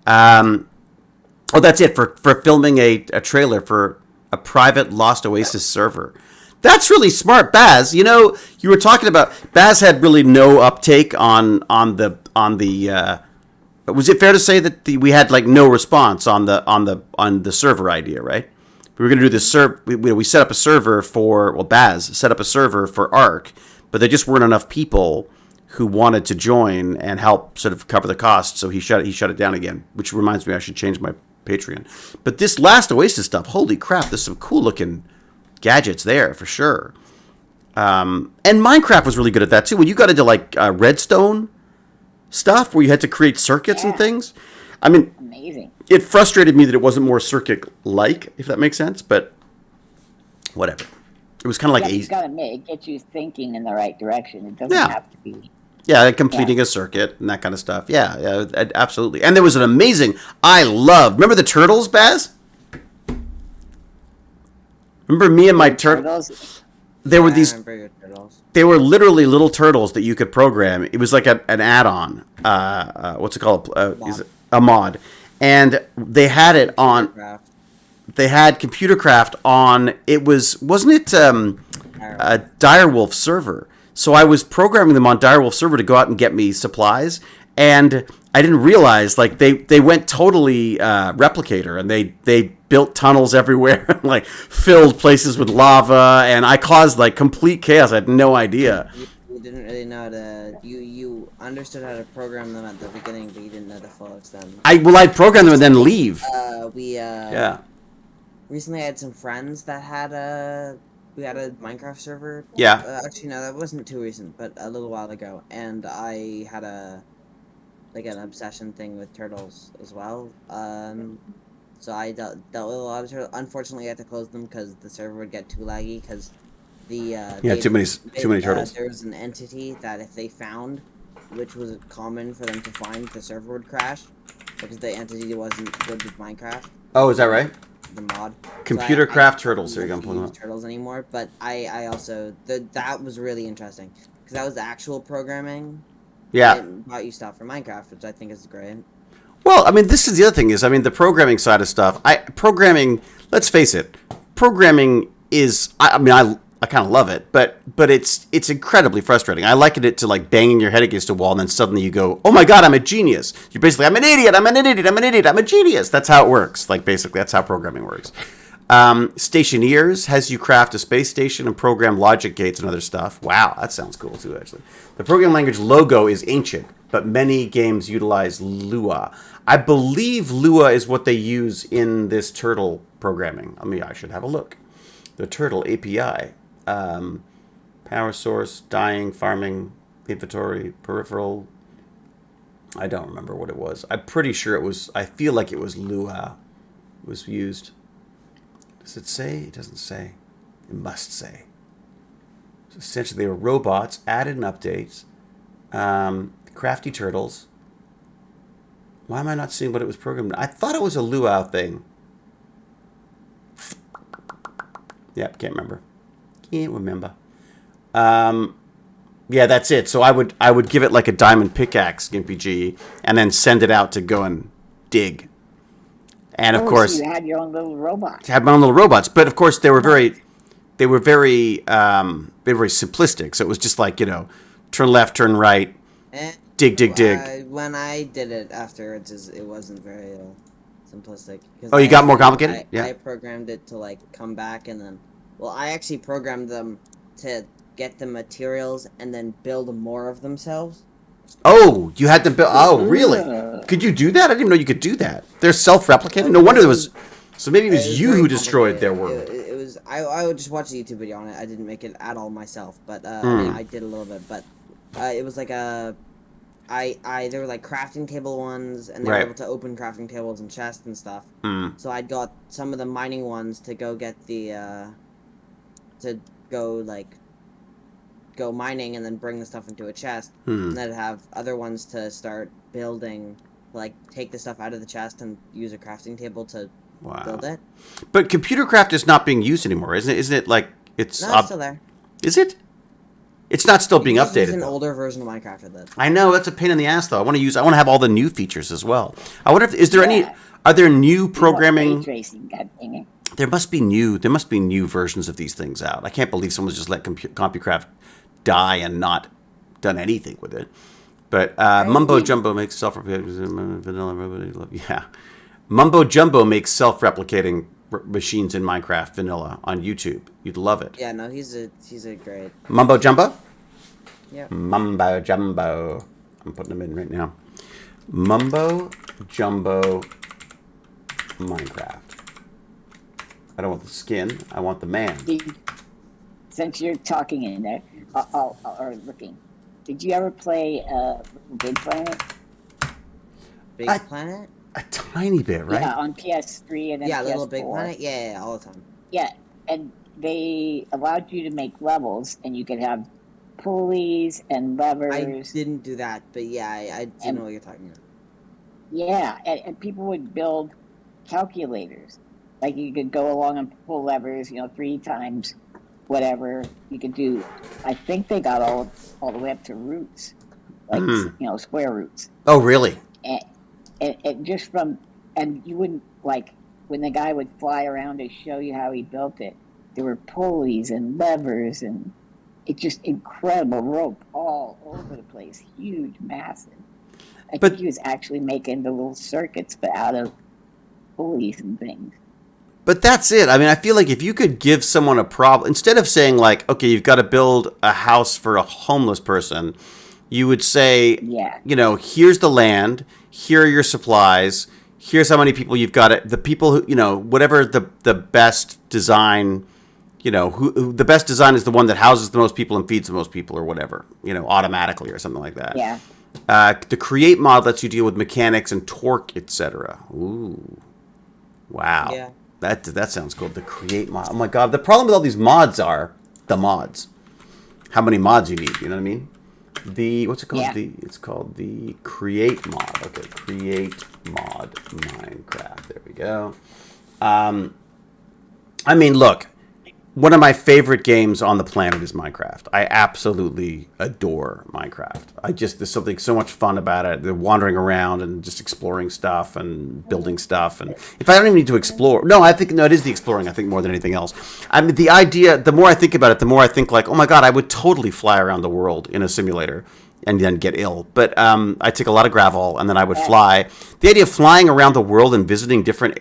That's it for filming a trailer for a private Lost Oasis server. That's really smart, Baz. You were talking about Baz had really no uptake on the. Was it fair to say that we had like no response on the server idea, right? We were going to do this we set up a server for Baz set up a server for Ark, but there just weren't enough people who wanted to join and help sort of cover the cost, so he shut it down again. Which reminds me, I should change my Patreon. But this last Oasis stuff, holy crap! There's some cool looking gadgets there for sure. And Minecraft was really good at that too. When you got into like redstone stuff, where you had to create circuits and things. I mean, amazing. It frustrated me that it wasn't more circuit-like, if that makes sense. But whatever. It was kind of like it's got to get you thinking in the right direction. It doesn't have to be. Yeah, completing a circuit and that kind of stuff. Yeah, absolutely. And there was an amazing. Remember the turtles, Baz? Remember me and my turtles? There were these. They were literally little turtles that you could program. It was like an add-on. What's it called? Is it a mod? And they had it on. They had Computercraft on. Wasn't it a Direwolf server? So I was programming them on Direwolf server to go out and get me supplies, and I didn't realize like they went totally replicator, and they built tunnels everywhere, like filled places with lava, and I caused like complete chaos. I had no idea. You didn't really know how to. You understood how to program them at the beginning, but you didn't know the full extent. I'd program them and then leave. Recently, I had some friends that had we had a Minecraft server. Yeah. Actually, no, that wasn't too recent, but a little while ago, and I had an obsession thing with turtles as well. So I dealt with a lot of turtles. Unfortunately, I had to close them because the server would get too laggy because Yeah, too many turtles. There was an entity that if they found, which was common for them to find, the server would crash because the entity wasn't good with Minecraft. Oh, is that right? The mod. Computer craft turtles. There you go. I'm pulling use them up. turtles anymore, but I also that was really interesting because that was actual programming. Yeah. It brought you stuff for Minecraft, which I think is great. Well, I mean, this is the other thing is, I mean, the programming side of stuff. Programming. Let's face it, programming is. I mean, I kind of love it, but it's incredibly frustrating. I liken it to like banging your head against a wall, and then suddenly you go, "Oh my God, I'm a genius!" You're basically, "I'm an idiot! I'm an idiot! I'm an idiot! I'm a genius!" That's how it works. Like basically, that's how programming works. Stationeers has you craft a space station and program logic gates and other stuff. Wow, that sounds cool too, actually. The program language Logo is ancient, but many games utilize Lua. I believe Lua is what they use in this turtle programming. I should have a look. The turtle API. Power source, dying, farming, inventory, peripheral. I don't remember what it was. I'm pretty sure it was, I feel like it was Lua was used. Does it say? It doesn't say. It must say. So essentially, they were robots, added in updates. Crafty turtles. Why am I not seeing what it was programmed? I thought it was a Lua thing. Yep, can't remember. Can't remember. Yeah, that's it. So I would give it like a diamond pickaxe, Gimpy G, and then send it out to go and dig. And of course, you had your own little robots. Had my own little robots, but of course they were very simplistic. So it was just like, turn left, turn right, dig. When I did it afterwards, it wasn't very simplistic. Oh, you got more complicated? Yeah. I programmed it to like come back and then. Well, I actually programmed them to get the materials and then build more of themselves. Oh, you had to build. Oh, really? Could you do that? I didn't even know you could do that. They're self-replicating. No wonder there was. So maybe it was you who destroyed their world. It was. I would just watch a YouTube video on it. I didn't make it at all myself, but I mean, I did a little bit. But it was like a. There were like crafting table ones, and they were able to open crafting tables and chests and stuff. So I'd got some of the mining ones to go get the. To go mining and then bring the stuff into a chest, and then have other ones to start building, like take the stuff out of the chest and use a crafting table to build it. But computer craft is not being used anymore, isn't it? Isn't it like it's? No, it's still there. Is it? It's not still being updated. It's an older version of Minecraft of that. I know, that's a pain in the ass though. I want to have all the new features as well. I wonder if are there new programming? Ray tracing, God dang it. There must be new versions of these things out. I can't believe someone's just let CompuCraft die and not done anything with it. But Mumbo Jumbo makes vanilla. Yeah, Mumbo Jumbo makes self-replicating machines in Minecraft vanilla on YouTube. You'd love it. Yeah, no, he's a great Mumbo Jumbo. Yeah. Mumbo Jumbo. I'm putting them in right now. Mumbo Jumbo Minecraft. I don't want the skin. I want the man. Since you're talking in there, or looking, did you ever play Big Planet? Big Planet? A tiny bit, right? Yeah, on PS3 and then PS4. Little Big Planet? Yeah, all the time. Yeah, and they allowed you to make levels, and you could have pulleys and levers. I didn't do that, but yeah, I do know what you're talking about. Yeah, and people would build calculators. Like you could go along and pull levers, 3 times whatever you could do. I think they got all the way up to roots, like square roots. Oh, really? And just and you wouldn't like when the guy would fly around to show you how he built it. There were pulleys and levers and it's just incredible rope all over the place, huge, massive. I think he was actually making the little circuits, but out of pulleys and things. But that's it. I mean, I feel like if you could give someone a problem, instead of saying like, okay, you've got to build a house for a homeless person, you would say, here's the land, here are your supplies, here's how many people you've got. The people who, whatever the best design, who the best design is the one that houses the most people and feeds the most people or whatever, automatically or something like that. Yeah. The create mod lets you deal with mechanics and torque, etc. Ooh. Wow. Yeah. That sounds cool. The create mod. Oh my god. The problem with all these mods are the mods. How many mods you need, you know what I mean? What's it called? Yeah. It's called the create mod. Okay, create mod Minecraft. There we go. I mean, look, one of my favorite games on the planet is Minecraft. I absolutely adore Minecraft. There's something so much fun about it. They're wandering around and just exploring stuff and building stuff. And if I don't even need to explore, it is the exploring, I think, more than anything else. I mean, the idea, the more I think about it, the more I think like, oh my God, I would totally fly around the world in a simulator and then get ill. But I take a lot of gravel and then I would fly. The idea of flying around the world and visiting different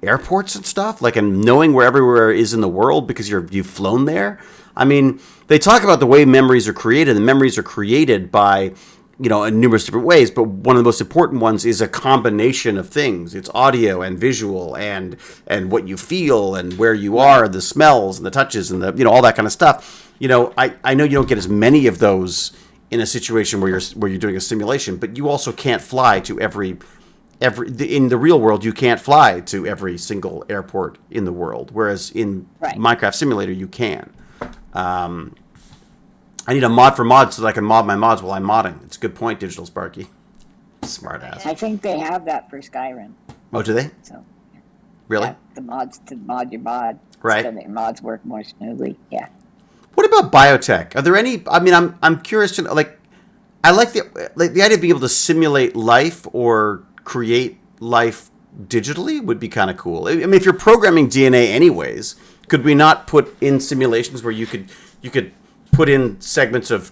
airports and stuff, like, and knowing where everywhere is in the world because you've flown there. I mean, they talk about the way memories are created, and memories are created by, in numerous different ways, but one of the most important ones is a combination of things. It's audio and visual and what you feel and where you are, the smells and the touches and the, all that kind of stuff. I know you don't get as many of those in a situation where you're doing a simulation, but you also can't fly to in the real world, you can't fly to every single airport in the world, whereas in Minecraft Simulator, you can. I need a mod for mods so that I can mod my mods while I'm modding. It's a good point, Digital Sparky. Smart ass. I think they have that for Skyrim. Oh, do they? So, really? yeah, the mods to mod your mod. Right. So that your mods work more smoothly. Yeah. What about biotech? Are there any? I mean, I'm curious to know. Like, I like the idea of being able to simulate life or create life digitally would be kind of cool. I mean, if you're programming DNA anyways, could we not put in simulations where you could put in segments of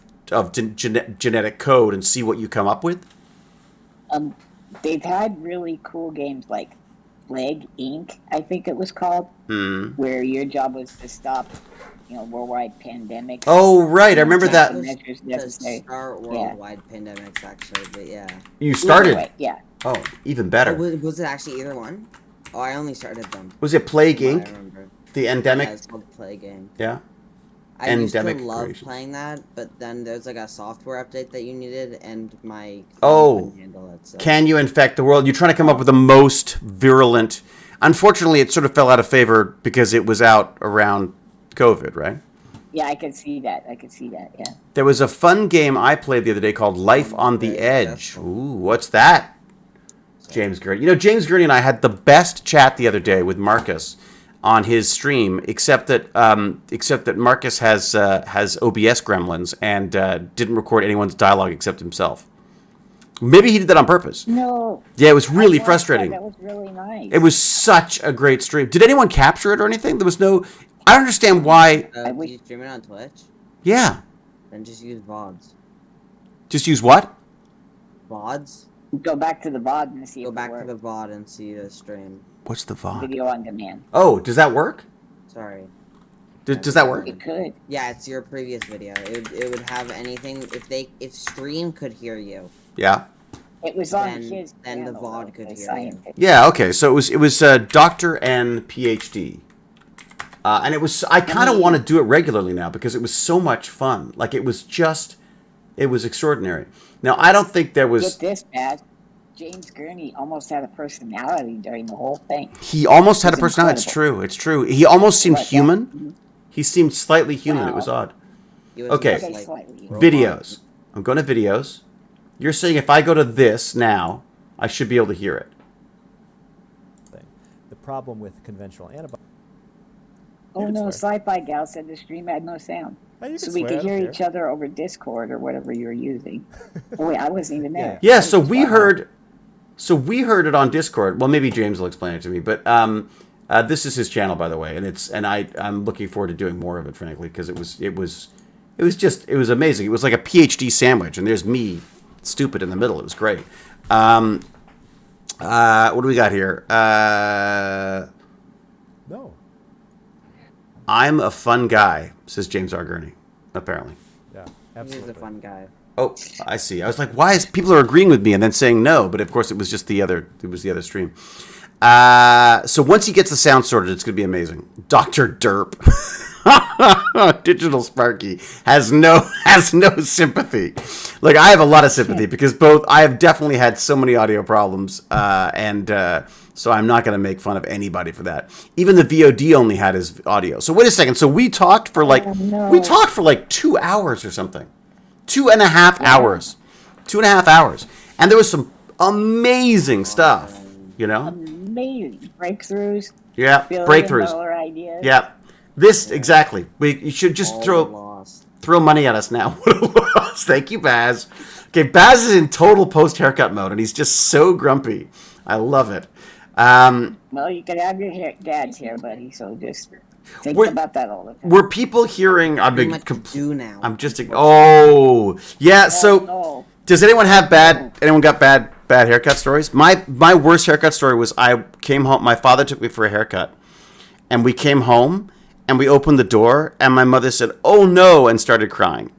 genetic code and see what you come up with? They've had really cool games like Plague Inc., I think it was called, where your job was to stop, worldwide pandemics. Oh, right. I remember that. Measures necessary. Start worldwide pandemics, actually, but yeah. You started? Anyway, yeah. Oh, even better. Was it actually either one? Oh, I only started them. Was it Plague I Inc.? remember. The endemic? Yeah, it's called Plague Game. Yeah. I used to Endemic love creations. playing that, but then there's like a software update that you needed, and my phone Oh, couldn't handle it. So. Can you infect the world? You're trying to come up with the most virulent. Unfortunately, it sort of fell out of favor because it was out around COVID, right? Yeah, I could see that. Yeah. There was a fun game I played the other day called Life on the Edge. Ooh, what's that? James Gurney. James Gurney and I had the best chat the other day with Marcus on his stream, except that Marcus has OBS gremlins and didn't record anyone's dialogue except himself. Maybe he did that on purpose. No. Yeah, it was really frustrating. That was really nice. It was such a great stream. Did anyone capture it or anything? There was no. I don't understand why. Do you stream it on Twitch? Yeah. Then just use VODs. Just use what? VODs? Go back to the VOD and see Go if back it to works. the VOD and see the stream. What's the VOD? Video on demand. Oh, does that work? Sorry. Does that work? It could. Yeah, it's your previous video. It would have anything if Stream could hear you. Yeah. It was on Then- his then the channel, VOD though, could the hear you. scientific. Yeah. Okay. So it was Dr. N PhD, and it was. I kind of want to do it regularly now because it was so much fun. Like it was extraordinary. Now I don't think there was. Get this, Bad. James Gurney almost had a personality during the whole thing. He almost had a It's personality. incredible. It's true. He almost seemed Like, yeah. human. He seemed slightly human. It was odd. He was Okay. just, Okay, like, slightly. robot. Videos. I'm going to videos. You're saying if I go to this now, I should be able to hear it. Thing. The problem with conventional antibiotics. Oh You can no, swear. Sci-Fi Gal said the stream had no sound. Oh, you So can we swear, could I don't hear care. each other over Discord or whatever you were using. Oh wait, I wasn't even there. Yeah, I so was we just heard it on Discord. Well, maybe James will explain it to me, but this is his channel, by the way, and I'm looking forward to doing more of it, frankly, because it was amazing. It was like a PhD sandwich, and there's me, stupid in the middle. It was great. What do we got here? No. I'm a fun guy, says James R. Gurney, apparently. Yeah, He's absolutely. a fun guy. Oh, I see. I was like, why is people are agreeing with me and then saying no? But of course, it was just the other stream. So once he gets the sound sorted, it's going to be amazing. Dr. Derp. Digital Sparky has no sympathy. Like, I have a lot of sympathy because I have definitely had so many audio problems, and so I'm not going to make fun of anybody for that. Even the VOD only had his audio. So wait a second. So we talked for like 2 hours or something, 2.5 hours, 2.5 hours, and there was some amazing stuff. Amazing breakthroughs. Yeah, breakthroughs. $1 ideas. Yeah, exactly. You should just throw money at us now. What a loss. Thank you, Baz. Okay, Baz is in total post haircut mode, and he's just so grumpy. I love it. Well, you can have your dad's hair, buddy. So just think about that all the time. Were people hearing? I'm Pretty much do now. I'm just. Oh, yeah. So, No. does anyone have Anyone got bad haircut stories? My worst haircut story was I came home. My father took me for a haircut, and we came home, and we opened the door, and my mother said, "Oh no," and started crying.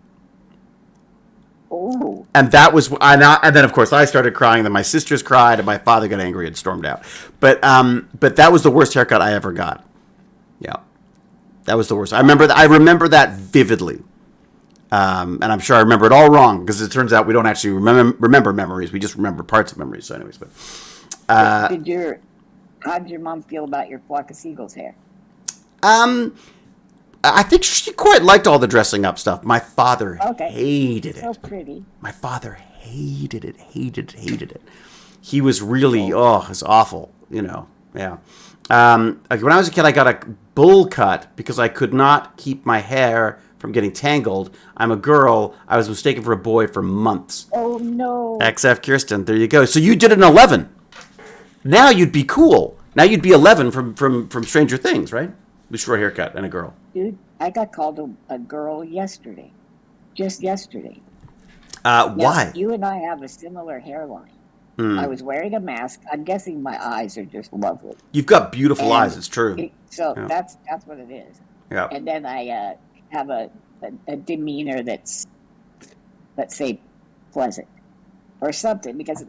Oh. And that was, and then of course I started crying. Then my sisters cried, and my father got angry and stormed out. But that was the worst haircut I ever got. Yeah, that was the worst. I remember that vividly. And I'm sure I remember it all wrong because it turns out we don't actually remember memories. We just remember parts of memories. So, anyways, but How did your mom feel about your flock of seagulls hair? I think she quite liked all the dressing up stuff. My father hated it. So pretty. My father hated it. He was really, it's awful, Yeah. Like when I was a kid, I got a bowl cut because I could not keep my hair from getting tangled. I'm a girl. I was mistaken for a boy for months. Oh, no. XF Kirsten, there you go. So you did an 11. Now you'd be cool. Now you'd be 11 from Stranger Things, right? With short haircut and a girl. Dude, I got called a girl yesterday. Just yesterday. Why? Now, you and I have a similar hairline. I was wearing a mask. I'm guessing my eyes are just lovely. You've got beautiful eyes. It's true. That's what it is. Yeah. And then I have a demeanor that's, let's say, pleasant. Or something, because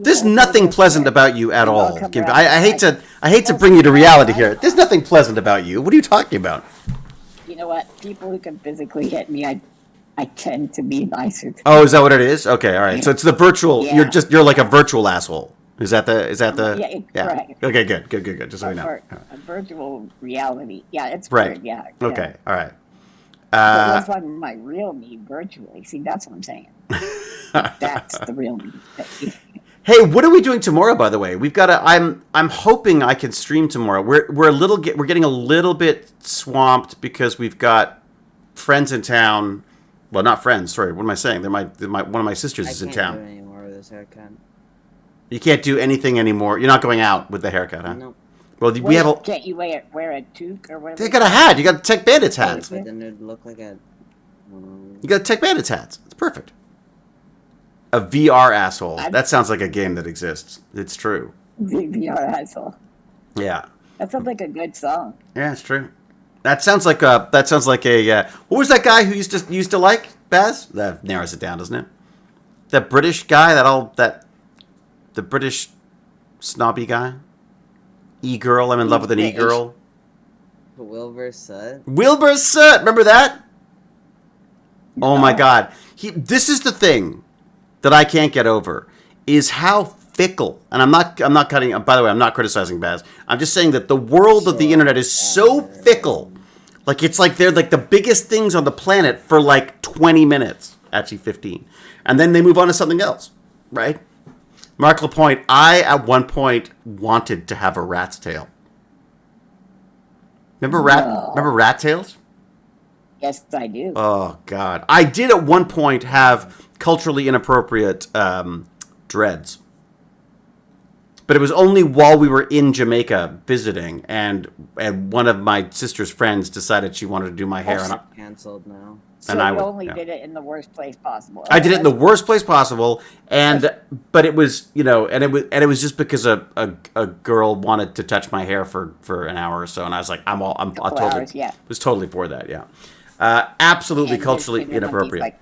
there's nothing pleasant about you at all. I hate to bring you to reality here. There's nothing pleasant about you. What are you talking about? You know what? People who can physically hit me, I tend to be nicer. Oh, is that what it is? Okay, all right. So it's the virtual. Yeah. You're like a virtual asshole. Is that the? Yeah, correct. Okay, good. Just so we know. A virtual reality. Yeah, it's right. weird. Yeah. Okay, all right. But what's my real me virtually? See, that's what I'm saying. That's the real me. Hey, what are we doing tomorrow? By the way, we've got I'm hoping I can stream tomorrow. We're getting a little bit swamped because we've got friends in town. Well, not friends. Sorry, what am I saying? One of my sisters is in town. I can't do any more with this haircut. You can't do anything anymore. You're not going out with the haircut, huh? Nope. Well, we have a. Can't you wear a toque or whatever? They got a hat. You got TechBandits hats. But then it'd look like a. You got TechBandits hats. It's perfect. A VR asshole. That sounds like a game that exists. It's true. VR asshole. Yeah. That sounds like a good song. Yeah, it's true. That sounds like a. What was that guy who used to like Baz? That narrows it down, doesn't it? That British guy. The British snobby guy. E-girl. I'm in love with an e-girl. Wilbur Soot. Wilbur Soot. Remember that? Oh my God. This is the thing that I can't get over is how fickle. And I'm not cutting. By the way, I'm not criticizing Baz. I'm just saying that the world of the internet is so fickle. Like it's like they're like the biggest things on the planet for like 20 minutes, actually 15, and then they move on to something else, right? Mark Lapointe, I at one point wanted to have a rat's tail. Remember rat tails? Yes, I do. Oh God, I did at one point have culturally inappropriate dreads, but it was only while we were in Jamaica visiting, and one of my sister's friends decided she wanted to do my hair. It's canceled now. So and you did it in the worst place possible. I did it in the worst place possible, but it was and it was just because a girl wanted to touch my hair for an hour or so, and I was like, I was totally for that, yeah. Absolutely culturally inappropriate.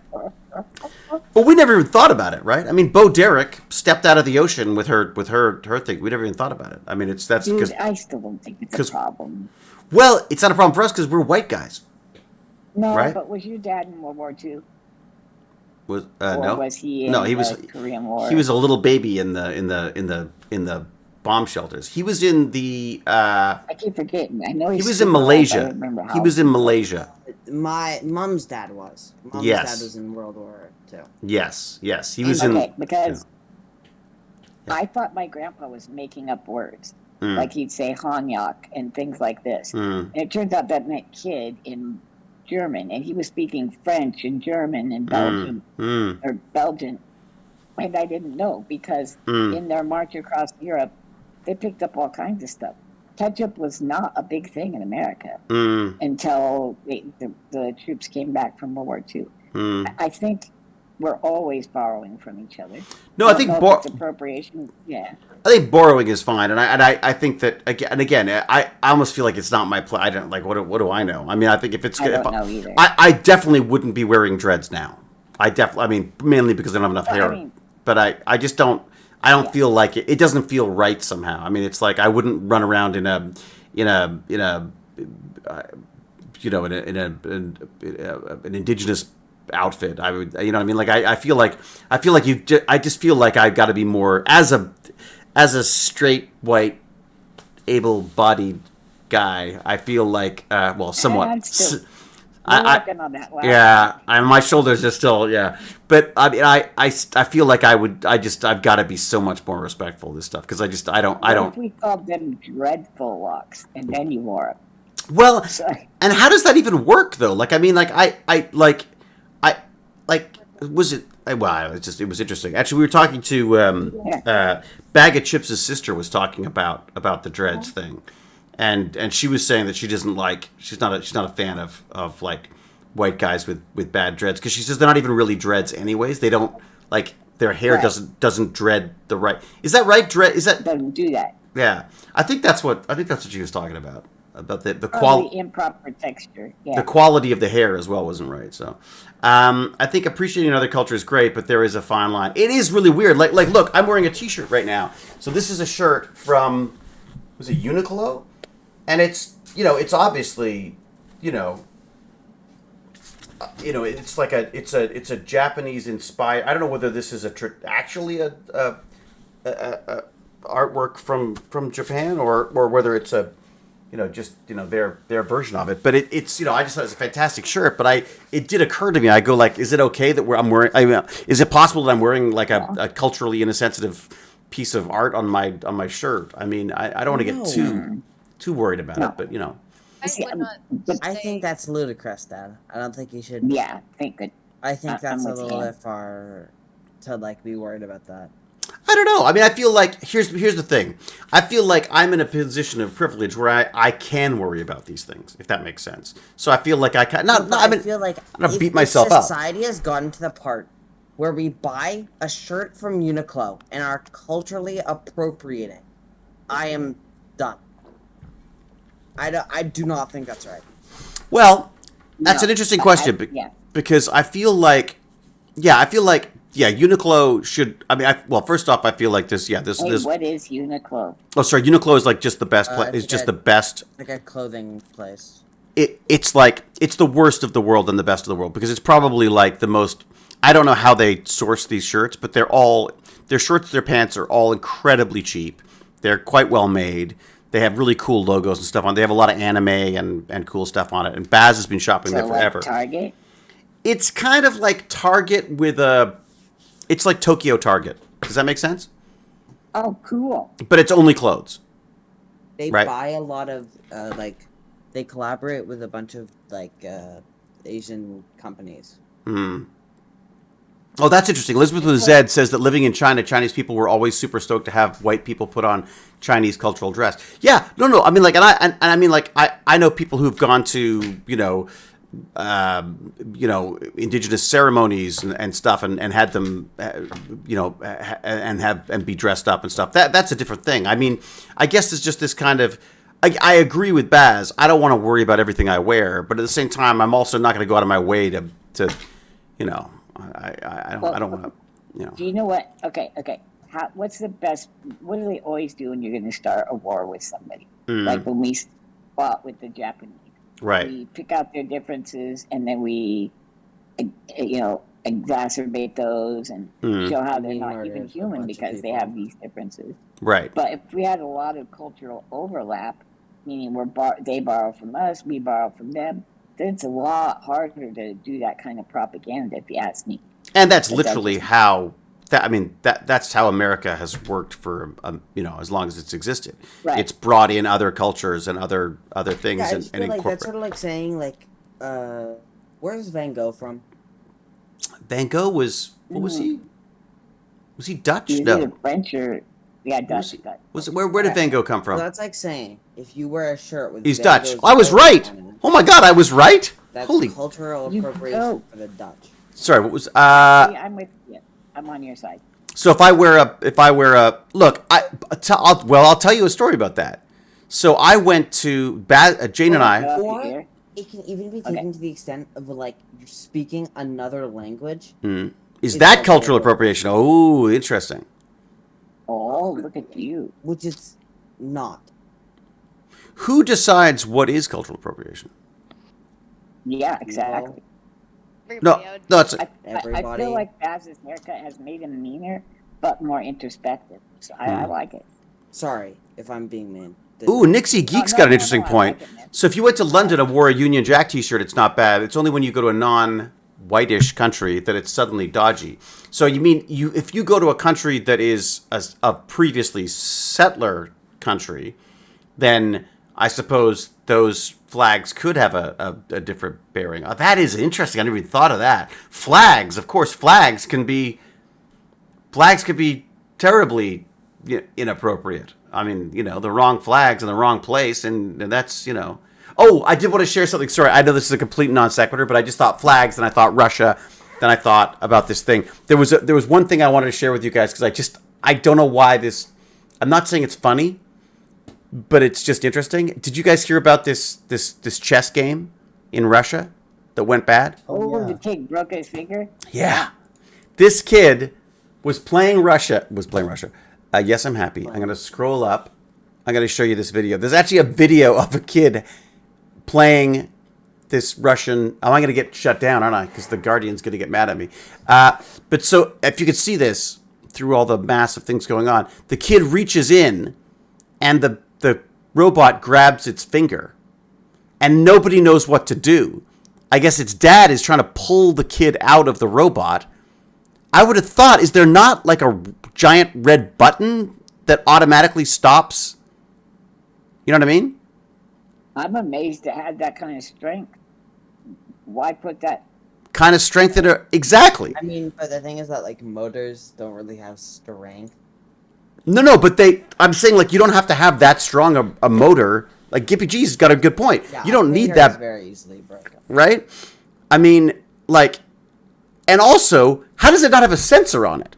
But we never even thought about it, right? I mean, Bo Derek stepped out of the ocean with her thing. We never even thought about it. I mean, that's because I still don't think it's a problem. Well, it's not a problem for us because we're white guys. No, right? but was your dad in World War II? Was Or no, was he no, in he was the Korean War? he was a little baby in the bomb shelters. He was in the I keep forgetting. I know he he's was in super old, but I don't Malaysia. remember He how was in old. Malaysia. My mom's dad was. Mom's Yes. dad was in World War II. Yes, he was in. Okay, because Yeah. I thought my grandpa was making up words. Mm, Like he'd say Hanyak and things like this. mm, And it turns out that meant kid in German, and he was speaking French and German and Belgian mm, or Belgian, and I didn't know because mm, in their march across Europe, they picked up all kinds of stuff. Ketchup was not a big thing in America mm, until the troops came back from World War II. mm. I think we're always borrowing from each other. No, I I think don't know if it's appropriation. Yeah. I think borrowing is fine, and I think that again I almost feel like it's not my play. I don't like what do I know? I mean, I think if it's I good, don't know either. I definitely wouldn't be wearing dreads now. I mean mainly because I don't have enough Well, hair, I mean- but I just don't. I don't Yeah. feel like it. It doesn't feel right somehow. I mean, it's like I wouldn't run around in a you know in an indigenous outfit. I would, you know what I mean? Like I feel like I just feel like I've got to be more as a straight white able-bodied guy. I feel like well somewhat. I'm still- I- We're working on that. Last Yeah, my shoulders are still but I mean I feel like I've got to be so much more respectful of this stuff because I don't What if we called them dreadful locks and then you wore them? well. So, And how does that even work though? Like I mean like I was it well it was interesting. Actually we were talking to Bag of Chips' sister was talking about the dreads thing. And she was saying that she's not a fan of like white guys with bad dreads because she says they're not even really dreads anyways. They don't like their hair Right. doesn't dread the right. Is that right? Is that doesn't do that. yeah? I think that's what she was talking about the Probably quality. improper texture. Yeah. The quality of the hair as well wasn't right. So, I think appreciating another culture is great, but there is a fine line. It is really weird. Like look, I'm wearing a T-shirt right now. So this is a shirt from, was it Uniqlo? And it's, it's obviously, it's like it's a Japanese inspired. I don't know whether this is actually a artwork from Japan or whether it's a their version of it. But it's I just thought it was a fantastic shirt. But it did occur to me. I go like, is it okay that I'm wearing? I mean, is it possible that I'm wearing like a culturally insensitive piece of art on my shirt? I mean, I don't want to get too worried about it, but I would not I say- think that's ludicrous, Dad. I don't think you should. Yeah, thank good. I think that's I'm a with little you. bit far to like be worried about that. I don't know. I mean, I feel like here's the thing. I feel like I'm in a position of privilege where I can worry about these things, if that makes sense. So I feel like I can not. But I mean, feel like I'm gonna if beat myself up. society has gotten to the part where we buy a shirt from Uniqlo and are culturally appropriating, I am done. I do not think that's right. Well, that's No, an interesting question yeah. because I feel like Uniqlo should. I mean, well, first off, I feel like this. Hey, This. what is Uniqlo? Oh, sorry. Uniqlo is like just the best. I Is think just I- the best. Like a clothing place. It's like it's the worst of the world and the best of the world because it's probably like the most. I don't know how they source these shirts, but their shirts, their pants are all incredibly cheap. They're quite well made. They have really cool logos and stuff on. They have a lot of anime and cool stuff on it. And Baz has been shopping there So forever. like Target? It's kind of like Target with it's like Tokyo Target. Does that make sense? Oh, cool. But it's only clothes. They Right. buy a lot of they collaborate with a bunch of Asian companies. Hmm. Oh, that's interesting. Elizabeth with a Z says that living in China, Chinese people were always super stoked to have white people put on Chinese cultural dress. Yeah, no. I mean, like, and I mean, like, I know people who've gone to indigenous ceremonies and stuff, and had them, and be dressed up and stuff. That's a different thing. I mean, I guess it's just this kind of. I agree with Baz. I don't want to worry about everything I wear, but at the same time, I'm also not going to go out of my way to I don't want to, Do you know what? Okay. What's the best? What do they always do when you're going to start a war with somebody? Like when we fought with the Japanese. Right. We pick out their differences, and then we, exacerbate those and show how they're We not murdered even a human bunch of because they people. have these differences. Right. But if we had a lot of cultural overlap, meaning they borrow from us, we borrow from them, then it's a lot harder to do that kind of propaganda, if you ask me. And that's But literally that's- how. That's how America has worked for as long as it's existed. Right. It's brought in other cultures and other things Yeah, I and just feel like incorporate. that's sort of like saying like, where's Van Gogh from? Van Gogh was what was he? Was he Dutch? He's No. either French or Dutch. Where did Van Gogh come So from? that's like saying if you wear a shirt with He's Van Dutch. Gogh's I was logo right. on it, Oh my God, I was right. that's Holy. cultural You appropriation go. for the Dutch. Sorry. What was? I'm with you. I'm on your side. So if I wear a look, I'll tell you a story about that. So I went to Jane and I. Or Here. it can even be taken to the extent of like you're speaking another language. Is It's that cultural cultural appropriation? Oh, interesting. Oh, look at you. Which it's not. Who decides what is cultural appropriation? Yeah, exactly. No, Everybody, I would- no, it's I Everybody. feel like Baz's haircut has made him meaner, but more introspective. So I like it. Sorry if I'm being mean. ooh, Nixie Geek's no, got an no, interesting no, I point. like it, man. So if you went to London and wore a Union Jack T-shirt, it's not bad. It's only when you go to a non-whitish country that it's suddenly dodgy. So you mean if you go to a country that is a previously settler country, then I suppose those flags could have a different bearing. Oh, that is interesting. I never even thought of that. Flags, of course, flags could be terribly inappropriate. I mean, the wrong flags in the wrong place, and that's, Oh, I did want to share something. Sorry, I know this is a complete non sequitur, but I just thought flags, and I thought Russia, then I thought about this thing. There was one thing I wanted to share with you guys because I don't know why this. I'm not saying it's funny, but it's just interesting. Did you guys hear about this chess game in Russia that went bad? Oh, yeah. the kid broke his finger? Yeah. This kid was playing Russia. Yes, I'm happy. I'm going to scroll up. I'm going to show you this video. There's actually a video of a kid playing this Russian. Oh, I'm going to get shut down, aren't I? Because the Guardian's going to get mad at me. But so if you could see this through all the massive things going on, the kid reaches in and the robot grabs its finger and nobody knows what to do. I guess its dad is trying to pull the kid out of the robot. I would have thought, is there not like a giant red button that automatically stops? You know what I mean? I'm amazed it had that kind of strength. Why put that? Kind of strength in it. Exactly. I mean, but the thing is that like motors don't really have strength. No, but I'm saying like you don't have to have that strong a motor. Like Gippy G's got a good point. Yeah, You don't a need finger that, is very easily broken. right? I mean, like, and also, how does it not have a sensor on it?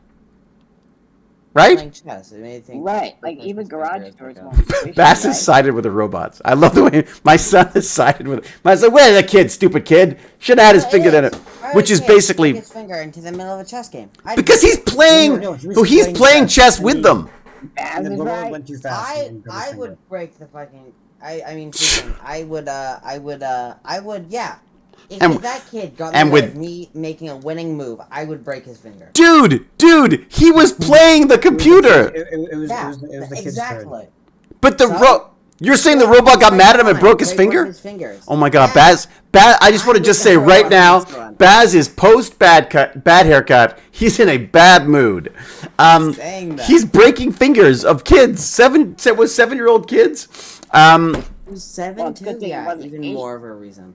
Right? Playing chess, it made me think Right, the like even person's garage finger is doors broken. won't efficient, Bass has right? sided with the robots. I love the way my son has sided with it. My son, where's the kid, stupid kid? Should have had his Well, finger in is. it. Why Which would is kids basically stick his finger into the middle of a chess game. because he's playing. No, he was He's playing playing chess. chess with them. Baz And is the world right. went too fast. I and he broke his I finger. would break the fucking. I mean, freaking, I would, yeah. If And- that kid got and in the way with- of me making a winning move, I would break his finger. Dude, he was playing the computer. It was Yeah, the kid's turn. exactly. But the So? you're saying the robot got mad at him and broke his finger? Oh my God, Yeah. Baz! I just want to I just would say throw right up now, this one. Baz is post bad haircut. He's in a bad mood. Saying that. He's breaking fingers of kids. 7-year-old kids. Who's 7 Well, it's too? good thing it Yeah, wasn't even 8. more of a reason.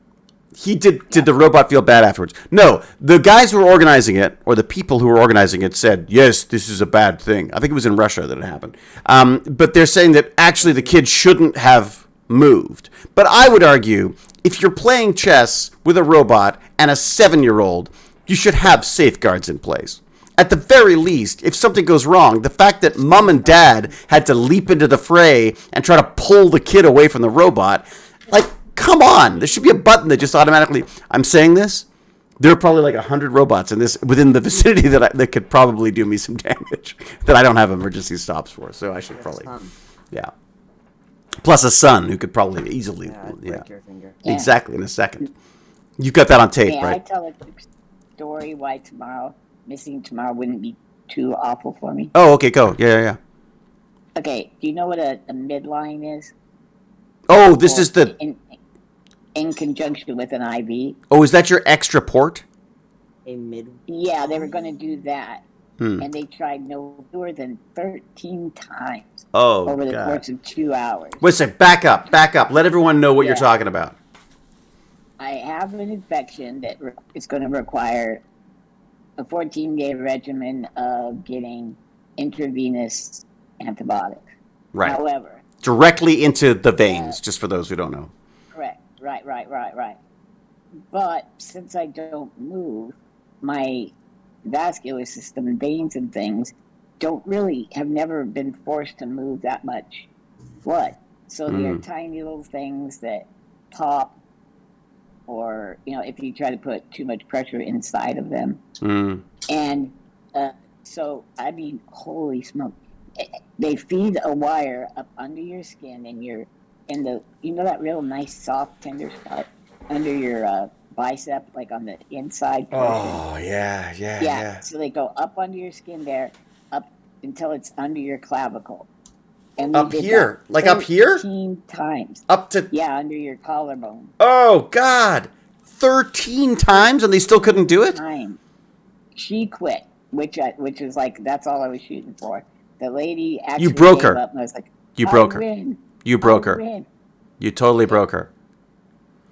He did the robot feel bad afterwards? No, the guys who were organizing it, or the people who were organizing it, said yes, this is a bad thing. I think it was in Russia that it happened. But they're saying that actually the kid shouldn't have moved. But I would argue, if you're playing chess with a robot and a 7-year-old, you should have safeguards in place. At the very least, if something goes wrong, the fact that mom and dad had to leap into the fray and try to pull the kid away from the robot, like, come on, there should be a button that just automatically. I'm saying this. There are probably like 100 robots within the vicinity that could probably do me some damage that I don't have emergency stops for. So I should probably, yeah. Plus a son who could probably easily, Yeah, I'd yeah, break your finger. Yeah. exactly in a second. You got that on tape, May I right? tell a quick story why missing tomorrow wouldn't be too awful for me? Oh, okay, go. Yeah. Okay, do you know what a midline is? Oh, this Or is the. in conjunction with an IV? Oh, is that your extra port? A mid. Yeah, they were going to do that, Hmm. and they tried no fewer than 13 times Oh, over the God. course of 2 hours. Wait a second. Back up. Let everyone know what you're Yeah. talking about. I have an infection that is going to require a 14-day regimen of getting intravenous antibiotics. Right. However, Directly into the veins, just for those who don't know. correct, right. But since I don't move, my vascular system, veins and things, have never been forced to move that much blood. So they are tiny little things that pop, or if you try to put too much pressure inside of them. And so I mean, holy smoke! They feed a wire up under your skin, and you're in the that real nice soft tender spot under your bicep, like on the inside portion. Oh, yeah. So they go up under your skin there, up until it's under your clavicle. And Up here? Like up here? 13 times. Up to. Yeah, under your collarbone. Oh, God. 13 times and they still couldn't do it? Time. She quit, which was like, that's all I was shooting for. The lady actually You broke gave her. up, and I was like, You broke her. Win. You broke her. Win. You totally broke her.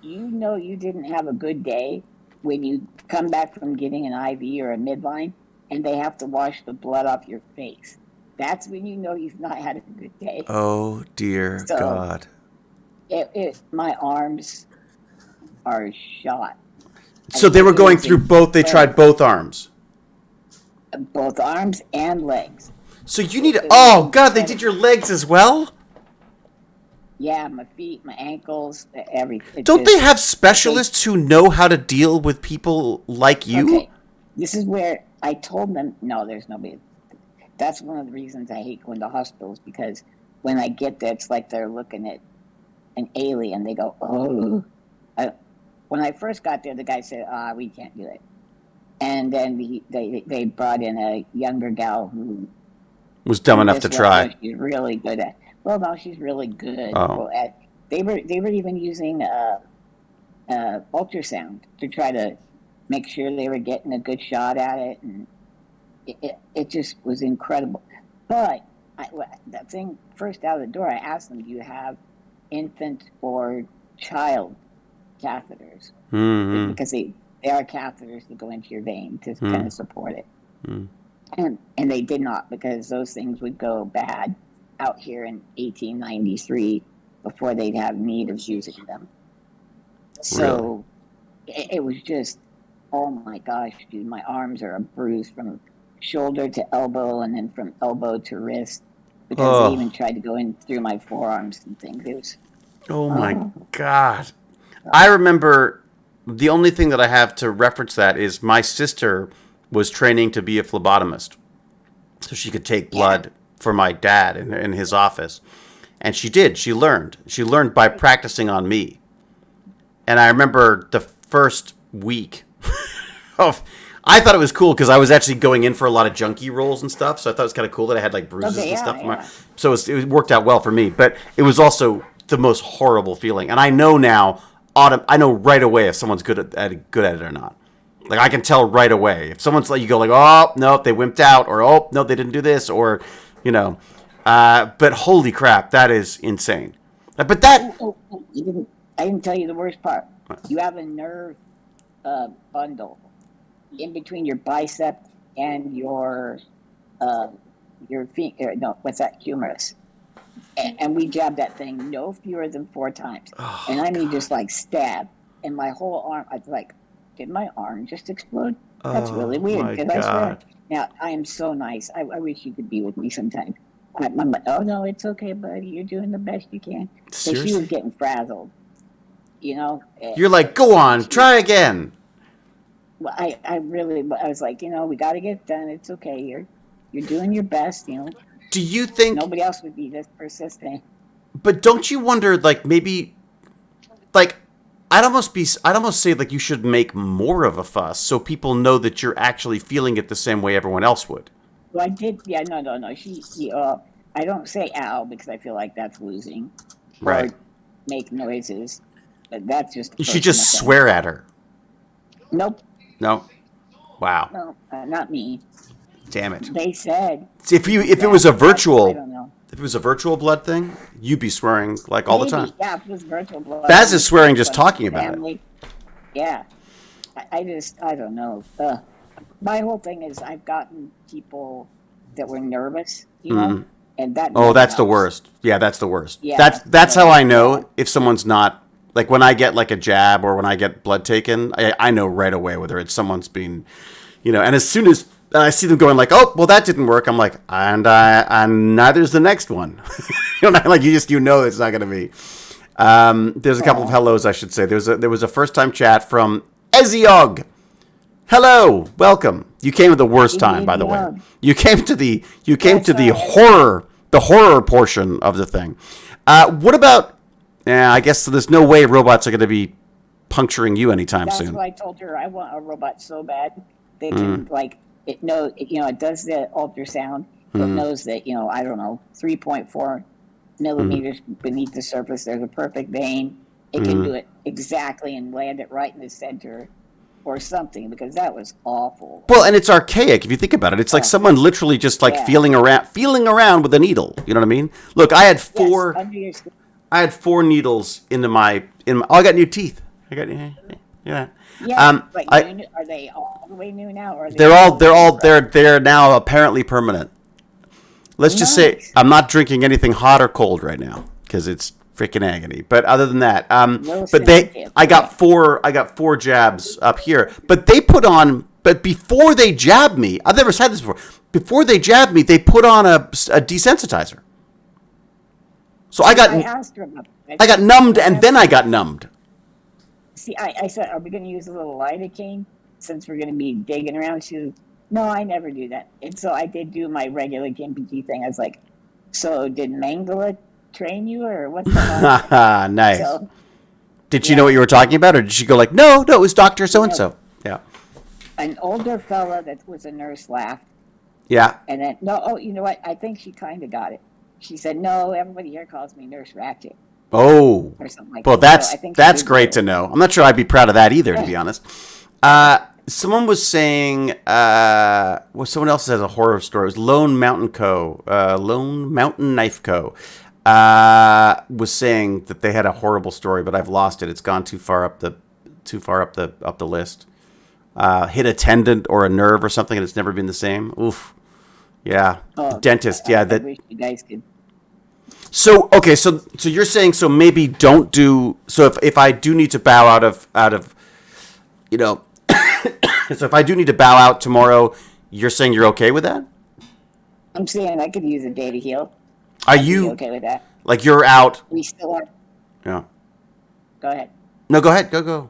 You didn't have a good day when you come back from getting an IV or a midline, and they have to wash the blood off your face. That's when you know you've not had a good day. Oh, dear So, God. My arms are shot. So they were going through both, they tried both arms. Both arms and legs. So you need, oh, God, they did your legs as well? Yeah, my feet, my ankles, everything. Don't they have specialists who know how to deal with people like you? Okay, this is where I told them, no, there's nobody. That's one of the reasons I hate going to hospitals, because when I get there, it's like they're looking at an alien. They go, oh. When I first got there, the guy said, we can't do it. And then they brought in a younger gal who Was dumb enough to try. She's really good at. Well, no, she's really good Oh. at. They were even using ultrasound to try to make sure they were getting a good shot at it, and it just was incredible. But that thing first out of the door, I asked them, "Do you have infant or child catheters?" Mm-hmm. Because they are catheters that go into your vein to kind of support it. And they did not, because those things would go bad out here in 1893 before they'd have need of using them. So it was just, oh my gosh, dude, my arms are a bruise from shoulder to elbow, and then from elbow to wrist, because they even tried to go in through my forearms and things. It was, Oh my God. I remember the only thing that I have to reference that is my sister was training to be a phlebotomist. So she could take blood for my dad in his office. And she did. She learned. She learned by practicing on me. And I remember the first week I thought it was cool because I was actually going in for a lot of junkie roles and stuff. So I thought it was kind of cool that I had like bruises and stuff. So it worked out well for me. But it was also the most horrible feeling. And I know now, I know right away if someone's good at it or not. Like, I can tell right away. If someone's like, you go like, oh, no, they wimped out, or, oh, no, they didn't do this, or, but holy crap, that is insane. But that... I didn't tell you the worst part. You have a nerve bundle in between your bicep and your feet, what's that, humerus. And we jabbed that thing no fewer than 4 times. Oh, and I mean, just like stab. And my whole arm, I was like, did my arm just explode? That's really weird. Because I swear. Now, I am so nice. I wish you could be with me sometime. I'm like, oh, no, it's okay, buddy. You're doing the best you can. So she was getting frazzled. You're like, go on, try again. Well, I was like, we got to get it done. It's okay. You're doing your best, Do you think... Nobody else would be this persistent. But don't you wonder, like, maybe, like, I'd almost say, like, you should make more of a fuss so people know that you're actually feeling it the same way everyone else would. Well, I did. Yeah, no. She I don't say ow because I feel like that's losing. Right. Or make noises. But that's just. You should just swear at her. Nope. No? Wow. No, not me. Damn it. They said. If it was a I virtual, don't know. if it was a virtual blood thing, you'd be swearing like all the time. Yeah, if it was virtual blood. Baz is swearing just talking about it. Yeah. I don't know. My whole thing is I've gotten people that were nervous, you know, and that. Oh, that's the helps. worst. Yeah, that's the worst. Yeah, That's how I know if someone's not, like, when I get like a jab or when I get blood taken, I know right away whether it's someone's being, you know, and as soon as I see them going like, oh, well, that didn't work, I'm like, and neither's the next one. You know, like, you know it's not going to be. There's a couple of hellos, I should say. There was a first time chat from Eziog. Hello, welcome. You came at the worst time, by the way. You came to the horror portion of the thing. What about? I guess there's no way robots are going to be puncturing you anytime soon. That's why I told her I want a robot so bad. They can like it knows. It does the ultrasound. It knows that I don't know 3.4 millimeters beneath the surface. There's a perfect vein. It can do it exactly and land it right in the center. Or something, because that was awful. Well, and it's archaic if you think about it. It's like someone literally just like feeling around with a needle. You know what I mean? Look, I had four needles into my. Oh, I got new teeth. I got yeah. Yeah, but are they all the way new now? Or they're now apparently permanent. Let's just say I'm not drinking anything hot or cold right now because it's freaking agony. But other than that, I got four jabs up here. But before they jabbed me, I've never said this before. Before they jabbed me, they put on a desensitizer. So I asked her about that. I got numbed, and then I got numbed. See, I said, are we going to use a little lidocaine since we're going to be digging around? She was, no, I never do that. And so I did do my regular KMPG thing. I was like, so did Mangala train you or what the hell? Nice. So, did she know what you were talking about, or did she go like, no, it was Dr. So-and-so? Yeah. An older fella that was a nurse laughed. Yeah. And then, you know what? I think she kind of got it. She said, no, everybody here calls me Nurse Ratchet. Oh. Or something like well, that. that's great to know. I'm not sure I'd be proud of that either, to be honest. Someone was saying, someone else has a horror story. It was Lone Mountain Knife Co. Was saying that they had a horrible story, but I've lost it. It's gone too far up the list. Hit a tendon or a nerve or something, and it's never been the same. Oof. Yeah. The dentist. I wish you guys could. So okay, so you're saying maybe don't do so if I do need to bow out of so if I do need to bow out tomorrow, you're saying you're okay with that? I'm saying I could use a day to heal. Are you okay with that? Like you're out? We still are. Yeah. Go ahead. No, go ahead. Go.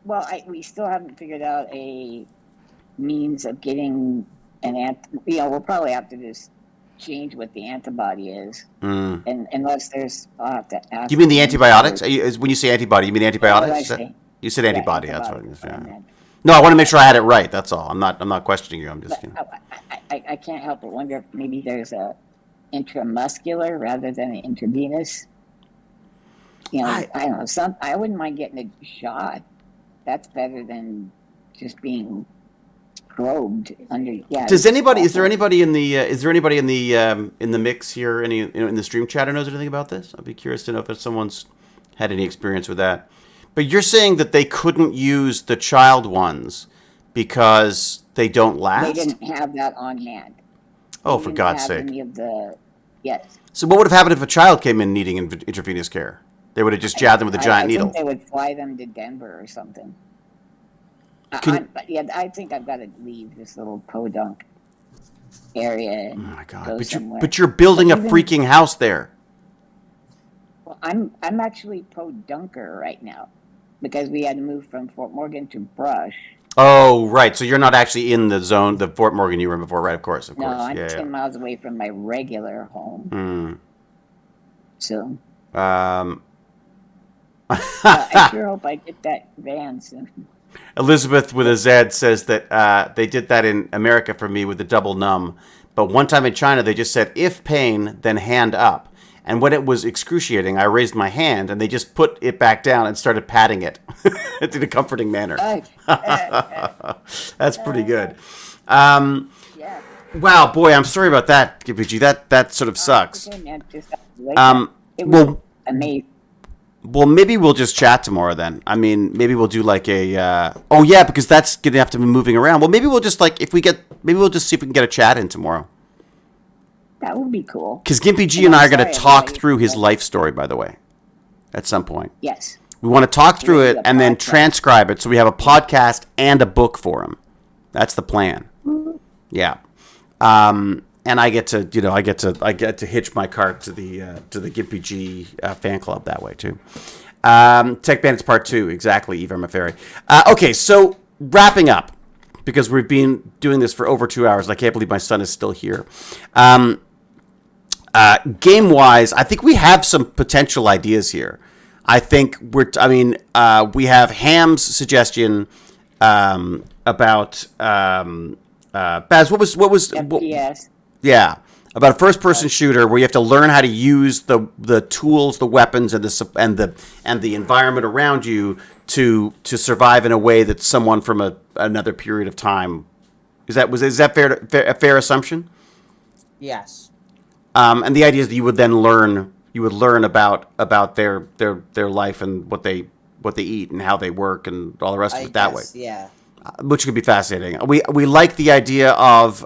Well, we still haven't figured out a means of getting we'll probably have to just change what the antibody is, and unless there's, I'll have to ask. You mean the antibiotics? When you say antibody, you mean antibiotics? You said antibody. That's what I said. No, I want to make sure I had it right. That's all. I'm not questioning you. I'm just. I can't help but wonder if maybe there's a intramuscular rather than an intravenous. I don't know. I wouldn't mind getting a shot. That's better than just being probed under. Yeah. Is there anybody in the mix here? Any in the stream chat who knows anything about this? I'd be curious to know if someone's had any experience with that. But you're saying that they couldn't use the child ones because they don't last? They didn't have that on hand. Oh, for God's sake! Yes. So what would have happened if a child came in needing intravenous care? They would have just jabbed them with a giant needle. I think they would fly them to Denver or something. I think I've got to leave this little podunk area. Oh my God! But you're building a freaking house there. Well, I'm actually podunker right now because we had to move from Fort Morgan to Brush. Oh, right. So you're not actually in the zone, the Fort Morgan you were in before, right? Of course. No, I'm 10 miles away from my regular home. So Um, I sure hope I get that van soon. Elizabeth with a Z says that they did that in America for me with the double num. But one time in China, they just said, if pain, then hand up. And when it was excruciating, I raised my hand and they just put it back down and started patting it in a comforting manner. That's pretty good. Yeah. Wow, boy, I'm sorry about that, Gipiji. That sort of sucks. Okay, man, just, it was Well, amazing. well, maybe we'll just chat tomorrow then. I mean, maybe we'll do like a. Oh yeah, because that's gonna have to be moving around. Well, maybe we'll just like maybe we'll just see if we can get a chat in tomorrow. That would be cool. Because Gimpy G and I are going to talk through his life story, by the way, at some point. Yes. We want to talk through it and then transcribe it so we have a podcast and a book for him. That's the plan. Yeah. And I get to, I get to hitch my cart to the Gimpy G fan club that way too. Tech Bandits Part 2, exactly, Eva Maferi. Okay, so wrapping up, because we've been doing this for over 2 hours, and I can't believe my son is still here. Game-wise, I think we have some potential ideas here. I think we have Ham's suggestion about Baz. What was FPS. yeah, about a first-person shooter where you have to learn how to use the tools, the weapons, and the environment around you to survive in a way that someone from another period of time. Is that a fair assumption? Yes. And the idea is that you would then learn about their life and what they eat and how they work and all the rest of it that way. Yeah. Which could be fascinating. We like the idea of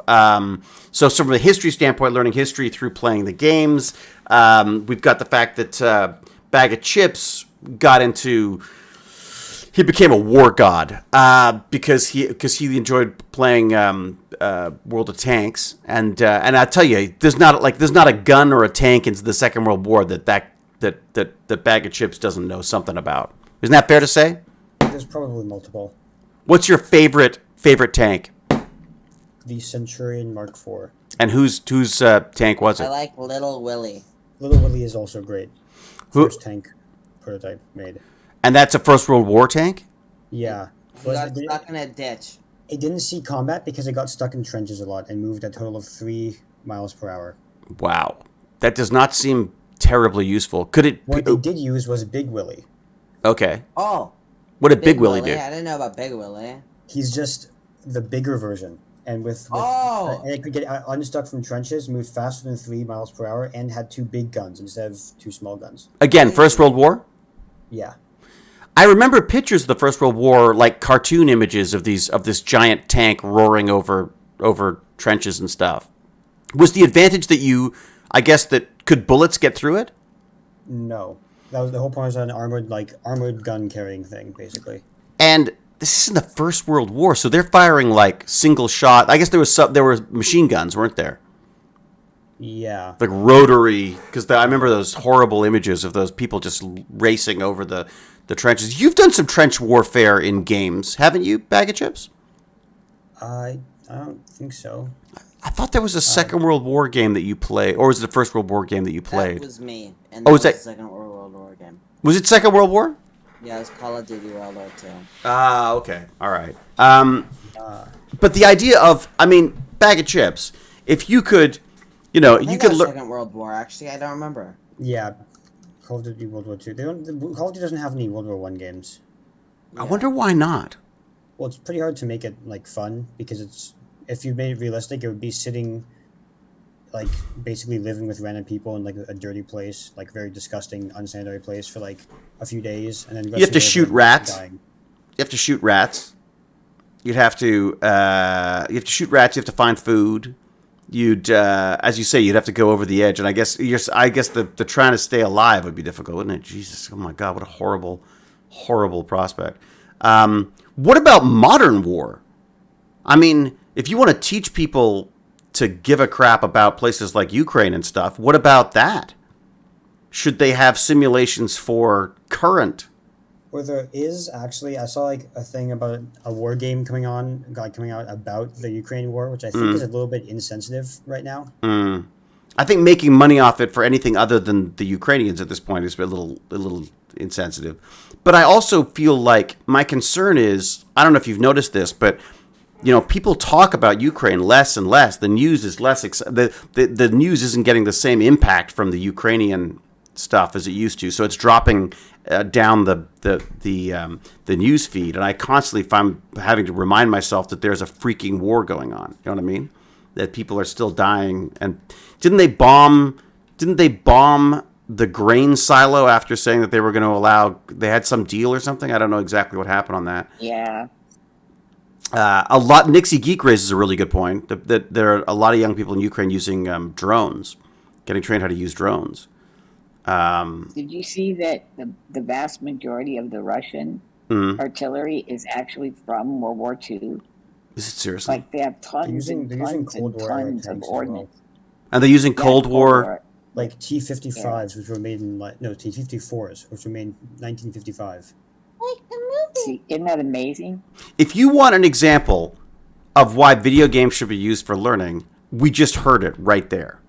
so from a history standpoint, learning history through playing the games. We've got the fact that Bag of Chips he became a war god because he enjoyed playing World of Tanks, and I tell you, there's not a gun or a tank in the Second World War that Bag of Chips doesn't know something about. Isn't that fair to say? There's probably multiple. What's your favorite tank? The Centurion Mark IV. And whose tank was it? I like Little Willie. Little Willie is also great. First tank prototype made. And that's a First World War tank? Yeah. He got stuck in a ditch. It didn't see combat because it got stuck in trenches a lot and moved a total of 3 miles per hour. Wow. That does not seem terribly useful. Could it... What they did use was Big Willie. Okay. Oh. What did Big Willie do? I didn't know about Big Willie. He's just the bigger version. And and it could get unstuck from trenches, moved faster than 3 miles per hour, and had 2 big guns instead of 2 small guns. Again, First World War? Yeah. I remember pictures of the First World War, like cartoon images of this giant tank roaring over trenches and stuff. Was the advantage that could bullets get through it? No. That was the whole point. Was an armored gun carrying thing, basically. And this is in the First World War, so they're firing like single shot. I guess there were machine guns, weren't there? Yeah. Like rotary, because I remember those horrible images of those people just racing over the trenches. You've done some trench warfare in games, haven't you, Bag of Chips? I don't think so. I thought there was a Second World War game that you played, or was it a First World War game that you played? That was me. And Was the that Second World War game? Was it Second World War? Yeah, it was Call of Duty World War II. Ah, okay, all right. But the idea of, Bag of Chips. If you could, you could learn. Second World War. Actually, I don't remember. Yeah. Call of Duty World War II. Call of Duty doesn't have any World War I games. I wonder why not. Well, it's pretty hard to make it fun because if you made it realistic, it would be sitting, basically living with random people in a dirty place, very disgusting, unsanitary place for a few days, and then you have to shoot rats. You have to shoot rats. You'd have to you have to shoot rats. You have to find food. You'd, as you say, you'd have to go over the edge, and I guess the trying to stay alive would be difficult, wouldn't it? Jesus, oh my God, what a horrible, horrible prospect. What about modern war? If you want to teach people to give a crap about places like Ukraine and stuff, what about that? Should they have simulations for current? Well, there is actually. I saw a thing about a war game coming out about the Ukraine war, which I think is a little bit insensitive right now. I think making money off it for anything other than the Ukrainians at this point is a little insensitive. But I also feel like my concern is, I don't know if you've noticed this, but people talk about Ukraine less and less. The news is less. The news isn't getting the same impact from the Ukrainian stuff as it used to. So it's dropping down the news feed, and I constantly find having to remind myself that there's a freaking war going on. You know what I mean? That people are still dying. And didn't they bomb the grain silo after saying that they were going to allow? They had some deal or something. I don't know exactly what happened on that. Yeah. Nixie Geek raises a really good point that there are a lot of young people in Ukraine using drones, getting trained how to use drones. Did you see that the vast majority of the Russian artillery is actually from World War II? Is it seriously? Like they have tons and tons and tons of ordnance. And they're using Cold War. Like T-55s, which were made in T-54s, which were made in 1955. Like the movie. See, isn't that amazing? If you want an example of why video games should be used for learning, we just heard it right there.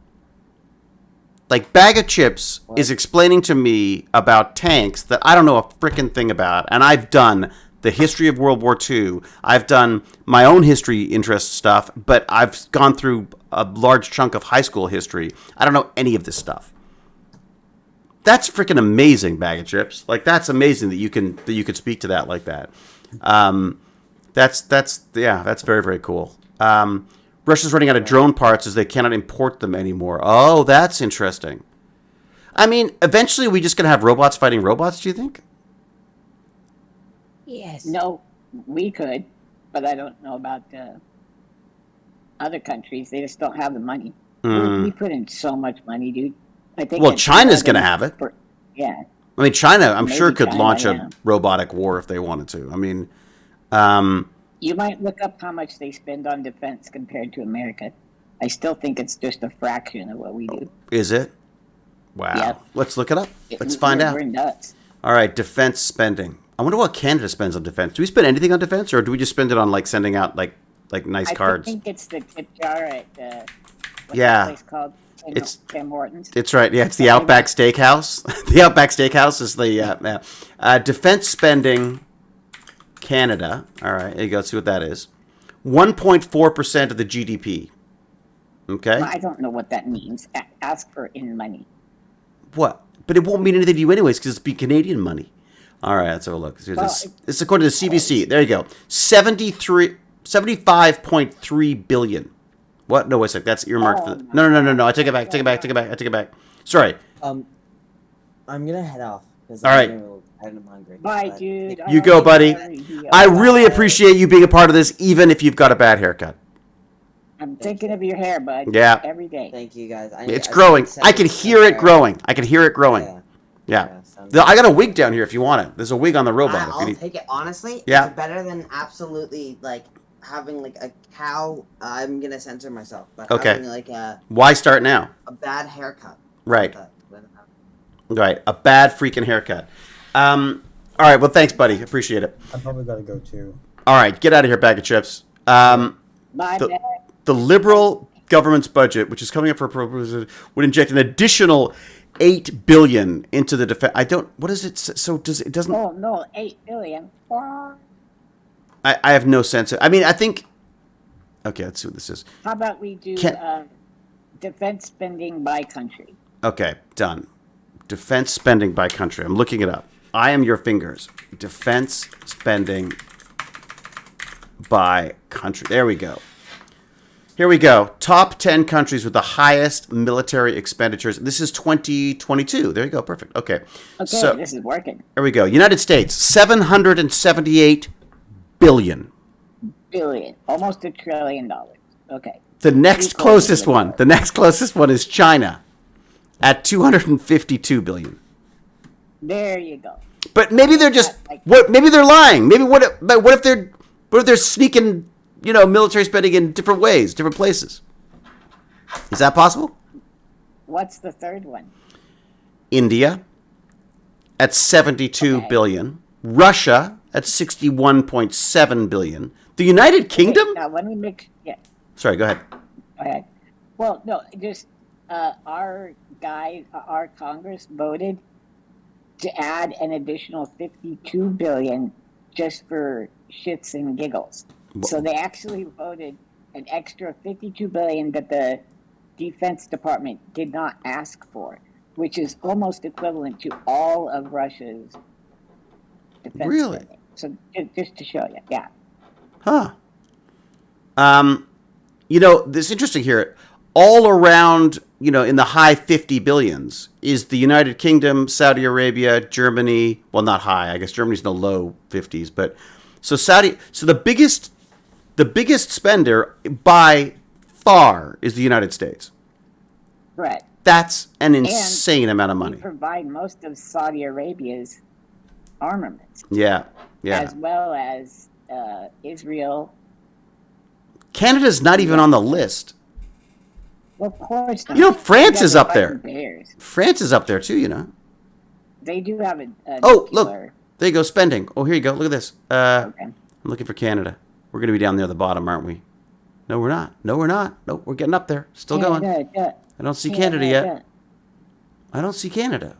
Like, Bag of Chips is explaining to me about tanks that I don't know a frickin' thing about, and I've done the history of World War II. I've done my own history interest stuff, but I've gone through a large chunk of high school history. I don't know any of this stuff. That's freaking amazing, Bag of Chips. Like, that's amazing that you could speak to that like that. That's very, very cool. Russia's running out of drone parts as they cannot import them anymore. Oh, that's interesting. I mean, eventually we just gonna have robots fighting robots, do you think? Yes. No, we could, but I don't know about other countries. They just don't have the money. We put in so much money, dude. I think. Well, China's gonna have it. Yeah. I mean, China, I'm Maybe sure, could China, launch yeah. a robotic war if they wanted to. I mean, You might look up how much they spend on defense compared to America. I still think it's just a fraction of what we do. is it? Wow. Yep. Let's look it up. Let's find out. We're nuts. All right, defense spending. I wonder what Canada spends on defense. Do we spend anything on defense, or do we just spend it on like sending out like nice cards? I think it's the tip jar at what's Yeah. that place called? It's- Tim Hortons. It's right. Yeah, it's the Outback Steakhouse. The Outback Steakhouse is the defense spending. Canada. All right, there you go. Let's see what that is. 1.4% of the GDP. Okay. Well, I don't know what that means. Ask for in money. What? But it won't mean anything to you anyways because it's be Canadian money. All right, let's have a look. This is according to the CBC. There you go. 75.3 billion. What? No, wait a sec. That's earmarked for. No. I take it back. Sorry. I'm gonna head off. All right. I'm hungry. Bye, but- dude. You go, buddy. I really appreciate you being a part of this, even if you've got a bad haircut. I'm thinking of your hair, bud. Yeah. Every day. Thank you guys. It's growing. I can hear it growing. Yeah. I got a wig down here if you want it. There's a wig on the robot. If you I'll need. take it. Honestly, Yeah. it's better than absolutely like having like a cow. I'm gonna censor myself, but Okay. having like Why start now? a bad haircut. Right. But- Right. A bad freaking haircut. All right. Well, thanks, buddy. Appreciate it. I probably gotta go too. All right. Get out of here, Bag of Chips. Bye, The- man. The Liberal government's budget, which is coming up for appropriation, would inject an additional $8 billion into the defense. What is it? So does it doesn't? Oh, no, 8 billion. I have no sense. I mean, I think. Okay, let's see what this is. How about we do defense spending by country? Okay, done. Defense spending by country. I'm looking it up. I am your fingers. Defense spending by country. There we go. Here we go. Top 10 countries with the highest military expenditures. This is 2022. There you go. Perfect. Okay. Okay, So this is working. here we go. United States, 778 billion. Billion. Almost $1 trillion. Okay. The next Pretty close closest to the one. The next closest one is China at 252 billion. There you go. But maybe they're just maybe they're lying. Maybe what if they're sneaking, military spending in different ways, different places. Is that possible? What's the third one? India at 72 billion. Russia at 61.7 billion. The United Kingdom? Okay, now let me make. Yeah. Sorry, go ahead. Go ahead. Well, no, just our Congress voted to add an additional 52 billion just for shits and giggles. So they actually voted an extra 52 billion that the Defense Department did not ask for, which is almost equivalent to all of Russia's defense Really? spending. So just to show you, yeah. Huh. This is interesting here. All around, in the high 50 billions is the United Kingdom, Saudi Arabia, Germany. Well, not high. I guess Germany's in the low 50s, but so the biggest spender by far is the United States. Right. That's an insane amount of money. We provide most of Saudi Arabia's armaments. Yeah. As well as Israel. Canada's not even on the list. Well, of course not. France is up there. Bears. France is up there too, They do have a look. There you go, spending. Oh, here you go. Look at this. Okay. I'm looking for Canada. We're going to be down there at the bottom, aren't we? No, we're not. Nope, we're getting up there. Still going. I don't see Canada yet. I don't see Canada.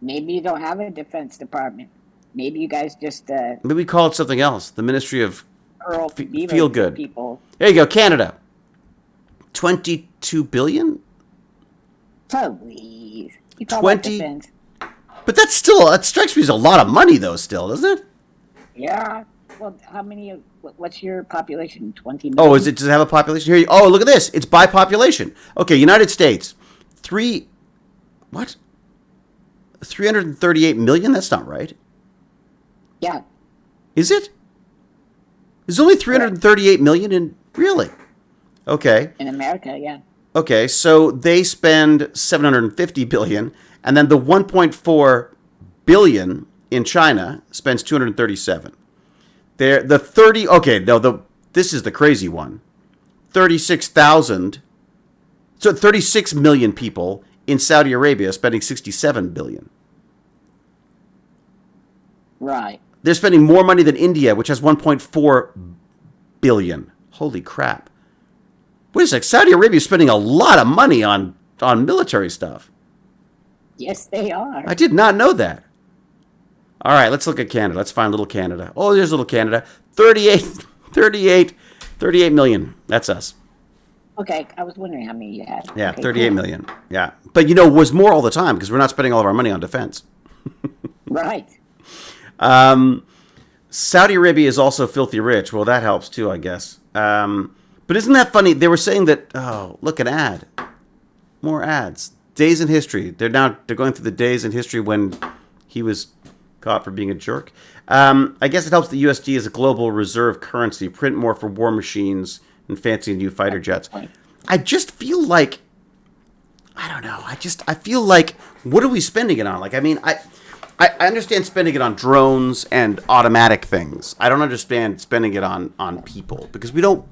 Maybe you don't have a defense department. Maybe you guys just maybe we call it something else. The Ministry of Feel Good. People. There you go, Canada. 22 billion? Please. You call 20. that defense? But that strikes me as a lot of money, though. Still, doesn't it? Yeah. Well, what's your population? 20 million? Oh, does it have a population here? Oh, look at this. It's by population. Okay, United States. 338 million? That's not right. Yeah. Is it? There's only 338 million in... Really? Okay. In America, yeah. Okay, so they spend 750 billion, and then the 1.4 billion in China spends 237. This is the crazy one. 36,000. So 36 million people in Saudi Arabia spending 67 billion. Right. They're spending more money than India, which has 1.4 billion. Holy crap. Wait a sec, Saudi Arabia is spending a lot of money on military stuff. Yes, they are. I did not know that. All right, let's look at Canada. Let's find little Canada. Oh, there's little Canada. 38 million. That's us. Okay, I was wondering how many you had. Yeah, okay, 38 cool. million. Yeah. But, it was more all the time because we're not spending all of our money on defense. Right. Saudi Arabia is also filthy rich. Well, that helps too, I guess. But isn't that funny? They were saying that, oh, look, an ad. More ads. Days in history. They're going through the days in history when he was caught for being a jerk. I guess it helps the USD as a global reserve currency. Print more for war machines and fancy new fighter jets. I just feel like, I don't know. I feel like, what are we spending it on? I understand spending it on drones and automatic things. I don't understand spending it on people because we don't.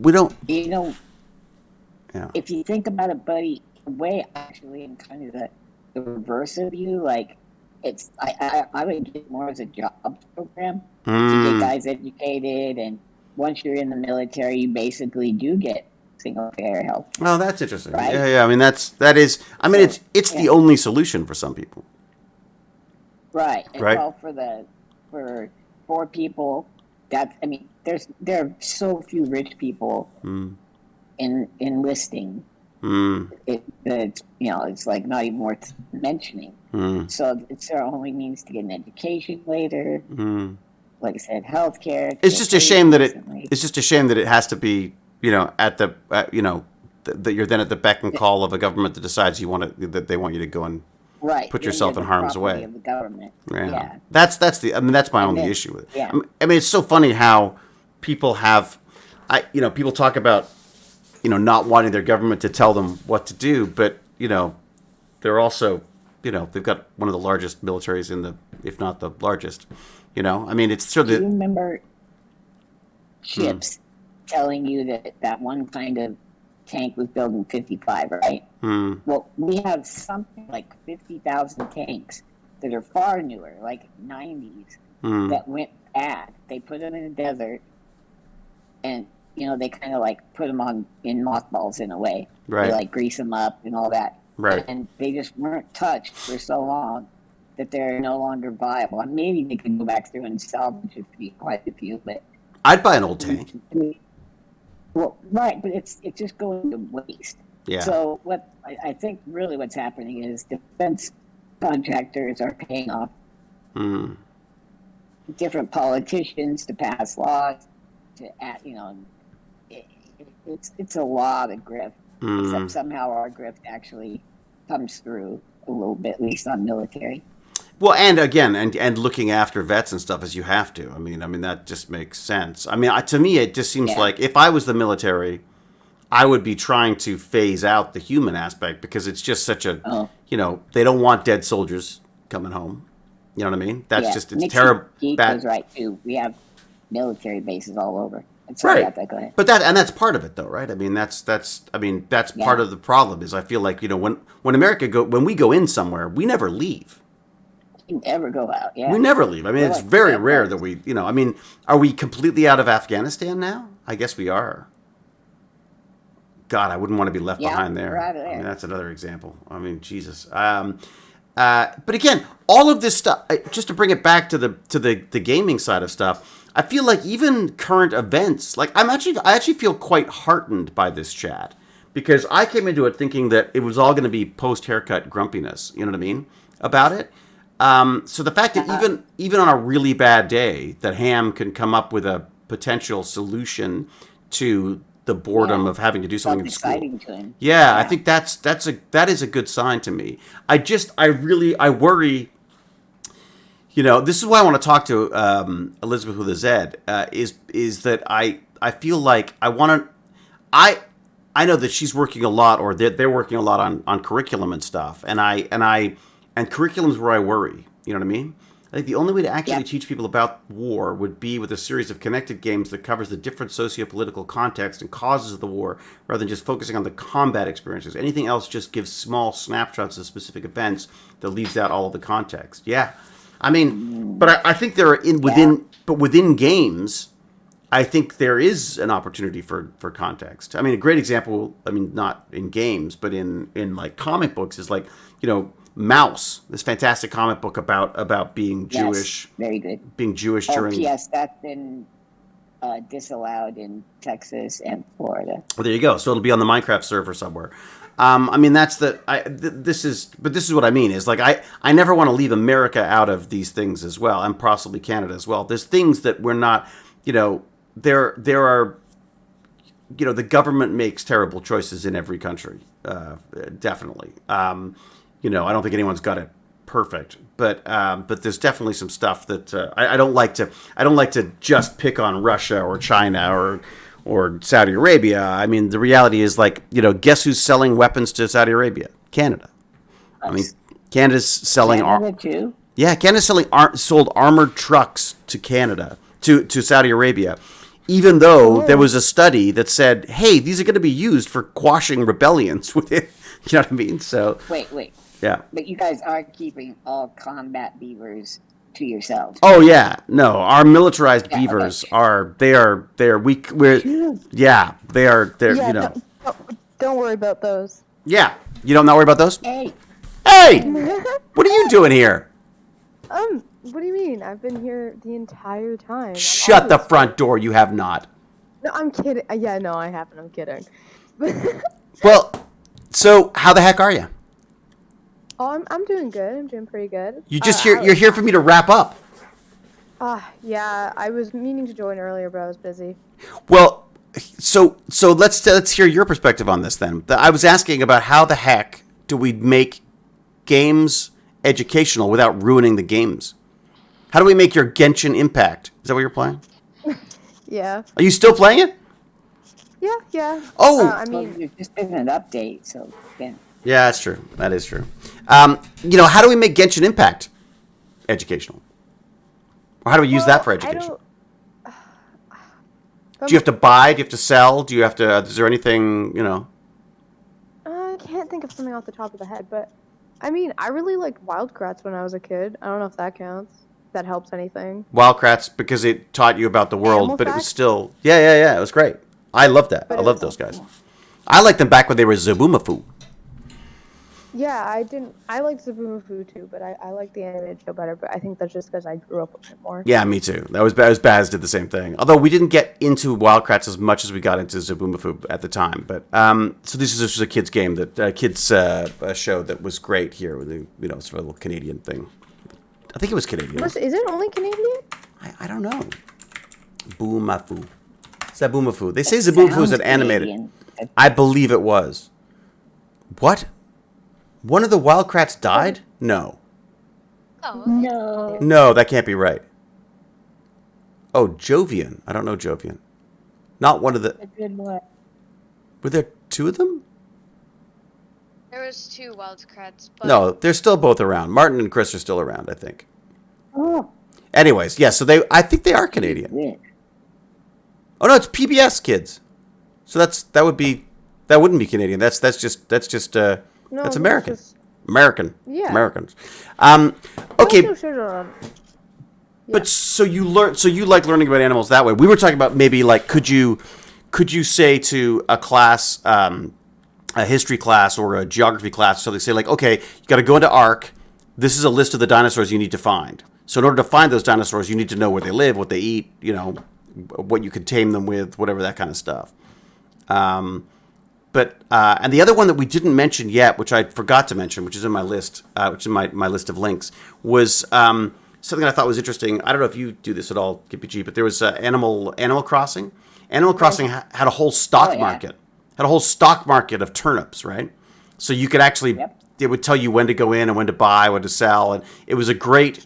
Yeah. If you think about it, buddy, the way actually in kind of the reverse of you, I would get more as a job program to get guys educated, and once you're in the military, you basically do get single payer health. Oh, that's interesting. Right? Yeah. It's the only solution for some people. Right. Right. Well, for poor people, there are so few rich people in enlisting. It's like not even worth mentioning. So it's their only means to get an education later. Like I said, healthcare. It's just a shame that it has to be, that you're then at the beck and call of a government that decides that they want you to go and put yourself in harm's way. Of the government. Yeah. That's my only issue with it. Yeah. It's so funny how people people talk about, not wanting their government to tell them what to do, but, they're also, they've got one of the largest militaries if not the largest, it's sort of Do you remember Chips telling you that one kind of tank was built in 55, right? Well, we have something like 50,000 tanks that are far newer, like 90s, that went bad. They put them in the desert, and they kind of like put them on in mothballs in a way. Right. They like grease them up and all that. Right. And they just weren't touched for so long that they're no longer viable. And maybe they could go back through and salvage quite a few, but I'd buy an old tank. well, right, but it's just going to waste. Yeah. So what I think really what's happening is defense contractors are paying off different politicians to pass laws to it's a lot of grift. Except somehow our grift actually comes through a little bit, at least on military. Well, and again, and looking after vets and stuff as you have to. I mean that just makes sense. I mean, to me, it just seems like if I was the military, I would be trying to phase out the human aspect because it's just such a, they don't want dead soldiers coming home. You know what I mean? That's just it's terrible. Bad. Was right too. We have military bases all over. Sorry about that. Go ahead. But that's part of it, though, right? I mean, that's part of the problem. Is I feel like when we go in somewhere, we never leave. You never go out. Yeah, we never leave. I mean, it's very rare that we. I mean, are we completely out of Afghanistan now? I guess we are. God, I wouldn't want to be left behind there. We're out of there. I mean, that's another example. I mean, Jesus. But again, all of this stuff. Just to bring it back to the gaming side of stuff. I feel like even current events, like I actually feel quite heartened by this chat because I came into it thinking that it was all going to be post-haircut grumpiness. You know what I mean about it? So the fact that even on a really bad day, that Ham can come up with a potential solution to the boredom of having to do something in school. Exciting to him. Yeah, I think that is a good sign to me. I worry. This is why I want to talk to Elizabeth with a Z. Is that I feel like I want to. I know that she's working a lot, or they're working a lot on curriculum and stuff, and curriculum's where I worry. You know what I mean? I think the only way to actually teach people about war would be with a series of connected games that covers the different socio-political context and causes of the war, rather than just focusing on the combat experiences. Anything else just gives small snapshots of specific events that leaves out all of the context. Yeah. I mean, but I think there are within games, I think there is an opportunity for context. I mean, a great example, I mean, not in games, but in like comic books is like, Mouse, this fantastic comic book about being Jewish. Very good. Being Jewish during. Yes, that's been disallowed in Texas and Florida. Well, there you go. So it'll be on the Minecraft server somewhere. I mean, this is what I mean is like I never want to leave America out of these things as well, and possibly Canada as well. There's things that we're not, there are, the government makes terrible choices in every country, definitely. I don't think anyone's got it perfect, but there's definitely some stuff that I don't like to just pick on Russia or China or Saudi Arabia. I mean, the reality is guess who's selling weapons to Saudi Arabia? Canada. I mean, Canada's selling Canada too? Yeah, Canada's sold armored trucks to Canada to Saudi Arabia, even though there was a study that said, hey, these are going to be used for quashing rebellions with it. You know what I mean? So wait. Yeah. But you guys are keeping all combat beavers to yourselves. Oh yeah, no, our militarized beavers are weak. They're Don't worry about those. Yeah, you don't not worry about those. Hey, what are you doing here? What do you mean? I've been here the entire time. Shut the front door. You have not. No, I'm kidding. Yeah, no, I haven't. I'm kidding. Well, so how the heck are you? Oh, I'm doing good. I'm doing pretty good. You're here for me to wrap up. Yeah, I was meaning to join earlier, but I was busy. Well, so let's hear your perspective on this then. I was asking about how the heck do we make games educational without ruining the games? How do we make your Genshin Impact? Is that what you're playing? Yeah. Are you still playing it? Yeah. Oh! I mean... There's just been an update, so yeah. Yeah, that's true. That is true. How do we make Genshin Impact educational? Or how do we use that for education? Do you have to buy? Do you have to sell? Do you have to... Is there anything, I can't think of something off the top of the head, but... I mean, I really liked Wildcrats when I was a kid. I don't know if that counts. If that helps anything. Wildcrats, because it taught you about the world, Animal but facts? it was still... Yeah, it was great. I love that. But I it love was- those guys. I liked them back when they were Zaboomafoo. Yeah, I liked Zaboomafoo too, but I like the animated show better. But I think that's just because I grew up with it more. Yeah, me too. That was Baz did the same thing. Although we didn't get into Wildcrats as much as we got into Zaboomafoo at the time. But so this is just a kids game that kids show that was great here. With the, sort of a little Canadian thing. I think it was Canadian. Is it only Canadian? I don't know. Boomafoo. Zaboomafoo. They say Zaboomafoo is an animated. Canadian. I believe it was. What? One of the Wildcrats died? No. Oh, No. No, that can't be right. Oh, Jovian. I don't know Jovian. Not one of the... A good one. Were there two of them? there was 2 Wildcrats, but No, they're still both around. That and Chris are still around, I think. Oh, Anyways, yeah, so I think they are Canadian. yeah. Oh no, it's PBS kids. So that wouldn't be Canadian. That's just No, that's American. it's just- American. Yeah. Americans. They Okay, also showed it on- but so you like learning about animals that way. We were talking about maybe like could you say to a class, a history class or a geography class, so they say like, okay, you got to go into ARC. This is a list of the dinosaurs you need to find. So in order to find those dinosaurs, you need to know where they live, what they eat, what you could tame them with, whatever, that kind of stuff. But and the other one that we didn't mention yet, which I forgot to mention, which is in my list, which is my list of links, was something I thought was interesting. I don't know if you do this at all, KPG, but there was Animal Crossing. Animal Crossing had a whole stock market. Had a whole stock market of turnips, right? So you could actually, it would tell you when to go in and when to buy, when to sell, and it was a great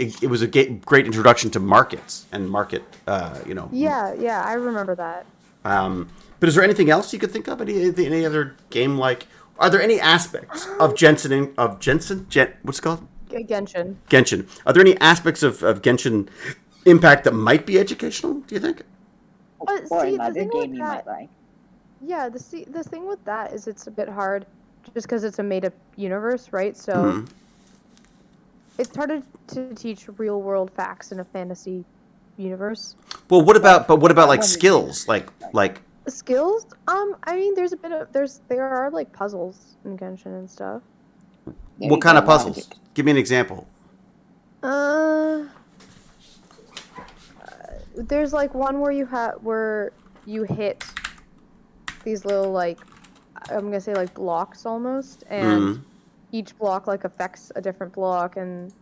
great introduction to markets and market, Yeah, I remember that. But is there anything else you could think of? Any other game like? Are there any aspects of what's it called? Genshin. Genshin. Are there any aspects of Genshin Impact that might be educational? Do you think? But Or see, the another thing game with you might that, like. yeah, the thing with that is it's a bit hard, just because it's a made-up universe, right? So Mhm. it's harder to teach real-world facts in a fantasy universe. Well, what about like wonder- skills, like Skills? I mean, there are like puzzles in Genshin and stuff. There what you kind go, of puzzles? logic. Give me an example. There's like one where you hit these little like, I'm gonna say like blocks almost, and each block like affects a different block, and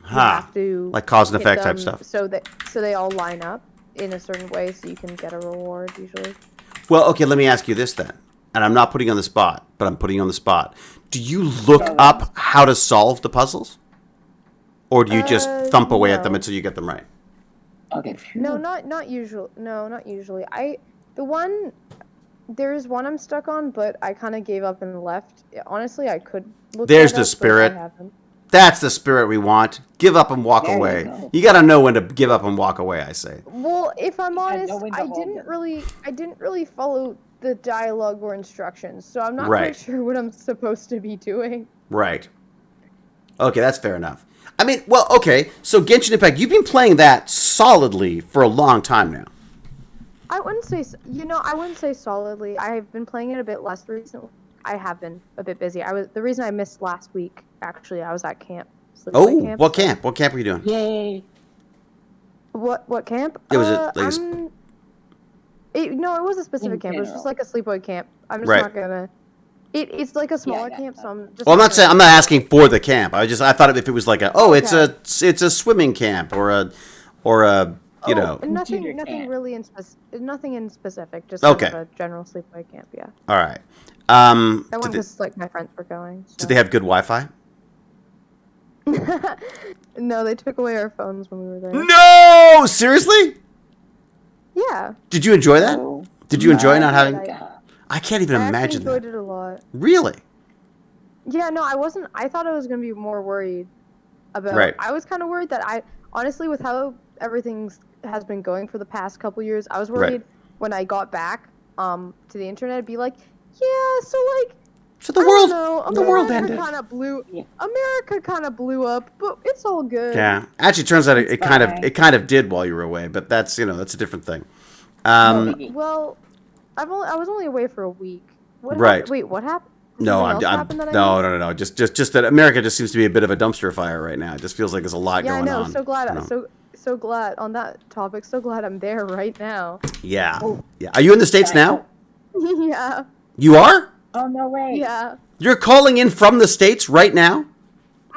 you have to Like cause and hit effect type them stuff. so they all line up in a certain way, so you can get a reward usually. Well, okay, let me ask you this then. And I'm not putting you on the spot, but I'm putting you on the spot. Do you look up how to solve the puzzles? Or do you just thump away at them no. until you get them right? Okay. No, not usual. No, not usually. There's one I'm stuck on, but I kind of gave up and left. Honestly, I could look. There's that the up, but I spirit. haven't. That's the spirit we want. Give up and walk There you away. go. You got to know when to give up and walk away, I say. Well, if I'm gotta honest, know when to I hold didn't them. really follow the dialogue or instructions, so I'm not Right. quite sure what I'm supposed to be doing. Right. Okay, that's fair enough. I mean, well, okay. So Genshin Impact, you've been playing that solidly for a long time now. I wouldn't say solidly. I've been playing it a bit less recently. I have been a bit busy. The reason I missed last week, actually, I was at camp. sleepaway Oh, camp. what camp? What camp were you doing? Yay. What camp? Yeah, was it like No, it was a specific In camp. It was just general. like a sleepaway camp. I'm just Right. not gonna. It's like a smaller yeah. camp, so I'm just. Well, I'm not gonna- saying I'm not asking for the camp. I thought if it was like it's a swimming camp or a you know. Nothing Computer camp. really nothing in specific. Just Okay. kind of a general sleepaway camp. Yeah. All right. That Did one they, because like my friends were going. So. did they have good Wi-Fi? No, they took away our phones when we were there. No, seriously? Yeah. Did you enjoy that? Oh, Did you enjoy not I- having? I- I can't even I actually imagine enjoyed that. it a lot. Really? Yeah, no, I wasn't. I thought I was gonna be more worried about. Right. I was kind of worried that honestly, with how everything has been going for the past couple years, I was worried when I got back to the internet, I'd be like, yeah, so like. So the I world, don't know, the world America ended. kind of blew. Yeah. America kind of blew up, but it's all good. Yeah. Actually, it turns out it Bye. kind of did while you were away, but that's a different thing. no biggie. Well, I was only away for a week. What Right. happened? Wait, what happened? Did No, something I'm, else I'm happen that I no, missed? no, no, no. Just that America just seems to be a bit of a dumpster fire right now. It just feels like there's a lot Yeah, I going know. on. So glad. you know? So glad on that topic. So glad I'm there right now. Yeah. Oh. Yeah. Are you in the States now? Yeah. You are? Oh, no way. Yeah. You're calling in from the States right now?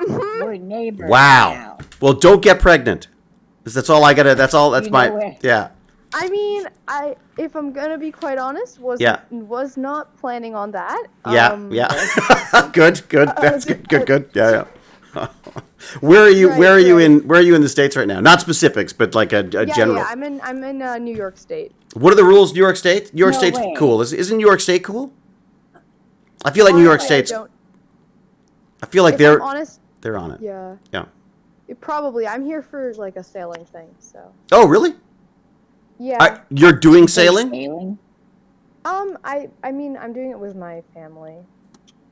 We're neighbors Wow. now. Well, don't get pregnant. 'Cause that's all I gotta. That's You my. know it. Yeah. I mean, if I'm gonna be quite honest, was not planning on that. Yeah. Yeah. Good. That's just- good. Yeah. Where are you? Right, where are you right. in? Where are you in the States right now? Not specifics, but like a Yeah, general. yeah. I'm in New York State. What are the rules? New York State. New York No State's way. cool. Isn't New York State cool? I feel like New York Honestly, I State's. don't- I feel like if they're I'm honest, they're on it. yeah. Yeah. Probably. I'm here for like a sailing thing, so. Oh, really? Yeah. You're doing sailing? Sailing? I mean, I'm doing it with my family.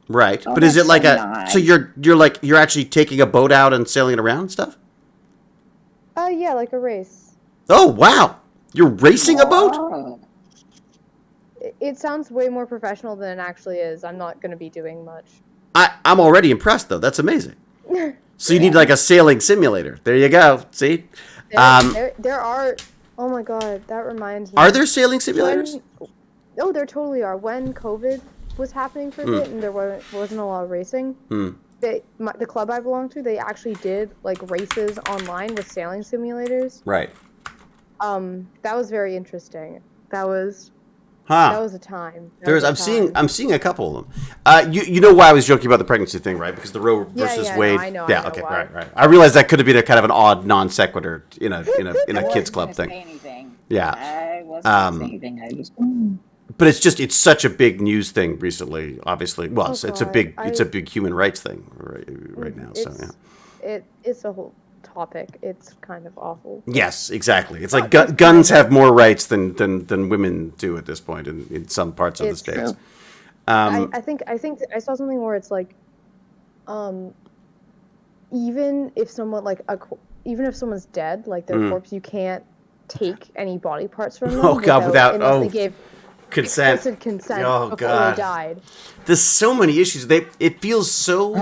Right. Oh, But is it that's like so a nice. so you're actually taking a boat out and sailing it around and stuff? Yeah, like a race. Oh, wow. You're racing a boat? Oh. It sounds way more professional than it actually is. I'm not gonna be doing much. I'm already impressed though. That's amazing. So you need like a sailing simulator. There you go. See? There are. Oh my god, that reminds me. Are there sailing simulators? Oh, there totally are. When COVID was happening for a bit and there wasn't a lot of racing, the club I belong to, they actually did like races online with sailing simulators. Right. That was very interesting. That was a time. I'm seeing a couple of them. You know why I was joking about the pregnancy thing, right? Because the Roe versus yeah, no, Wade. I know Okay, why. right. I realized that could have been a kind of an odd non sequitur in a kids club I wasn't gonna thing. say anything. Yeah. I wasn't going to say anything. I just... But it's such a big news thing recently. Obviously, well, Oh, it's a God. big a big human rights thing right now. So yeah. It's a whole topic. It's kind of awful. Yes, exactly. It's like guns have more rights than women do at this point in some parts of the It's states. true. I think I saw something where it's like, even if someone even if someone's dead, like their corpse, you can't take any body parts from them. Oh, God, unless they gave consent. explicit consent Oh, before God. they died. There's so many issues. It feels so.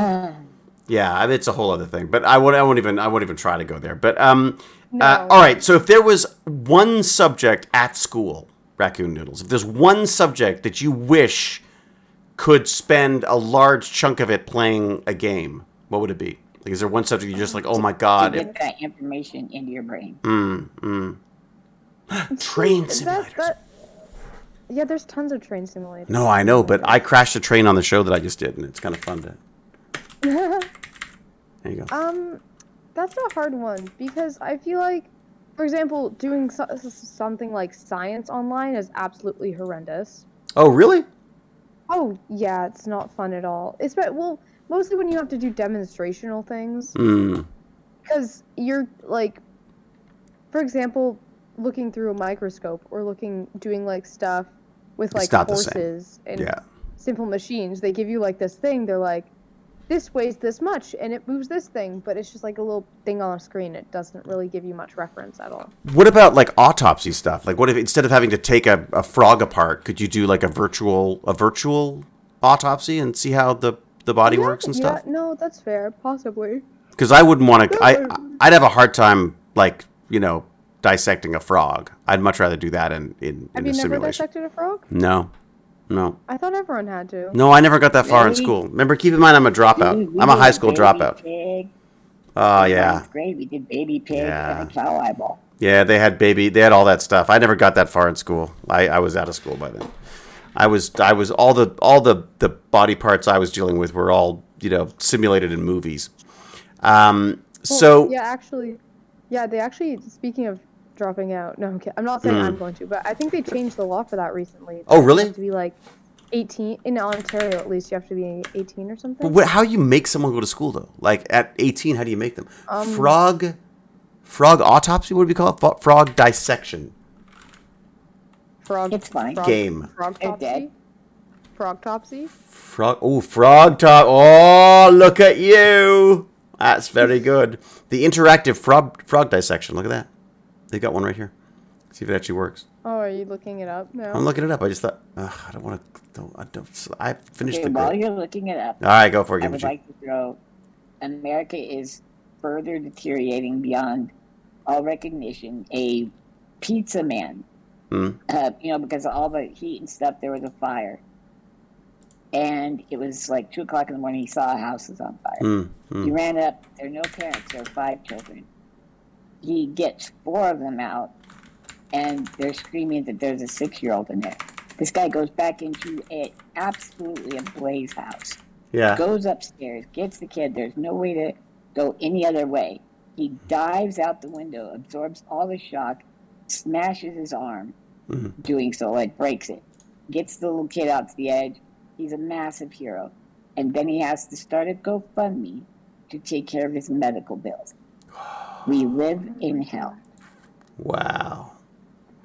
Yeah, I mean, it's a whole other thing. But I won't even try to go there. But all right. So if there was one subject at school, Raccoon Noodles, if there's one subject that you wish could spend a large chunk of it playing a game, what would it be? Like, is there one subject you're just like, oh my God? To get that information into your brain. Train simulators. Yeah, there's tons of train simulators. No, I know, but I crashed a train on the show that I just did, and it's kind of fun to. There you go. That's a hard one because I feel like, for example, doing something like science online is absolutely horrendous. Oh, really? Oh yeah, it's not fun at all. Mostly when you have to do demonstrational things. Because you're like, for example, looking through a microscope or doing like stuff with like It's not the same. horses and Yeah. simple machines. They give you like this thing. They're like, this weighs this much and it moves this thing, but it's just like a little thing on a screen. It doesn't really give you much reference at all. What about like autopsy stuff? Like, what if instead of having to take a frog apart, could you do like a virtual autopsy and see how the body works and stuff? Yeah, no, that's fair. Possibly. Because I wouldn't want to. I'd have a hard time like dissecting a frog. I'd much rather do that in Have a you never simulation. dissected a frog? No. I thought everyone had to. No, I never got that far in Really? school. Remember, keep in mind I'm a dropout. Dude, we I'm a did high school baby dropout. Pig. Oh In yeah. ninth grade, we did baby pig Yeah. and a cow eyeball. Yeah, they had all that stuff. I never got that far in school. I was out of school by then. I was all the body parts I was dealing with were all simulated in movies. So they actually speaking of dropping out. No, I'm not saying I'm going to, but I think they changed the law for that recently. Oh, really? You have to be like 18 in Ontario, at least. You have to be 18 or something. But how do you make someone go to school though? Like at 18, how do you make them? Frog autopsy? What would we call it? Frog dissection. Frog. It's fine. Game. They're dead. Frogtopsy. Frog top. Oh, look at you. That's very good. The interactive frog dissection. Look at that. They've got one right here. See if it actually works. Oh, are you looking it up now? I'm looking it up. I just thought, I don't want to. I finished Okay, the while grid. you're looking it up, All right, go for it. I Give would me like to throw America is further deteriorating beyond all recognition. A pizza man, because of all the heat and stuff, there was a fire. And it was like 2 o'clock in the morning. He saw a house was on fire. He ran up. There are no parents. There are 5 children. He gets 4 of them out, and they're screaming that there's a 6-year-old in there. This guy goes back into absolutely a blaze house. Yeah. Goes upstairs, gets the kid. There's no way to go any other way. He dives out the window, absorbs all the shock, smashes his arm, doing so, it breaks it. Gets the little kid out to the edge. He's a massive hero. And then he has to start a GoFundMe to take care of his medical bills. We live in hell. Wow.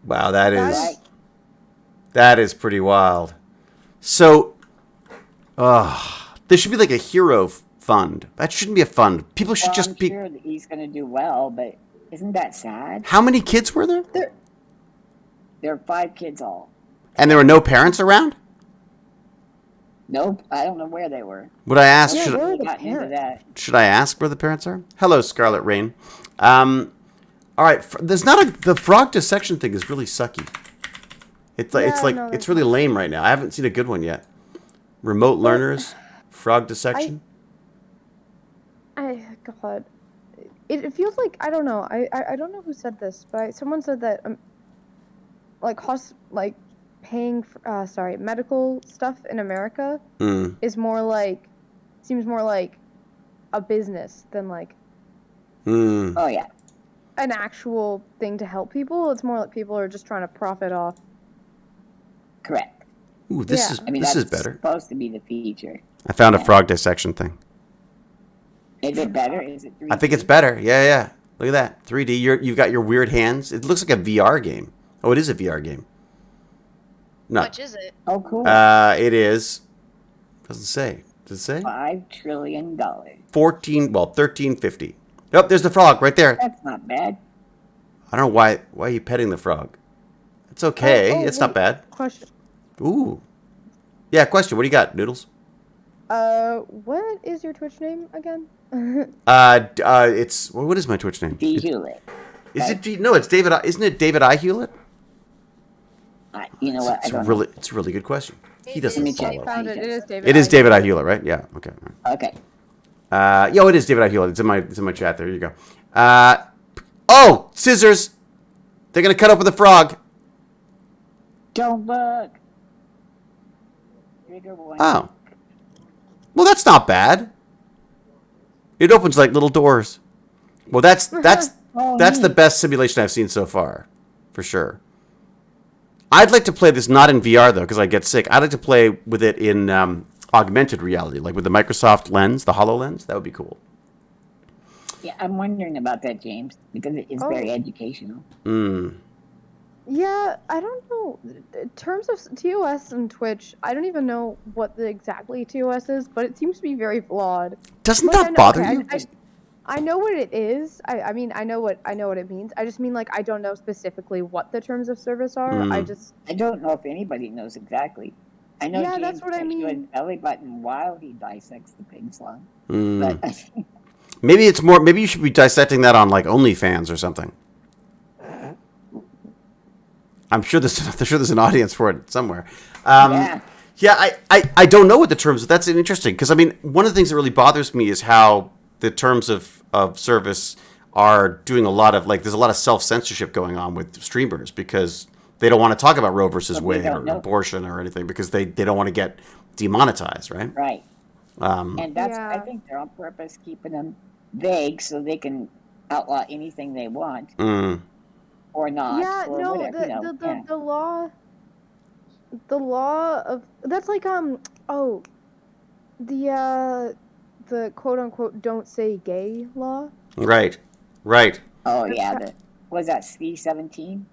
Wow, that is Right? that is pretty wild. So, there should be like a hero fund. That shouldn't be a fund. People should just I'm be. sure that he's going to do well, but isn't that sad? How many kids were there? There are 5 kids all. And there were no parents around? Nope, I don't know where they were. Would I ask? Yeah, Should, where are the Got into parents? that. should I ask where the parents are? Hello, Scarlet Rain. All right, there's not the frog dissection thing is really sucky. It's like Yeah, no, it's really lame right now. I haven't seen a good one yet. Remote learners, frog dissection. God, it feels like I don't know. I don't know who said this, but someone said that paying for, medical stuff in America is seems more like a business than like Oh, yeah. an actual thing to help people. It's more like people are just trying to profit off. Correct. Ooh, this Yeah. is I mean, this that's is better. supposed to be the feature. I found a frog dissection thing. Is it better? Is it 3D? I think it's better. Yeah. Look at that. 3D. You've got your weird hands. It looks like a VR game. Oh, it is a VR game. No. How much is it? Oh, cool. It is. Doesn't say. Does it say? $5 trillion. 1350. Yep, there's the frog right there. That's not bad. I don't know why are you petting the frog? It's okay. It's not wait. bad. Question. Ooh. Yeah, question. What do you got, Noodles? What is your Twitch name again? It's what is my Twitch name? D. Hewlett. Is it? No, it's David. Isn't it David I. Hewlett? You know what? It's a really good question. He doesn't Let me check. follow. Found it. It is David. It is David I. Hewlett, right? Yeah. Okay. Okay. It is David I. Hewlett. It's in my chat. There you go. Scissors. They're gonna cut open the frog. Don't look. Bigger one. Oh. Well, that's not bad. It opens like little doors. Well, that's Oh, the neat. best simulation I've seen so far, for sure. I'd like to play this not in VR though, because I get sick. I'd like to play with it in augmented reality, like with the Microsoft Lens, the HoloLens. That would be cool. Yeah, I'm wondering about that, James, because it is very educational. Yeah, I don't know. In terms of TOS and Twitch, I don't even know what exactly TOS is, but it seems to be very flawed. Doesn't Like, I that know- bother okay, you? I know what it is. I mean, I know what it means. I just mean like I don't know specifically what the terms of service are. I don't know if anybody knows exactly. I know Yeah, James that's what I takes you mean. his belly button while he dissects the pig's lung. Mm. But Maybe it's more. Maybe you should be dissecting that on like OnlyFans or something. I'm sure there's an audience for it somewhere. yeah. Yeah, I don't know what the terms. That's interesting because I mean one of the things that really bothers me is how the terms of service are doing a lot of there's a lot of self-censorship going on with streamers because they don't want to talk about Roe versus But we Wade don't or know. abortion or anything because they don't want to get demonetized, right? Right. And that's I Yeah. think they're on purpose keeping them vague so they can outlaw anything they want or not. Yeah, or no, whatever, you know. Yeah. the law of that's like the quote unquote don't say gay law. Right. Oh yeah, was that C-17?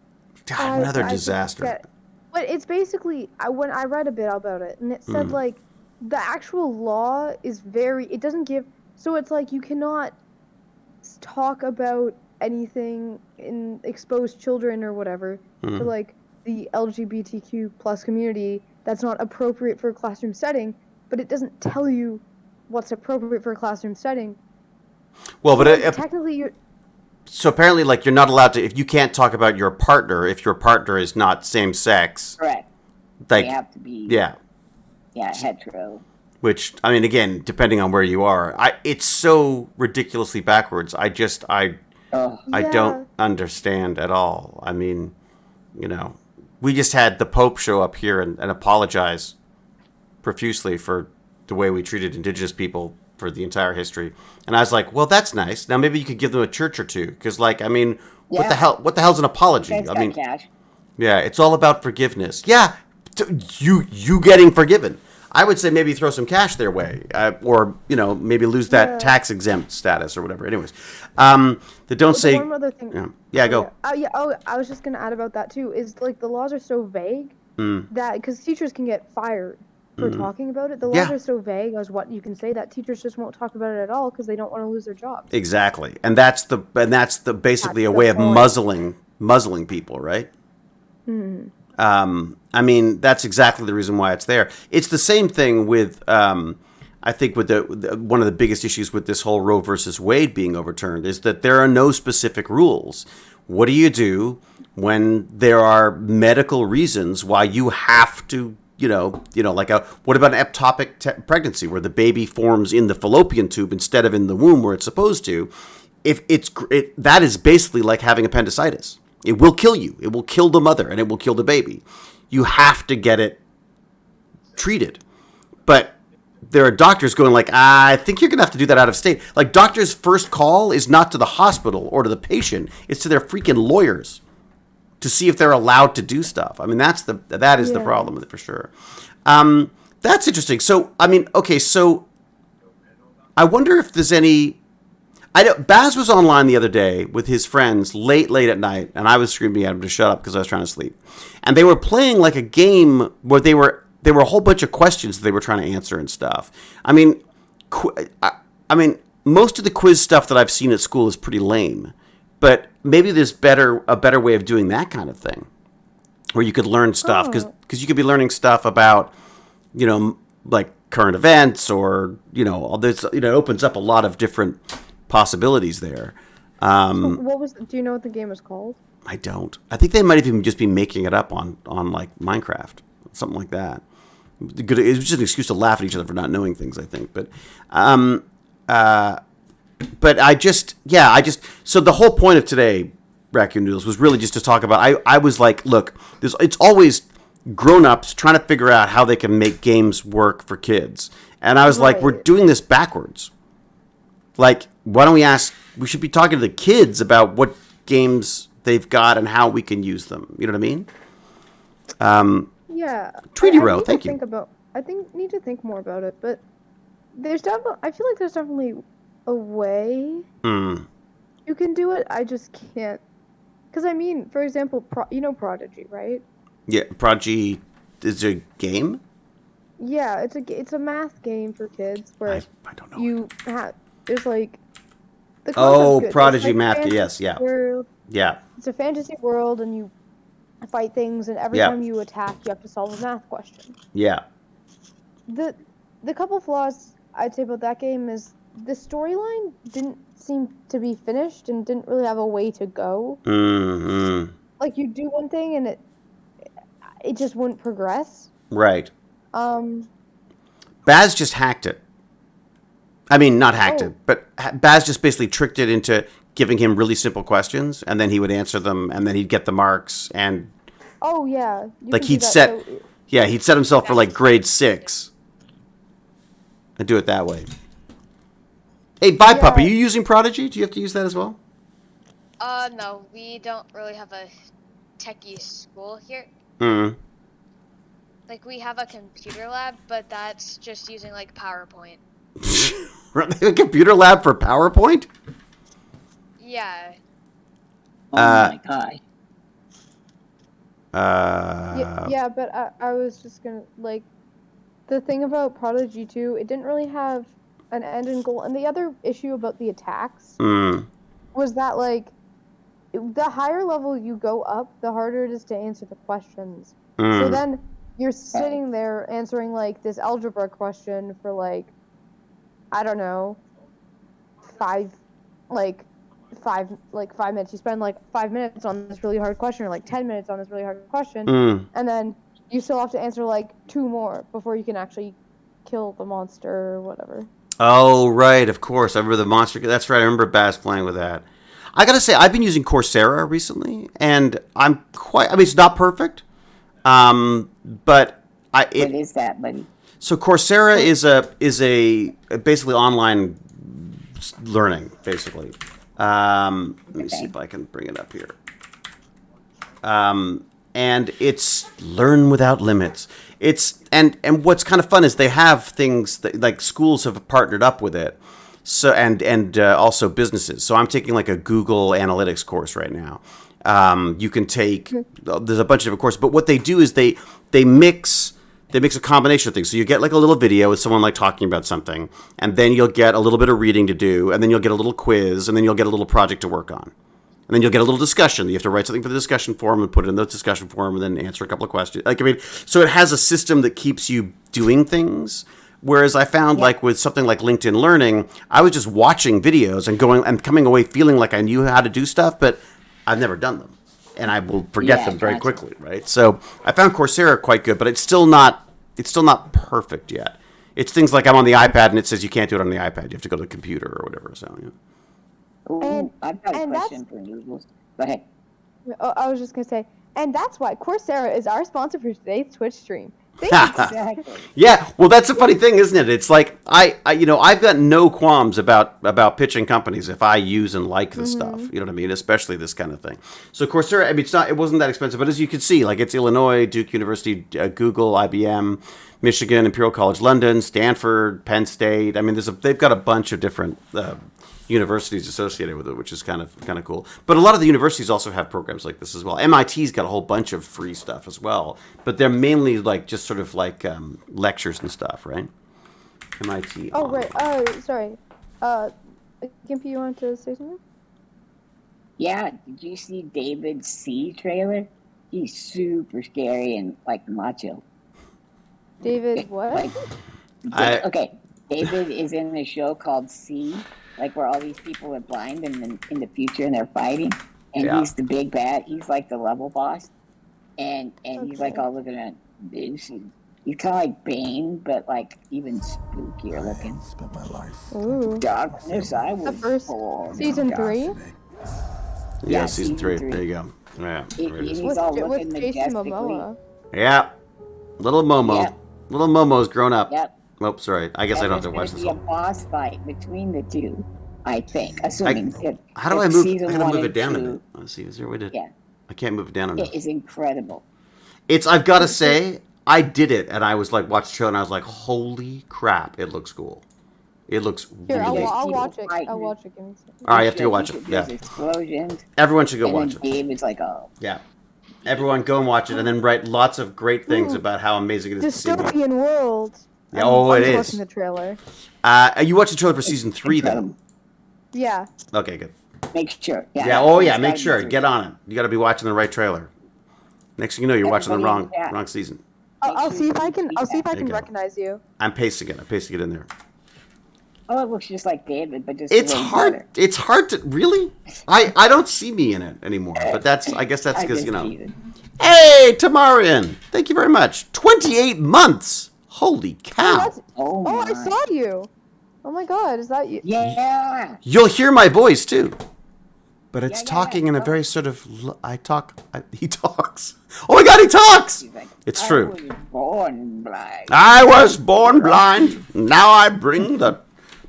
God, another I disaster. forget. But it's basically when I read a bit about it, and it said like the actual law is it doesn't give. So it's like you cannot talk about anything in expose children or whatever to like the LGBTQ plus community that's not appropriate for a classroom setting, but it doesn't tell you what's appropriate for a classroom setting. Well, So, but like, technically, you're so apparently, like, you're not allowed to, if you can't talk about your partner, if your partner is not same sex. Correct. Like, They have to be. yeah. Yeah, hetero. Which, I mean, again, depending on where you are, it's so ridiculously backwards. I Oh, don't understand at all. I mean, we just had the Pope show up here and apologize profusely for the way we treated indigenous people for the entire history. And I was like, well, that's nice. Now maybe you could give them a church or two. Because, like, I mean, what the hell's an apology? that's I got mean, cash. yeah, it's all about forgiveness. Yeah, you getting forgiven. I would say maybe throw some cash their way, or maybe lose that tax exempt status or whatever. Anyways, they don't say. One other thing. Yeah, go. I was just gonna add about that too. Is like the laws are so vague that because teachers can get fired for talking about it. The laws are so vague as what you can say that teachers just won't talk about it at all because they don't want to lose their job. Exactly, and that's basically a way of muzzling people, right? I mean, that's exactly the reason why it's there. It's the same thing with, I think, with one of the biggest issues with this whole Roe versus Wade being overturned is that there are no specific rules. What do you do when there are medical reasons why you have to, like what about an ectopic pregnancy where the baby forms in the fallopian tube instead of in the womb where it's supposed to? That is basically like having appendicitis. It will kill you. It will kill the mother and it will kill the baby. You have to get it treated. But there are doctors going like, I think you're going to have to do that out of state. Like, doctors' first call is not to the hospital or to the patient. It's to their freaking lawyers to see if they're allowed to do stuff. I mean, that is the problem with it for sure. That's interesting. So, I mean, okay, so I wonder if there's any... Baz was online the other day with his friends late at night, and I was screaming at him to shut up because I was trying to sleep. And they were playing like a game where there were a whole bunch of questions that they were trying to answer and stuff. I mean, most of the quiz stuff that I've seen at school is pretty lame, but maybe there's a better way of doing that kind of thing, where you could learn stuff because you could be learning stuff about, like current events or it opens up a lot of different possibilities there. Do you know what the game is called? I don't. I think they might have even just been making it up on like Minecraft, something like that. It was just an excuse to laugh at each other for not knowing things, I think. But so the whole point of today, Raccoon Noodles, was really just to talk about. I was like, look, it's always grown-ups trying to figure out how they can make games work for kids, and I was like, we're doing this backwards. Like, why don't we should be talking to the kids about what games they've got and how we can use them. You know what I mean? Yeah. Tweety Row, thank you. Need to think more about it, but I feel like there's definitely a way you can do it. I just can't. Because, I mean, for example, Prodigy, right? Yeah, Prodigy is a game? Yeah, it's a math game for kids where I don't know. There's like the concept's good. Prodigy It's like math, yes, yeah. World. Yeah. It's a fantasy world and you fight things and every time you attack you have to solve a math question. Yeah. The couple flaws I'd say about that game is the storyline didn't seem to be finished and didn't really have a way to go. Mm-hmm. Like you do one thing and it just wouldn't progress. Right. Baz just hacked it. I mean, not hacked it, but Baz just basically tricked it into giving him really simple questions, and then he would answer them, and then he'd get the marks, and... Oh, yeah. Like, he'd set himself for, like, grade 6. And do it that way. Hey, Pup, are you using Prodigy? Do you have to use that as well? No, we don't really have a techie school here. Mm-hmm. Like, we have a computer lab, but that's just using, like, PowerPoint. A computer lab for PowerPoint? Yeah. Oh my god. Yeah, but I was just gonna, like, the thing about Prodigy 2, it didn't really have an end and goal. And the other issue about the attacks was that, like, the higher level you go up, the harder it is to answer the questions. So Mm. then you're sitting there answering like this algebra question for like, I don't know, five minutes. You spend like 5 minutes on this really hard question, or like 10 minutes on this really hard question, Mm. and then you still have to answer like 2 more before you can actually kill the monster or whatever. Oh, right, of course. I remember the monster. That's right. I remember Bass playing with that. I gotta say, I've been using Coursera recently, and I'm quite. I mean, it's not perfect, but What is that, buddy? so Coursera is a basically online learning, basically. Let me see if I can bring it up here. And it's learn without limits. It's and what's kind of fun is they have things that, like schools have partnered up with it. So and also businesses. So I'm taking like a Google Analytics course right now. You can take there's a bunch of different courses, but what they do is they mix a combination of things. So you get like a little video with someone like talking about something, and then you'll get a little bit of reading to do, and then you'll get a little quiz, and then you'll get a little project to work on. And then you'll get a little discussion. You have to write something for the discussion forum and put it in the discussion forum and then answer a couple of questions. Like, I mean, so it has a system that keeps you doing things. Whereas I found like with something like LinkedIn Learning, I was just watching videos and going and coming away feeling like I knew how to do stuff, but I've never done them. And I will forget them very quickly, right? So I found Coursera quite good, but it's still not perfect yet. It's things like I'm on the iPad and it says you can't do it on the iPad. You have to go to the computer or whatever. So yeah. Ooh, I've got a and question for Noodles. Go ahead. I was just gonna say, and that's why Coursera is our sponsor for today's Twitch stream. Thank you. Exactly. Yeah, well, that's a funny thing, isn't it? It's like I've got no qualms about pitching companies if I use and like the stuff. You know what I mean? Especially this kind of thing. So Coursera, I mean, it wasn't that expensive, but as you can see, like it's Illinois, Duke University, Google, IBM, Michigan, Imperial College London, Stanford, Penn State. I mean, they've got a bunch of different universities associated with it, which is kind of cool. But a lot of the universities also have programs like this as well. MIT's got a whole bunch of free stuff as well, but they're mainly like just sort of like lectures and stuff, right? MIT. Oh right. Sorry. Gimpy, you wanted to say something? Yeah, did you see David's C trailer? He's super scary and like macho. David, what? Okay, David is in a show called C, like where all these people are blind and then in the future and they're fighting, and he's the big bad. He's like the level boss, and he's like all looking at this. He's kind of like Bane, but like even spookier looking. Spent my life. Ooh. Darkness, I was The first born. season 3? Yeah, season 3. There you go. Yeah. He's all looking With Jason majestically. Momoa. Yeah. Little Momo. Yep. Little Momo's grown up. Yep. Oh, sorry. I guess I don't have to watch There's this gonna one. be a boss fight between the two, I think. Assuming How do I move? I season gotta 1 move it and down a 2, bit. Let's see. Is there a way to? Yeah. I can't move it down enough. It is incredible. I've got to say, I did it, and I was like, watched the show, and I was like, holy crap, it looks cool. It looks Here, really I'll cool. watch it. I'll watch it. Give me a second. All right, you have to go watch it. There's Yeah. explosions. Everyone should go And watch then it. David's like, oh. Yeah. Everyone go and watch it, and then write lots of great things Ooh. about how amazing it is to see me. Dystopian world. Yeah, oh, I'm it just is. watching the trailer. You watched the trailer for season 3, then? Incredible. Yeah. Okay, good. Make sure. Yeah. Oh, yeah. It's Make gotta be sure. true. Get on it. You got to be watching the right trailer. Next thing you know, you're watching the Everybody wrong in the chat. wrong season. I'll see if I can. I'll see if I There you can go. recognize you. I'm pasting it. I'm pasting it in there. Oh, it looks just like David, but just It's a little hard. better. It's hard to really. I don't see me in it anymore. But I guess that's I because just you know. tease it. Hey, Tamarian. Thank you very much. 28 months. Holy cow. Oh, Oh, I my. saw you. Oh my God, is that you? Yeah. You'll hear my voice too. But it's Yeah, talking in a yeah. very sort of. He talks. Oh my God, he talks. He's like, It's I true. was born blind. I was born blind. Now I bring the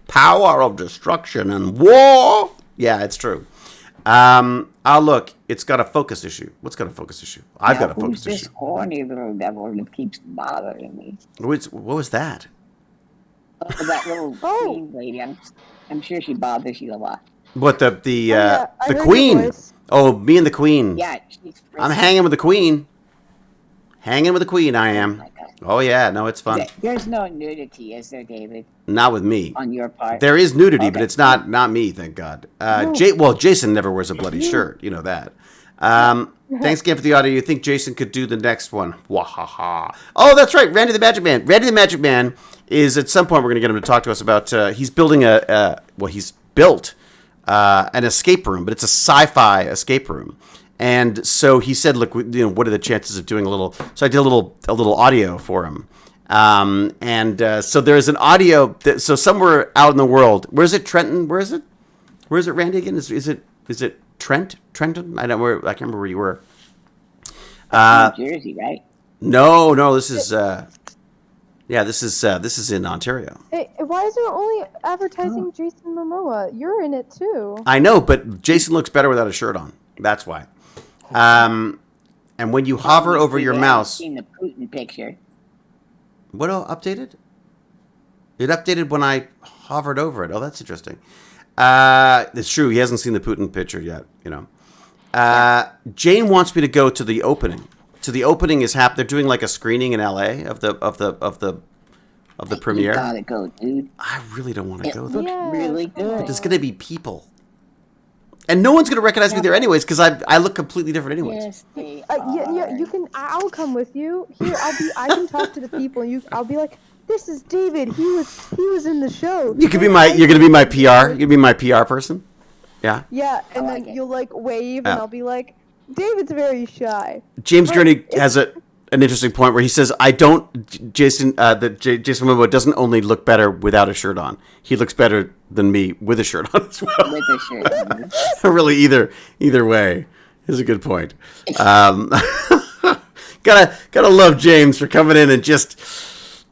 power of destruction and war. Yeah, it's true. Look, it's got a focus issue. What's got a focus issue? I've got a Who's focus this issue. horny little devil that keeps bothering me? What was that? Oh, that little Oh. queen lady. I'm sure she bothers you a lot. What yeah, I the heard your queen? voice. Oh, me and the queen. Yeah, she's. I'm hanging with the queen. Hanging with the queen, I am. Oh my God. Oh yeah, no, it's fun. There's no nudity, is there, David? Not with me. On your part? There is nudity, but Okay. it's not me, thank God. Jason never wears a bloody shirt. You know that. Thanks again for the audio. You think Jason could do the next one? Wahaha. Oh, that's right. Randy the Magic Man. Randy the Magic Man is, at some point, we're going to get him to talk to us about, he's building he's built an escape room, but it's a sci-fi escape room. And so he said, look, what are the chances of doing a little, so I did a little audio for him. So there's an audio, so somewhere out in the world, where is it, Trenton? Where is it, Randy, again? Is it Trenton? I can't remember where you were. New Jersey, right? No, this is this is in Ontario. Hey, why is it only advertising Jason Momoa? You're in it too. I know, but Jason looks better without a shirt on. That's why. And when you hover over your mouse, Seen the Putin picture. what updated? It updated when I hovered over it. Oh, that's interesting. It's true. He hasn't seen the Putin picture yet. Jane wants me to go to the opening. So the opening is they're doing like a screening in LA of the premiere. You gotta go, dude. I really don't want to go there. Looks really good. There's gonna be people, and no one's gonna recognize me there anyways because I look completely different anyways. Yes, they Yeah, you can. I'll come with you. Here, I can talk to the people. I'll be like, this is David. He was in the show. You're gonna be my PR. You're gonna be my PR person. Yeah. Yeah, and like then it. you'll like wave, and I'll be like, David's very shy. James Gurney has an interesting point where he says, Jason Momoa doesn't only look better without a shirt on. He looks better than me with a shirt on as well. with a shirt. Really, either way is a good point. Gotta love James for coming in and just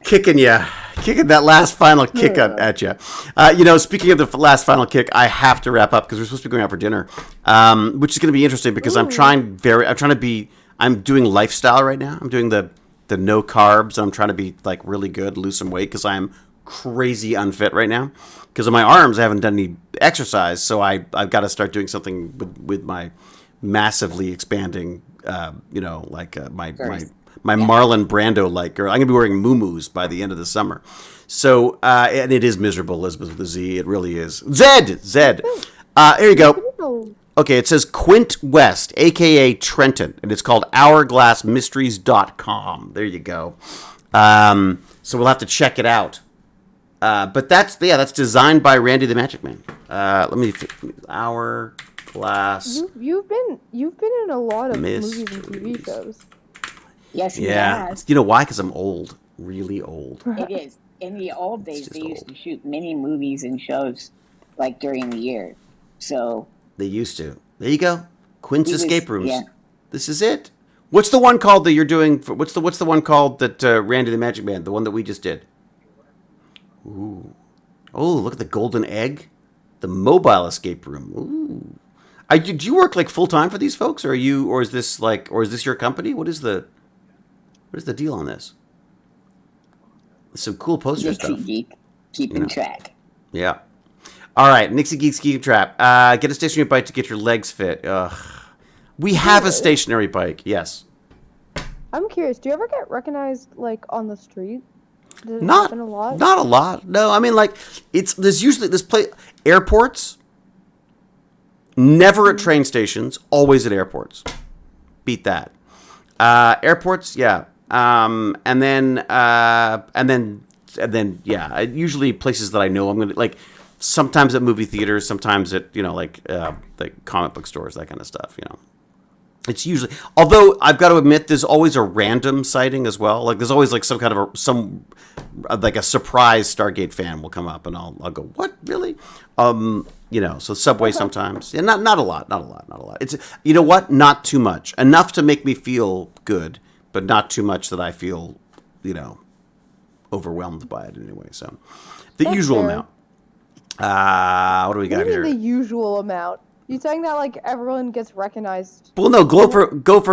kicking that last final kick at you. Speaking of the last final kick, I have to wrap up because we're supposed to be going out for dinner, which is going to be interesting because I'm doing lifestyle right now. I'm doing the no carbs. I'm trying to be like really good, lose some weight because I'm crazy unfit right now. Because of my arms, I haven't done any exercise, so I've got to start doing something with my massively expanding, my Marlon Brando girl. I'm gonna be wearing muumuus by the end of the summer. So and it is miserable, Elizabeth with a Z. It really is. Zed. Here you go. Okay, it says Quint West, aka Trenton, and it's called HourglassMysteries.com. There you go. So we'll have to check it out. But that's designed by Randy the Magic Man. Hourglass. You've been in a lot of movies and TV Mysteries. shows. Yes, he Yeah. has. You know why? Because I'm old. Really old. It is. In the old days, just they used old. to shoot many movies and shows like during the year. So They used to. There you go. Quint's He was- Escape Rooms. yeah. This is it. What's the one called that you're doing? What's the one called that Randy the Magic Man? The one that we just did. Ooh. Oh, look at the golden egg. The mobile escape room. Ooh. Do you work like full time for these folks, or is this your company? What is the deal on this? There's some cool poster Dixie stuff. Geek, keeping track. Yeah. All right, Nixie Geeks Geek Trap. Get a stationary bike to get your legs fit. Ugh. We have a stationary bike. Yes. I'm curious. Do you ever get recognized like on the street? Does it Not happen a lot? Not a lot. No, I mean there's usually this place airports. Never at train stations. Always at airports. Beat that. Airports, yeah. And then yeah. Usually places that I know. I'm gonna like. Sometimes at movie theaters. Sometimes at like comic book stores. That kind of stuff. It's usually, although I've got to admit, there's always a random sighting as well. Like there's always like some kind of a surprise Stargate fan will come up, and I'll go, what, really? So Subway sometimes, yeah, not a lot. It's what, not too much, enough to make me feel good, but not too much that I feel, overwhelmed by it anyway. So the That's usual fair. amount. What do we got What do you here? mean the usual amount? You saying that like everyone gets recognized? Well, no, go for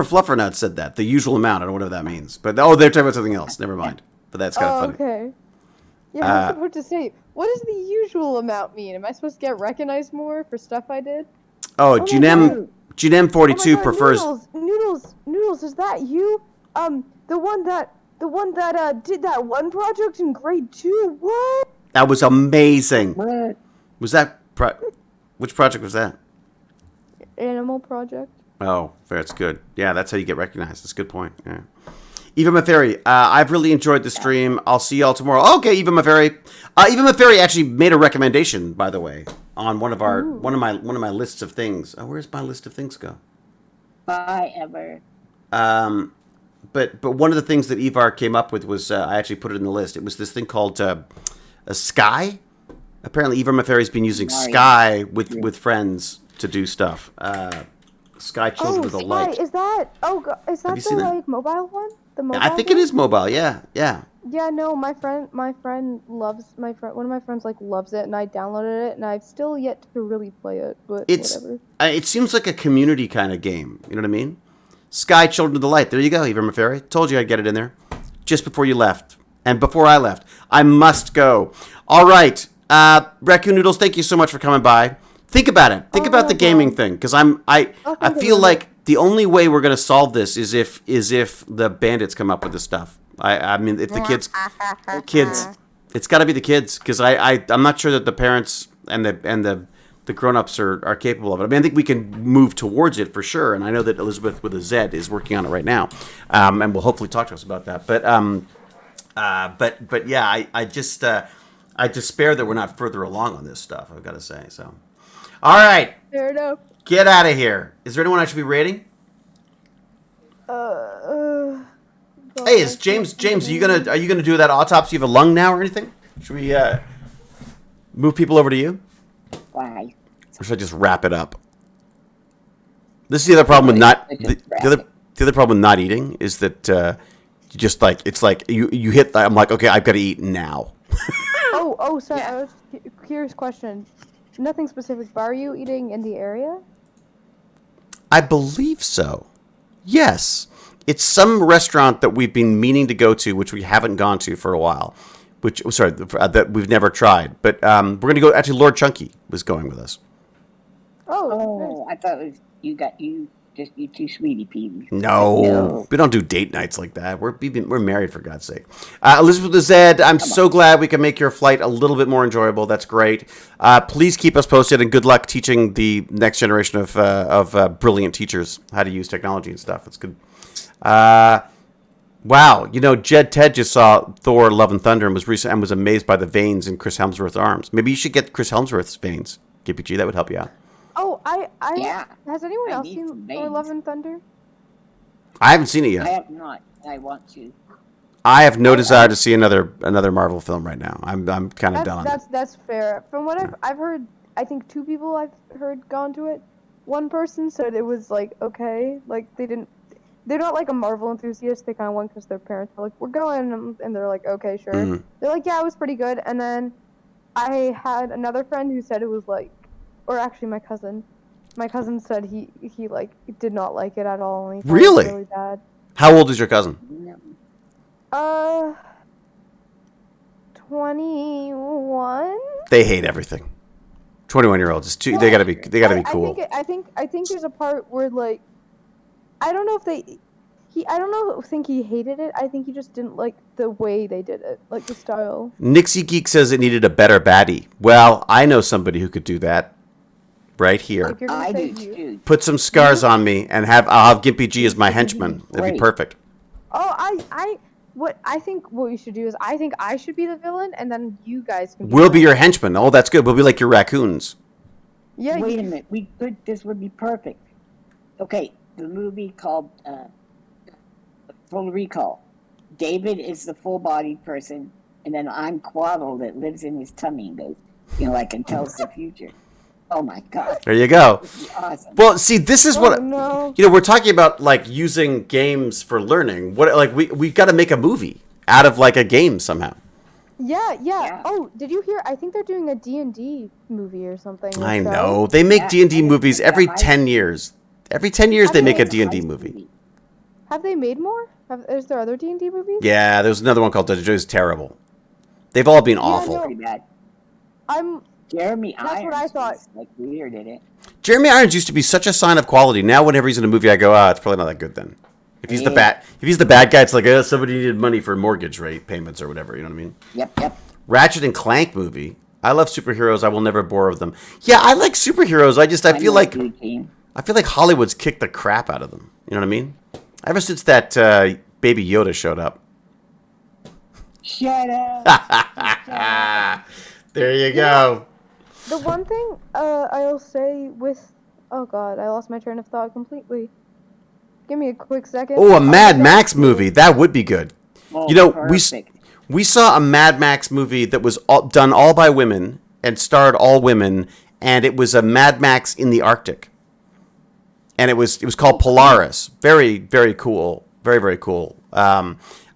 Fluffernut said that. The usual amount. I don't know what that means. But they're talking about something else. Never mind. But that's kind of funny. Okay. Yeah, I was about to say, what does the usual amount mean? Am I supposed to get recognized more for stuff I did? Oh, my Ginem God. 42 God, prefers. Noodles, is that you? The one that The one that did that one project in grade 2. What? That was amazing. What? Was that which project was that? Animal project. Oh, that's good. Yeah, that's how you get recognized. That's a good point. Yeah. Eva Maferi, I've really enjoyed the stream. I'll see y'all tomorrow. Okay, Eva Maferi. Eva Maferi actually made a recommendation, by the way, on one of my lists of things. Oh, where's my list of things go? Bye, Ever. But one of the things that Evar came up with was I actually put it in the list. It was this thing called a Sky. Apparently, Eva Maferi's been using Sky with friends to do stuff. Sky Children of the Light. Is that? Is that the like mobile one? The mobile. I think it is mobile. Yeah. Yeah, no, one of my friends like loves it, and I downloaded it, and I've still yet to really play it, but whatever. It seems like a community kind of game. You know what I mean? Sky Children of the Light. There you go, Eva Maferi. Told you I'd get it in there just before you left, and before I left. I must go. All right, Raccoon Noodles. Thank you so much for coming by. Think about it. Think about the gaming thing, because I feel like the only way we're gonna solve this is if the bandits come up with this stuff. I mean, if the kids, it's got to be the kids, because I'm not sure that the parents and the grown-ups are capable of it. I mean, I think we can move towards it for sure, and I know that Elizabeth with a Z is working on it right now, and will hopefully talk to us about that. But yeah, I despair that we're not further along on this stuff. I've got to say so. All right. Fair enough. Get out of here. Is there anyone I should be rating? Hey, is James? Are you gonna do that autopsy of a lung now or anything? Should we move people over to you? Why? Or should I just wrap it up? This is the other problem with not the other problem with not eating is that you just like it's like you hit. I'm like, okay, I've got to eat now. Sorry. I was curious question. Nothing specific, but are you eating in the area? I believe so. Yes. It's some restaurant that we've been meaning to go to, which we haven't gone to for a while. That we've never tried. But we're going to go. Actually, Lord Chunky was going with us. Oh, nice. I thought it was you two sweetie peas. No, we don't do date nights like that. We're married, for God's sake. Elizabeth with Zed, I'm so glad we can make your flight a little bit more enjoyable. That's great. Please keep us posted, and good luck teaching the next generation of brilliant teachers how to use technology and stuff. It's good. Wow, Jed Ted just saw Thor: Love and Thunder and was amazed by the veins in Chris Hemsworth's arms. Maybe you should get Chris Hemsworth's veins, KPG. That would help you out. Oh, has anyone else seen Thor: Love and Thunder? I haven't seen it yet. I have not. I want to. I have no desire to see another Marvel film right now. I'm kind of done. That's fair. From what I've heard, I think 2 people I've heard gone to it. One person said it was like okay, like they're not like a Marvel enthusiast. They kind of went because their parents were like, we're going, and they're like, okay, sure. Mm-hmm. They're like, yeah, it was pretty good. And then I had another friend who said it was like, or actually my cousin said he like did not like it at all. And he really? It was really bad. How old is your cousin? 21. They hate everything. 21-year-olds. They gotta be cool. I think there's a part where like, I don't know if think he hated it. I think he just didn't like the way they did it, like the style. Nixie Geek says it needed a better baddie. Well, I know somebody who could do that. Right here. I do too. Put some scars on me and I'll have Gimpy G as my henchman. That'd be perfect. Oh, I think what we should do is I think I should be the villain, and then you guys can. We'll be your henchmen. Oh, that's good. We'll be like your raccoons. Yeah. Wait a minute. This would be perfect. Okay, the movie called Full Recall. David is the full-bodied person, and then I'm Quaddle that lives in his tummy and goes, and tells the future. Oh my God! There you go. Awesome. Well, see, this is we're talking about, like using games for learning. We got to make a movie out of like a game somehow. Yeah. Oh, did you hear? I think they're doing a D&D movie or something. I know they make D&D movies every 10 years. Every 10 years they make a D&D movie. Have they made more? Is there other D&D movies? Yeah, there's another one called Dungeons. It was terrible. They've all been awful. Pretty bad. Jeremy Irons. That's what I thought. Like weird, isn't it? Jeremy Irons used to be such a sign of quality. Now, whenever he's in a movie, I go, it's probably not that good then. If he's the bad guy, it's like somebody needed money for mortgage rate payments or whatever. You know what I mean? Yep. Ratchet and Clank movie. I love superheroes. I will never bore of them. Yeah, I like superheroes. I feel like Hollywood's kicked the crap out of them. You know what I mean? Ever since that Baby Yoda showed up. Shut up. There you go. The one thing I'll say with... Oh god, I lost my train of thought completely. Give me a quick second. Oh, a Mad Max movie. That would be good. Oh, You know, perfect. we saw a Mad Max movie that was done all by women and starred all women, and it was a Mad Max in the Arctic. And it was called Polaris. Very, very cool. Very, very cool. I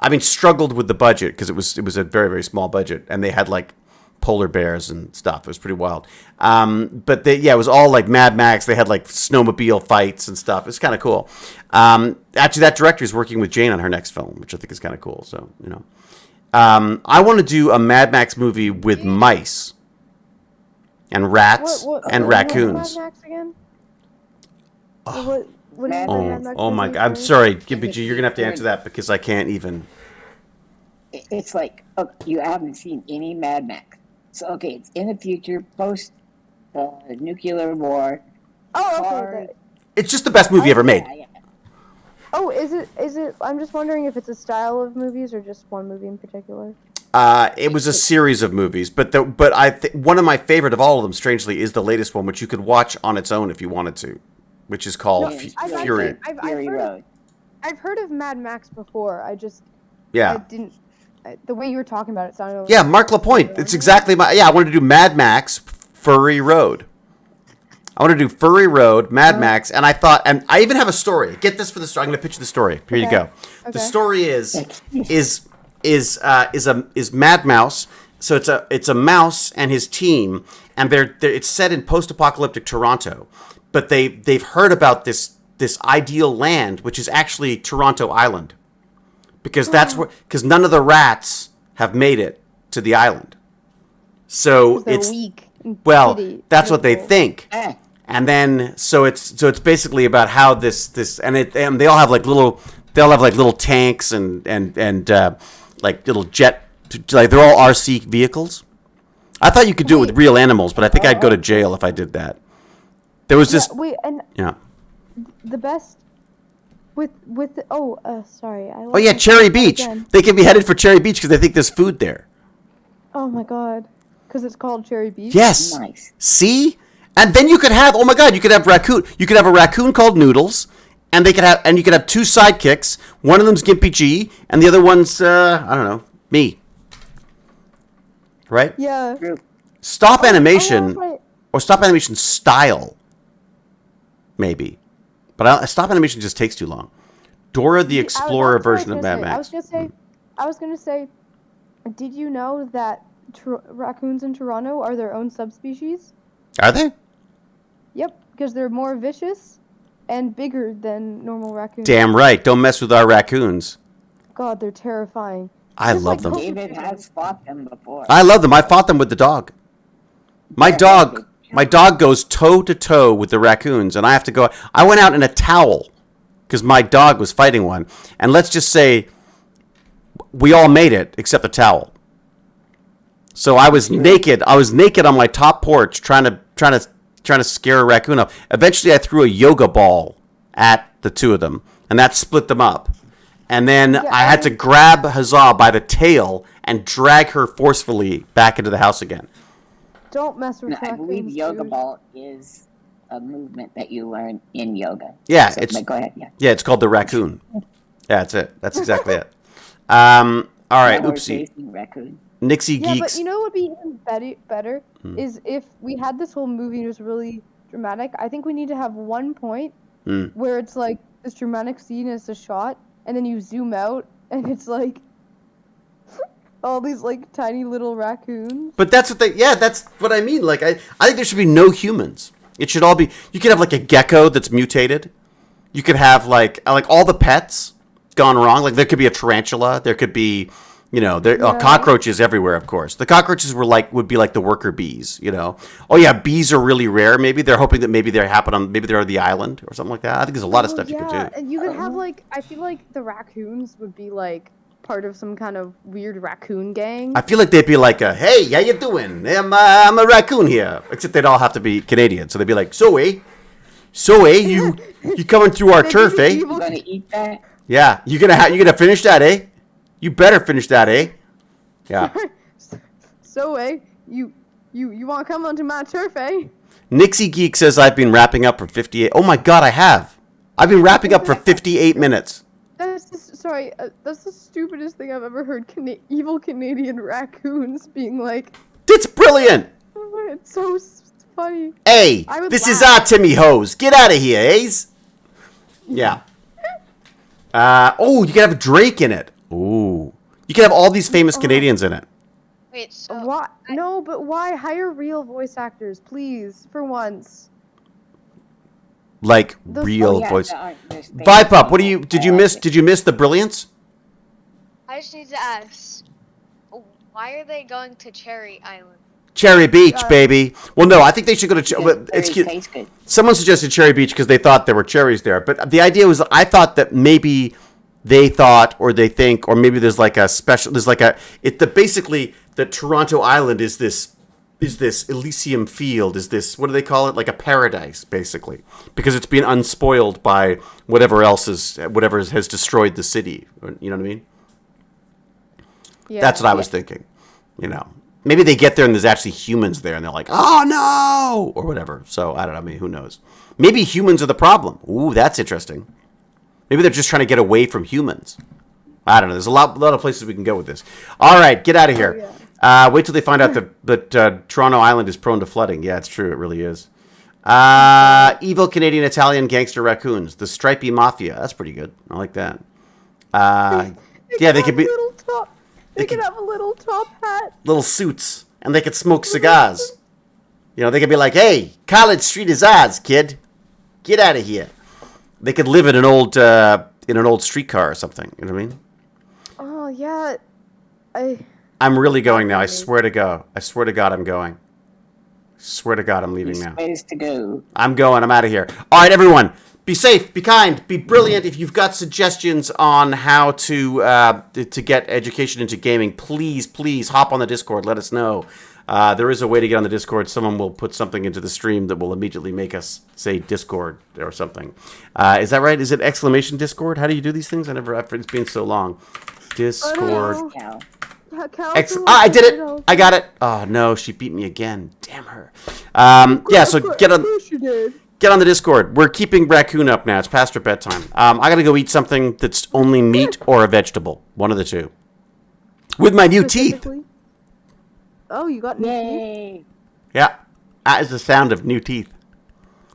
mean, struggled with the budget because it was a very, very small budget, and they had like polar bears and stuff. It was pretty wild. But it was all like Mad Max. They had like snowmobile fights and stuff. It's kind of cool. Actually, that director is working with Jane on her next film, which I think is kind of cool. So, you know, I want to do a Mad Max movie with mice and rats and raccoons. What's Mad Max again? What do you mean by Mad Max Oh my movie? God! I'm sorry, Gimpy G. You're gonna have to answer that because I can't even. It's like, you haven't seen any Mad Max. So, okay, it's in the future, post nuclear war. Oh, Cars. okay. It's just the best movie ever made. Yeah. Oh, is it? I'm just wondering if it's a style of movies or just one movie in particular. It was a series of movies, but one of my favorite of all of them, strangely, is the latest one, which you could watch on its own if you wanted to, which is called Fury. I've heard of Mad Max before. I Yeah. didn't. The way you were talking about it sounded. Yeah, Mark Lapointe. It's exactly I wanted to do Mad Max, Furry Road. I want to do Furry Road, Mad Max, and I thought, and I even have a story. Get this for the story. I'm going to pitch the story. Here you go. Okay. The story is Mad Mouse. So it's a mouse and his team, and it's set in post-apocalyptic Toronto, but they've heard about this ideal land, which is actually Toronto Island, because because none of the rats have made it to the island. So it's weak. That's what they think. And then so it's basically about how this and they all have like little tanks and like little jet, like they're all RC vehicles. I thought you could do it with real animals, but I think I'd go to jail if I did that. There was this the best with sorry. Cherry Beach. Again. They can be headed for Cherry Beach because they think there's food there. Oh my god, because it's called Cherry Beach. Yes. Nice. See, and then you could have you could have raccoon. You could have a raccoon called Noodles, and you could have two sidekicks. One of them's Gimpy G, and the other one's I don't know, me. Right? Yeah. Stop animation right. or stop animation style, maybe, but stop animation just takes too long. Dora the Explorer version of Mad Max. I was gonna say, did you know that raccoons in Toronto are their own subspecies? Are they? Yep, because they're more vicious and bigger than normal raccoons. Damn right. Don't mess with our raccoons. God, they're terrifying. I love them. David has fought them before. I love them. I fought them with the dog. My dog goes toe to toe with the raccoons, and I have to go. I went out in a towel because my dog was fighting one, and let's just say we all made it except the towel. So I was naked. I was naked on my top porch trying to scare a raccoon up. Eventually, I threw a yoga ball at the two of them, and that split them up. And then I had to grab Huzzah by the tail and drag her forcefully back into the house again. Don't mess with raccoons. I believe yoga dude. ball is a movement that you learn in yoga. Yeah, So, go ahead. Yeah. Yeah, it's called the raccoon. Yeah, that's it. That's exactly it. All right, oopsie. Raccoon. Nixie Yeah, Geeks. but you know what would be even better is if we had this whole movie and it was really dramatic. I think we need to have one point where it's like this dramatic scene is a shot, and then you zoom out, and it's like all these like tiny little raccoons. But that's what I mean. Like I think there should be no humans. It should all be. You could have like a gecko that's mutated. You could have like all the pets gone wrong. Like there could be a tarantula. There could be, You know, there Yeah. cockroaches everywhere. Of course, the cockroaches would be like the worker bees. You know, oh yeah, bees are really rare. Maybe they're hoping that maybe they're on the island or something like that. I think there's a lot of stuff you could do. And you could have like, I feel like the raccoons would be like part of some kind of weird raccoon gang. I feel like they'd be like, "Hey, how you doing? I'm a raccoon here." Except they'd all have to be Canadian, so they'd be like, you coming through our turf, eh? You gonna eat that? Yeah, you gonna finish that, eh? You better finish that, eh? Yeah. So, you want to come onto my turf, eh? Nixie Geek says I've been wrapping up for 58. Oh my god, I have. I've been wrapping up for 58 minutes. That's the stupidest thing I've ever heard. Evil Canadian raccoons being like, It's brilliant. it's so funny. Hey, I would this is laugh. our Timmy Hose. Get out of here, eh? Yeah. You can have Drake in it. Ooh. You can have all these famous Canadians in it. Wait, so Why? No, but why hire real voice actors, please, for once? Like Those- real Yeah, voice. there aren't- there's things Vibe up. What people- did you miss the brilliance? I just need to ask, why are they going to Cherry Island? Cherry Beach, baby. Well, no, I think they should go to. Because It's berries cute. taste good. Someone suggested Cherry Beach because they thought there were cherries there. But the idea was, I thought that maybe they thought, or they think, or maybe there's like a special. There's like basically the Toronto Island is this Elysium field. Is this, what do they call it? Like a paradise, basically, because it's been unspoiled by whatever has destroyed the city. You know what I mean? Yeah. That's what I was thinking. You know, maybe they get there and there's actually humans there, and they're like, "Oh no," or whatever. So I don't know. I mean, who knows? Maybe humans are the problem. Ooh, that's interesting. Maybe they're just trying to get away from humans. I don't know. There's a lot of places we can go with this. All right, get out of here. Wait till they find out that Toronto Island is prone to flooding. Yeah, it's true. It really is. Evil Canadian Italian gangster raccoons. The stripy mafia. That's pretty good. I like that. Yeah, they could be They could have a little top hat. little suits, and they could smoke cigars. You know, they could be like, "Hey, College Street is ours, kid. Get out of here." They could live in an old streetcar or something. You know what I mean? Oh yeah, I'm really going now. I swear to God. I swear to God, I'm going. Swear to God, I'm leaving now. Ways to go. I'm going. I'm out of here. All right, everyone. Be safe. Be kind. Be brilliant. If you've got suggestions on how to get education into gaming, please hop on the Discord. Let us know. There is a way to get on the Discord. Someone will put something into the stream that will immediately make us say Discord or something. Is that right? Is it exclamation Discord? How do you do these things? It's been so long. Discord. Cow. I did it. I got it. Oh no, she beat me again. Damn her. Yeah. So get on the Discord. We're keeping Raccoon up now. It's past her bedtime. I gotta go eat something that's only meat or a vegetable. One of the two. With my new teeth. Oh, you got new teeth? Yay! Yeah. That is the sound of new teeth.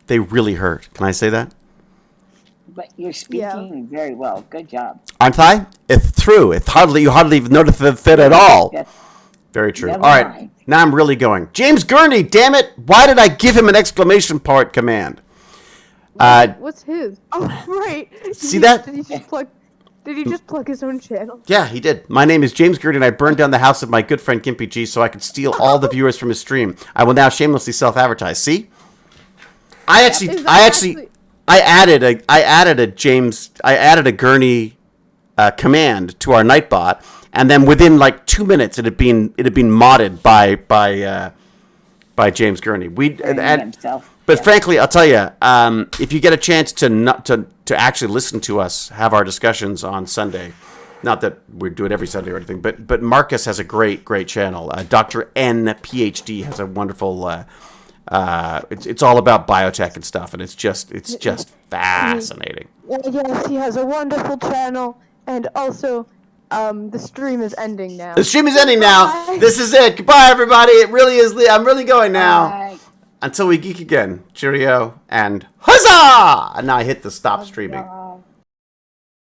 They really hurt. Can I say that? But you're speaking very well. Good job. Aren't I? It's true. You hardly even notice it at all. Yes. Very true. Never All right. mind. Now I'm really going. James Gurney, damn it. Why did I give him an exclamation point command? What's his? Oh, right. See that? Did he just plug his own channel? Yeah, he did. My name is James Gurney, and I burned down the house of my good friend Gimpy G so I could steal all the viewers from his stream. I will now shamelessly self-advertise. See? I added a Gurney command to our Nightbot, and then within like 2 minutes, it had been modded by James Gurney. But frankly, I'll tell you, if you get a chance to actually listen to us have our discussions on Sunday, not that we do it every Sunday or anything, but Marcus has a great channel. Dr. N PhD has a wonderful. It's all about biotech and stuff, and it's just fascinating. Yes, he has a wonderful channel, and also, the stream is ending now. The stream is ending now. Bye. This is it. Goodbye, everybody. It really is. I'm really going now. Bye. Until we geek again. Cheerio and huzzah! And now I hit the stop streaming.